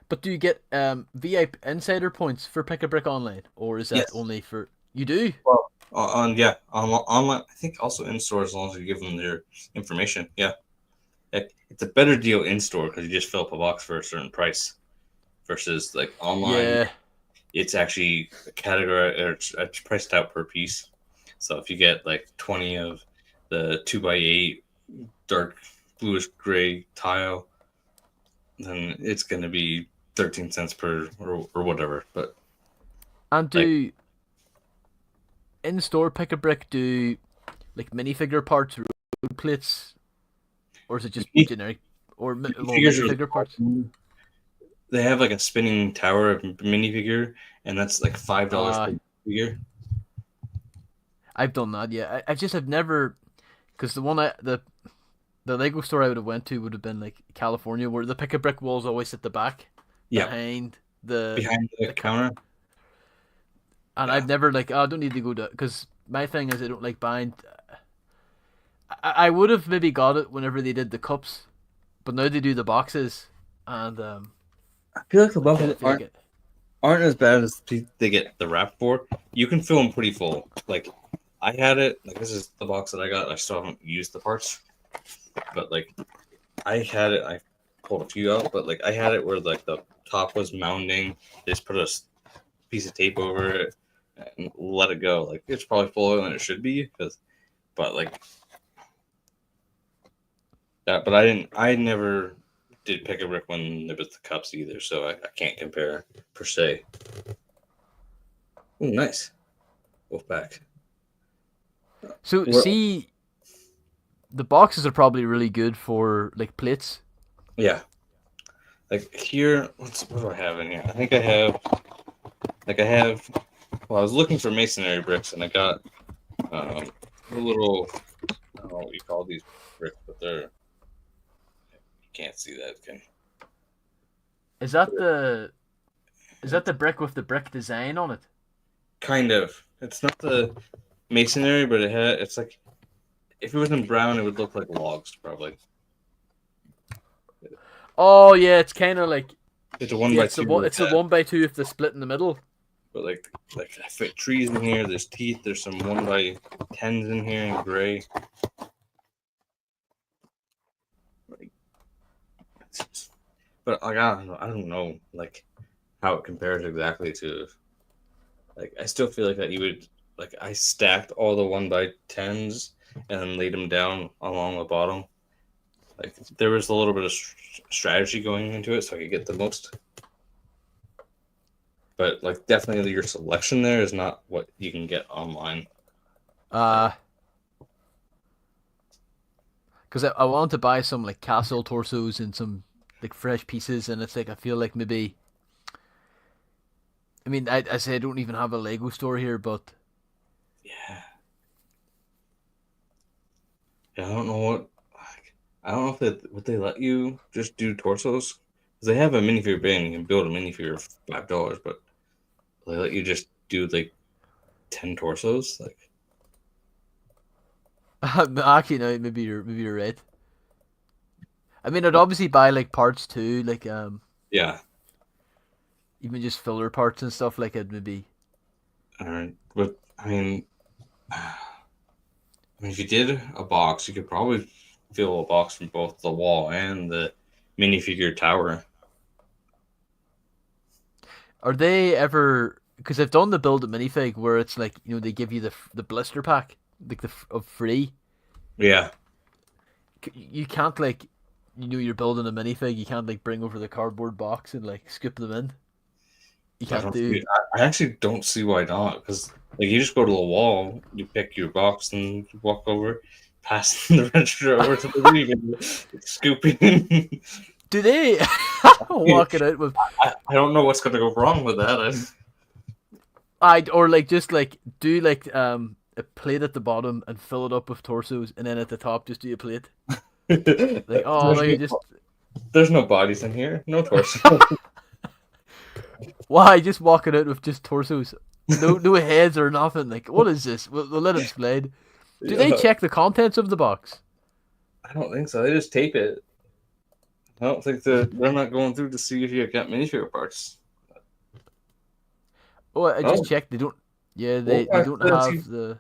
But do you get VIP insider points for Pick a Brick online, or is that Yes. only for you do? Well, yeah, online. I think also in store as long as you give them their information. Yeah, it's a better deal in store because you just fill up a box for a certain price versus like online. Yeah. It's actually a category or it's priced out per piece. So if you get like 20 of the 2x8 dark bluish gray tile, then it's going to be 13 cents per or whatever. But And like do in store Pick a Brick do like minifigure parts, road plates, or is it just generic or well figures are minifigure parts? they have like a spinning tower of minifigure, and that's like $5 Uh per figure. I've done that. Yeah, I just have never because the Lego store I would have went to would have been like California, where the Pick a Brick walls always at the back Yeah, behind the behind the the counter. and Yeah, I've never like oh, I don't need to go to because my thing is I don't like buying. I would have maybe got it whenever they did the cups, but now they do the boxes, and I feel like the I kind buffalo of feel like it. aren't as bad as they get the wrap for. You can fill them pretty full. Like I had it. Like this is the box that I got. I still haven't used the parts, but like I had it. I pulled a few out, but like I had it where like the top was mounding. They just put a piece of tape over it and let it go. Like it's probably fuller than it should be because, but like that. But I didn't. I never did pick a brick when it was the cups either, so I can't compare per se. Oh, nice. Wolfpack. So Well, see, the boxes are probably really good for like plates. yeah. Like here, what do I have in here? I think I have like I have. Well, I was looking for masonry bricks, and I got a little. I don't know what you call these bricks, but they're you can't see that. Can Is that the is that the brick with the brick design on it? kind of. It's not the masonry, but it's like if it was in brown, it would look like logs probably. Oh yeah, it's kind of like It's a one yeah, by two with it's the that, 1x2 with the split in the middle. but like I fit trees in here. There's teeth. There's some 1x10s in here in gray. Like, but like I don't know like how it compares exactly to like I still feel like that you would like I stacked all the 1x10s and then laid them down along the bottom. Like there was a little bit of strategy going into it, so I could get the most. But like definitely your selection there is not what you can get online. Like Uh, because I want to buy some like castle torsos and some like fresh pieces, and it's like I feel like maybe. I mean, I say I don't even have a Lego store here, but yeah, yeah, I don't know what I don't know if they would they let you just do torsos because they have a minifigure bin. You can build a minifigure for $5, but they let you just do like 10 torsos. Like actually no, maybe you're right. I mean, I'd obviously buy like parts too, like yeah, even just filler parts and stuff like it maybe. but I mean, if you did a box, you could probably fill a box from both the wall and the minifigure tower. Are they ever? Because I've done the build a minifig where it's like they give you the blister pack like of free. Yeah, You can't like you're building a minifig. You can't like bring over the cardboard box and like scoop them in. You I can't don't. do. I actually don't see why not. Because like you just go to the wall, you pick your box, and you walk over, pass the register over to the minifigure, scooping. Do they walk it out with? I don't know what's going to go wrong with that. I or like just like do like a plate at the bottom and fill it up with torsos, and then at the top just do a plate. Like oh there's, look, no, I just there's no bodies in here, no torso. why just walk it out with just torsos, no heads or nothing. Like what is this? We'll let it slide. Do they Yeah, check the contents of the box? I don't think so. They just tape it. I don't think they're not going through to see if you got minifigure parts. Oh, I just Oh, checked. They don't. Yeah, they Wolfpack don't says have the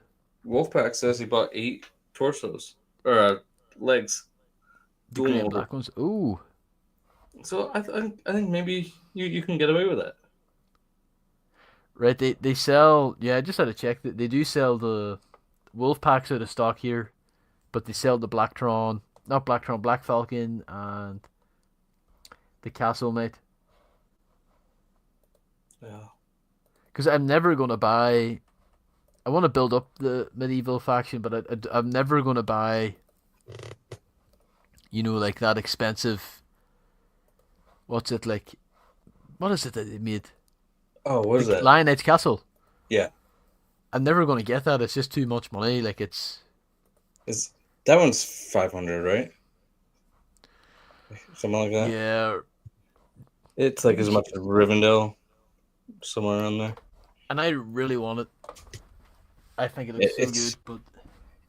he bought 8 torsos or legs, dual grey and molded. black ones. Ooh, So I think maybe you can get away with that. right. They sell. Yeah, I just had to check that they do sell the wolf packs out of stock here, but they sell the Blacktron, not Blacktron, Black Falcon, and the Castle Knight. Yeah. Because I'm never gonna buy. I want to build up the medieval faction, but I'm never gonna buy. Like that expensive. What's it like? What is it that they made? Oh, what The is that? Lion Edge Castle. Yeah. I'm never gonna get that. It's just too much money. Like it's. Is that one's 500, right? Something like that. Yeah, It's I like think as it's. much as Rivendell, somewhere around there. And I really want it. I think it looks It, so good, it's but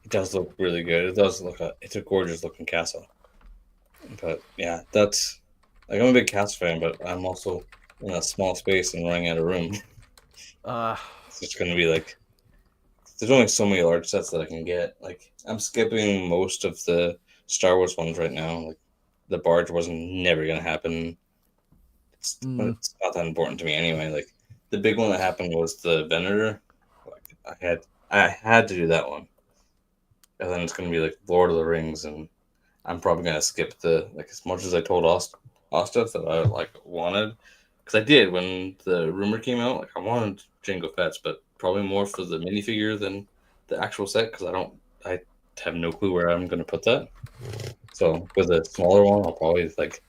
it does look really good. It does look it's a gorgeous looking castle. But yeah, that's like I'm a big castle fan, but I'm also in a small space and running out of room. uh, It's just gonna be like there's only so many large sets that I can get. Like I'm skipping most of the Star Wars ones right now. Like the barge wasn't never gonna happen. mm, It's not that important to me anyway. Like the big one that happened was the Venator. Like I had to do that one. And then it's gonna be like Lord of the Rings, and I'm probably gonna skip the like as much as I told Osta that I like wanted because I did when the rumor came out. Like I wanted Jango Fets, but probably more for the minifigure than the actual set because I have no clue where I'm gonna put that. So with a smaller one, I'll probably like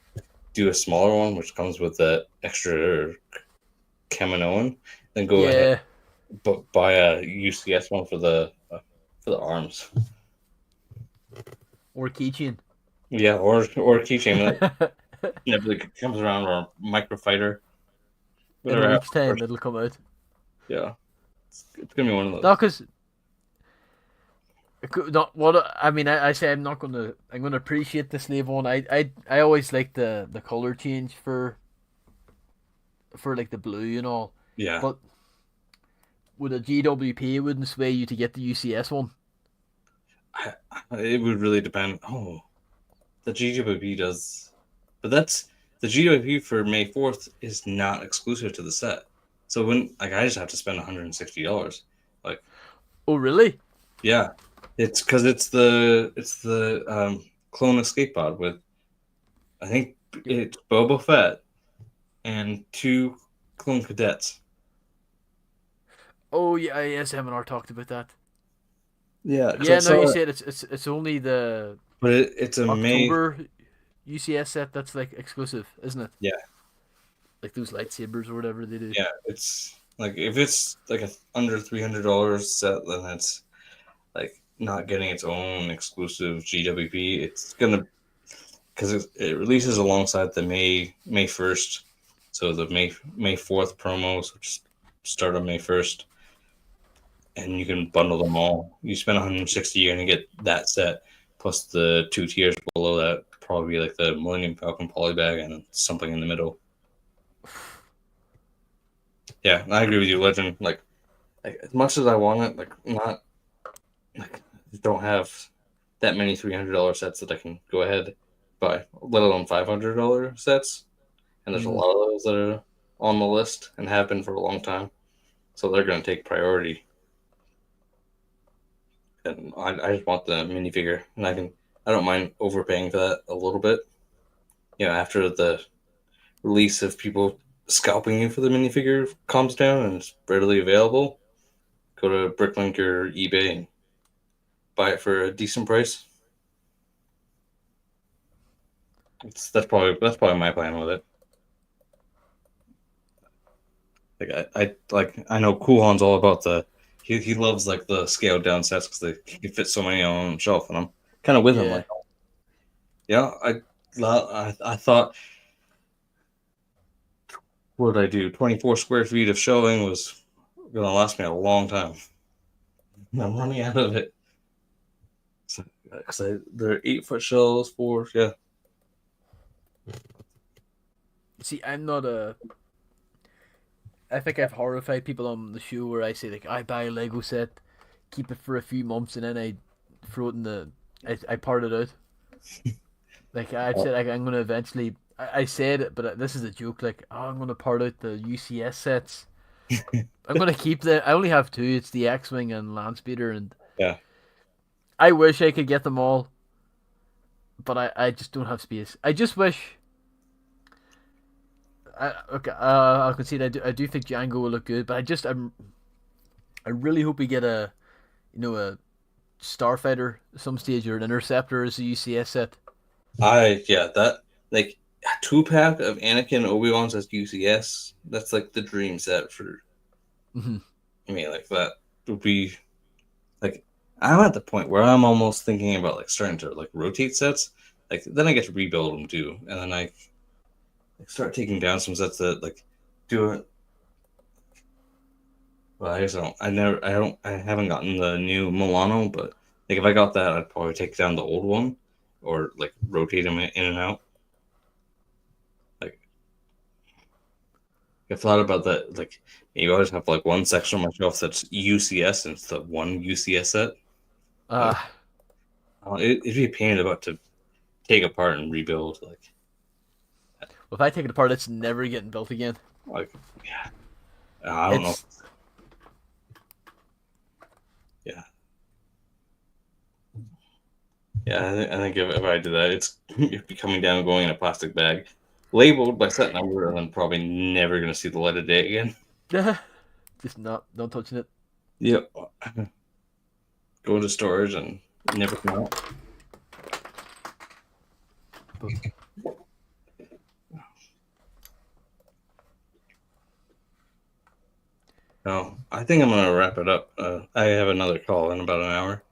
do a smaller one which comes with the extra Kaminoan, then go ahead yeah, but buy a UCS one for the arms. or keychain. Yeah, or keychain that never comes around or microfighter, In a whatever week's happens time, first. it'll come out. Yeah, it's gonna be one of No, those. because not what I mean. I say I'm not gonna. I'm gonna appreciate the slave one. I always like the color change for like the blue and all. Yeah, But with a GWP, it wouldn't sway you to get the UCS one. I, it would really depend. Oh, the GWP does, but that's the GWP for May 4th is not exclusive to the set. So when like I just have to spend $160. Like Oh, really? yeah, it's because it's the clone escape pod with I think it's Boba Fett and 2 clone cadets. Oh yeah, yes, M&R talked about that. Yeah, because I Yeah, no, you saw it, said it's only the but it's a May. October UCS set that's like exclusive, isn't it? Yeah, Like those lightsabers or whatever they do. yeah. It's like if it's like a under $300 set, then it's like not getting its own exclusive GWP. It's gonna because it releases alongside the May 1st, so the May 4th promos, which start on May 1st, and you can bundle them all. You spend 160, you're gonna get that set plus the 2 tiers below that, probably like the Millennium Falcon polybag and something in the middle. Yeah, I agree with you, Legend. Like as much as I want it, like not like don't have that many $300 sets that I can go ahead buy, let alone $500 sets. And there's a Mm. lot of those that are on the list and have been for a long time, so they're going to take priority. And I just want the minifigure, and I don't mind overpaying for that a little bit. After the release of people scalping you for the minifigure calms down and it's readily available, go to Bricklink or eBay and buy it for a decent price. That's probably my plan with it. Like I know Kuhan's all about he loves like the scaled down sets because he can fit so many on the shelf, and I'm kind of with him. Yeah. Like, yeah, I thought what did I do? 24 square feet of shelving was gonna last me a long time. I'm running out of it. So, they're 8 foot shelves for yeah. See, I'm not a. I think I've horrified people on the show where I say like I buy a Lego set, keep it for a few months, and then I throw it in the. I part it out. Like I've said, like, I'm gonna eventually. I said it, but this is a joke. Like, oh, I'm gonna part out the UCS sets. I'm gonna keep the. I only have two. It's the X-wing and Landspeeder, and Yeah. I wish I could get them all, but I just don't have space. I just wish. Okay, I'll concede. I do think Django will look good, but I really hope we get a starfighter at some stage or an interceptor as a UCS set. That like a 2-pack of Anakin Obi-Wan's as UCS. That's like the dream set for Mm-hmm. me. Like that would be like I'm at the point where I'm almost thinking about like starting to like rotate sets. Like then I get to rebuild them too, and then I like, start taking down some sets that like do it. Well, I guess I don't. I never. I don't. I haven't gotten the new Milano, but like if I got that, I'd probably take down the old one, or like rotate them in and out. Like I thought about that. Like you always have like one section on my shelf that's UCS, and it's the one UCS set. Uh, It'd be a pain in the butt to take apart and rebuild. well, if I take it apart, it's never getting built again. Like yeah, I don't know. It's Yeah, yeah. I think if I did that, it'd be coming down, going in a plastic bag, labeled by set number, and then probably never gonna see the light of day again. just not touching it. Yep. Go into storage and never come out. No, I think I'm gonna wrap it up. I have another call in about an hour.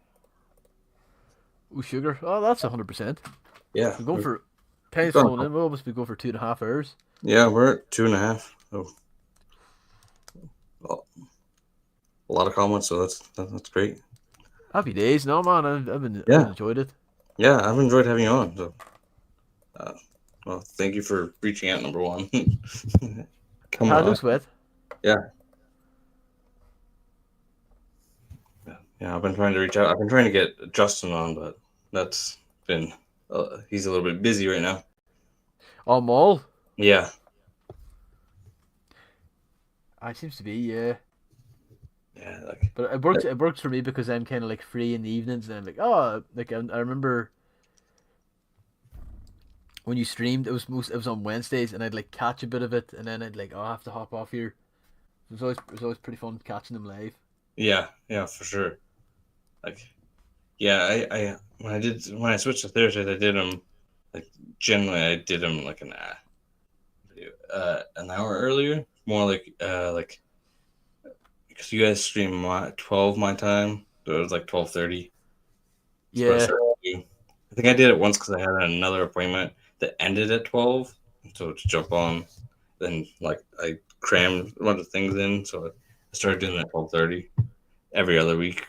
Ooh, sugar. Oh, that's 100%. Yeah, We're going for we've time's gone. flown in. We'll almost be going for 2.5 hours. Yeah, we're at 2.5. So well, a lot of comments, so that's great. Happy days. No man, I've Yeah, enjoyed it. yeah, I've enjoyed having you on. So, uh, well, thank you for reaching out. Number one, coming No on. sweat. Yeah, yeah. I've been trying to reach out. I've been trying to get Justin on, but that's been. He's a little bit busy right now. Oh, Maul. Yeah, It seems to be, yeah. yeah. Like, But it works. It works for me because I'm kind of like free in the evenings, and I'm like, oh, like I remember when you streamed. It was on Wednesdays, and I'd like catch a bit of it, and then I'd like, oh, I have to hop off here. It was always pretty fun catching them live. yeah, yeah, for sure. Like, yeah, I when I switched to Thursdays, I did them like generally I did them like an hour earlier, more like because you guys stream 12 my time, so it was like 12:30. So I Yeah, started. I think I did it once because I had another appointment that ended at 12, so to jump on, then like I crammed a bunch of things in, so I started doing that 12:30 every other week.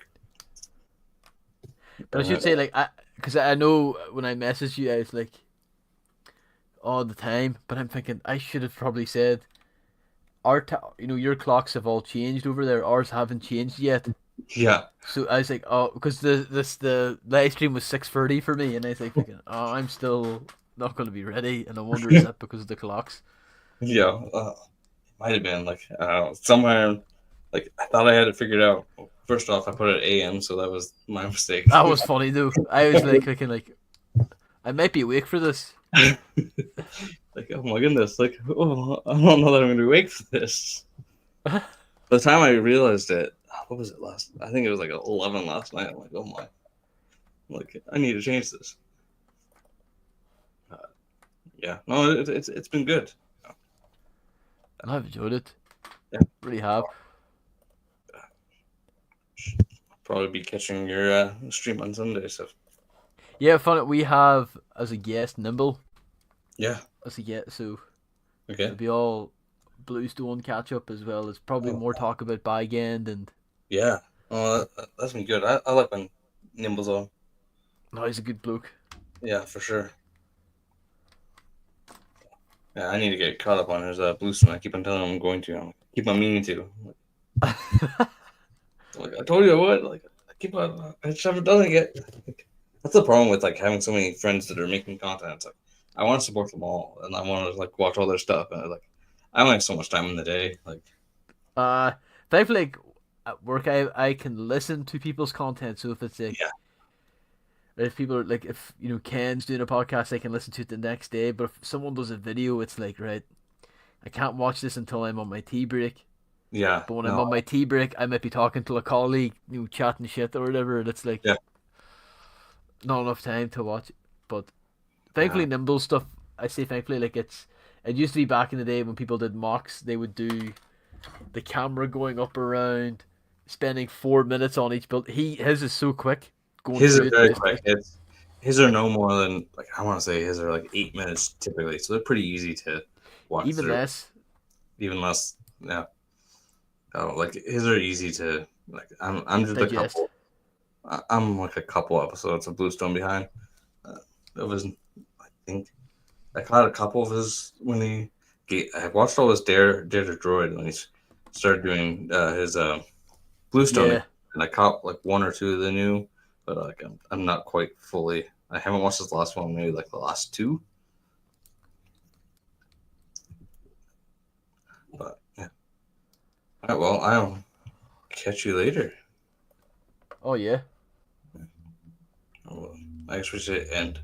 but I should say like because I know when I messaged you, I was like all the time, but I'm thinking I should have probably said your clocks have all changed over there. Ours haven't changed yet. Yeah, So I was like, oh, because the live stream was 6:30 for me, and I was like, thinking, oh, I'm still not going to be ready, and I wonder is that because of the clocks? yeah. Might have been like somewhere. Like I thought I had it figured out. First off, I put it AM, so that was my mistake. That was funny though. I was like thinking like I might be awake for this. Like oh my goodness, like oh, I don't know that I'm gonna be awake for this. By the time I realized it, what was it last? I think it was like 11 last night. I'm like, oh my, like I need to change this. Uh, yeah, no, it's been good. And I've enjoyed it. Yeah, Really have. probably be catching your stream on Sunday. So Yeah, fun. We have as a guest Nimble yeah, as a guest, so okay, it'll be all Bluestone catch up as well as probably oh, more talk about Bygend and yeah, oh that's been good. I like when Nimble's on. no, he's a good bloke. Yeah, for sure. Yeah, I need to get caught up on his Bluestone. I keep on telling him I'm going to. I keep on meaning to. Like I told you I would. Like I keep on. I just haven't done it yet. That's the problem with like having so many friends that are making content. It's like I want to support them all, and I want to like watch all their stuff, and like I only have so much time in the day. Like uh, thankfully, like, at work, I can listen to people's content. So if it's like, yeah, if people are like, if Ken's doing a podcast, I can listen to it the next day. But if someone does a video, it's like, right, I can't watch this until I'm on my tea break. yeah, But when I'm no, on my tea break, I might be talking to a colleague, chatting shit or whatever, and it's like yeah, not enough time to watch it. But yeah. thankfully, Nimble stuff. I say thankfully, like it used to be back in the day when people did mocks, they would do the camera going up around, spending 4 minutes on each build. His is so quick going His are through it. very quick. It's his are no more than like I want to say his are like 8 minutes typically, so they're pretty easy to watch Even through. less Even less, yeah. Oh, like his are easy to like. I'm just a digest. couple. I'm like a couple episodes of Bluestone behind. It was I think I caught a couple of his when I watched all his Dare to Droid when he started doing his Bluestone, Yeah, and I caught like one or two of the new, but like I'm not quite fully. I haven't watched his last one, maybe like the last two, but yeah. All right, well, I'll catch you later. oh yeah. Well, I guess we should end.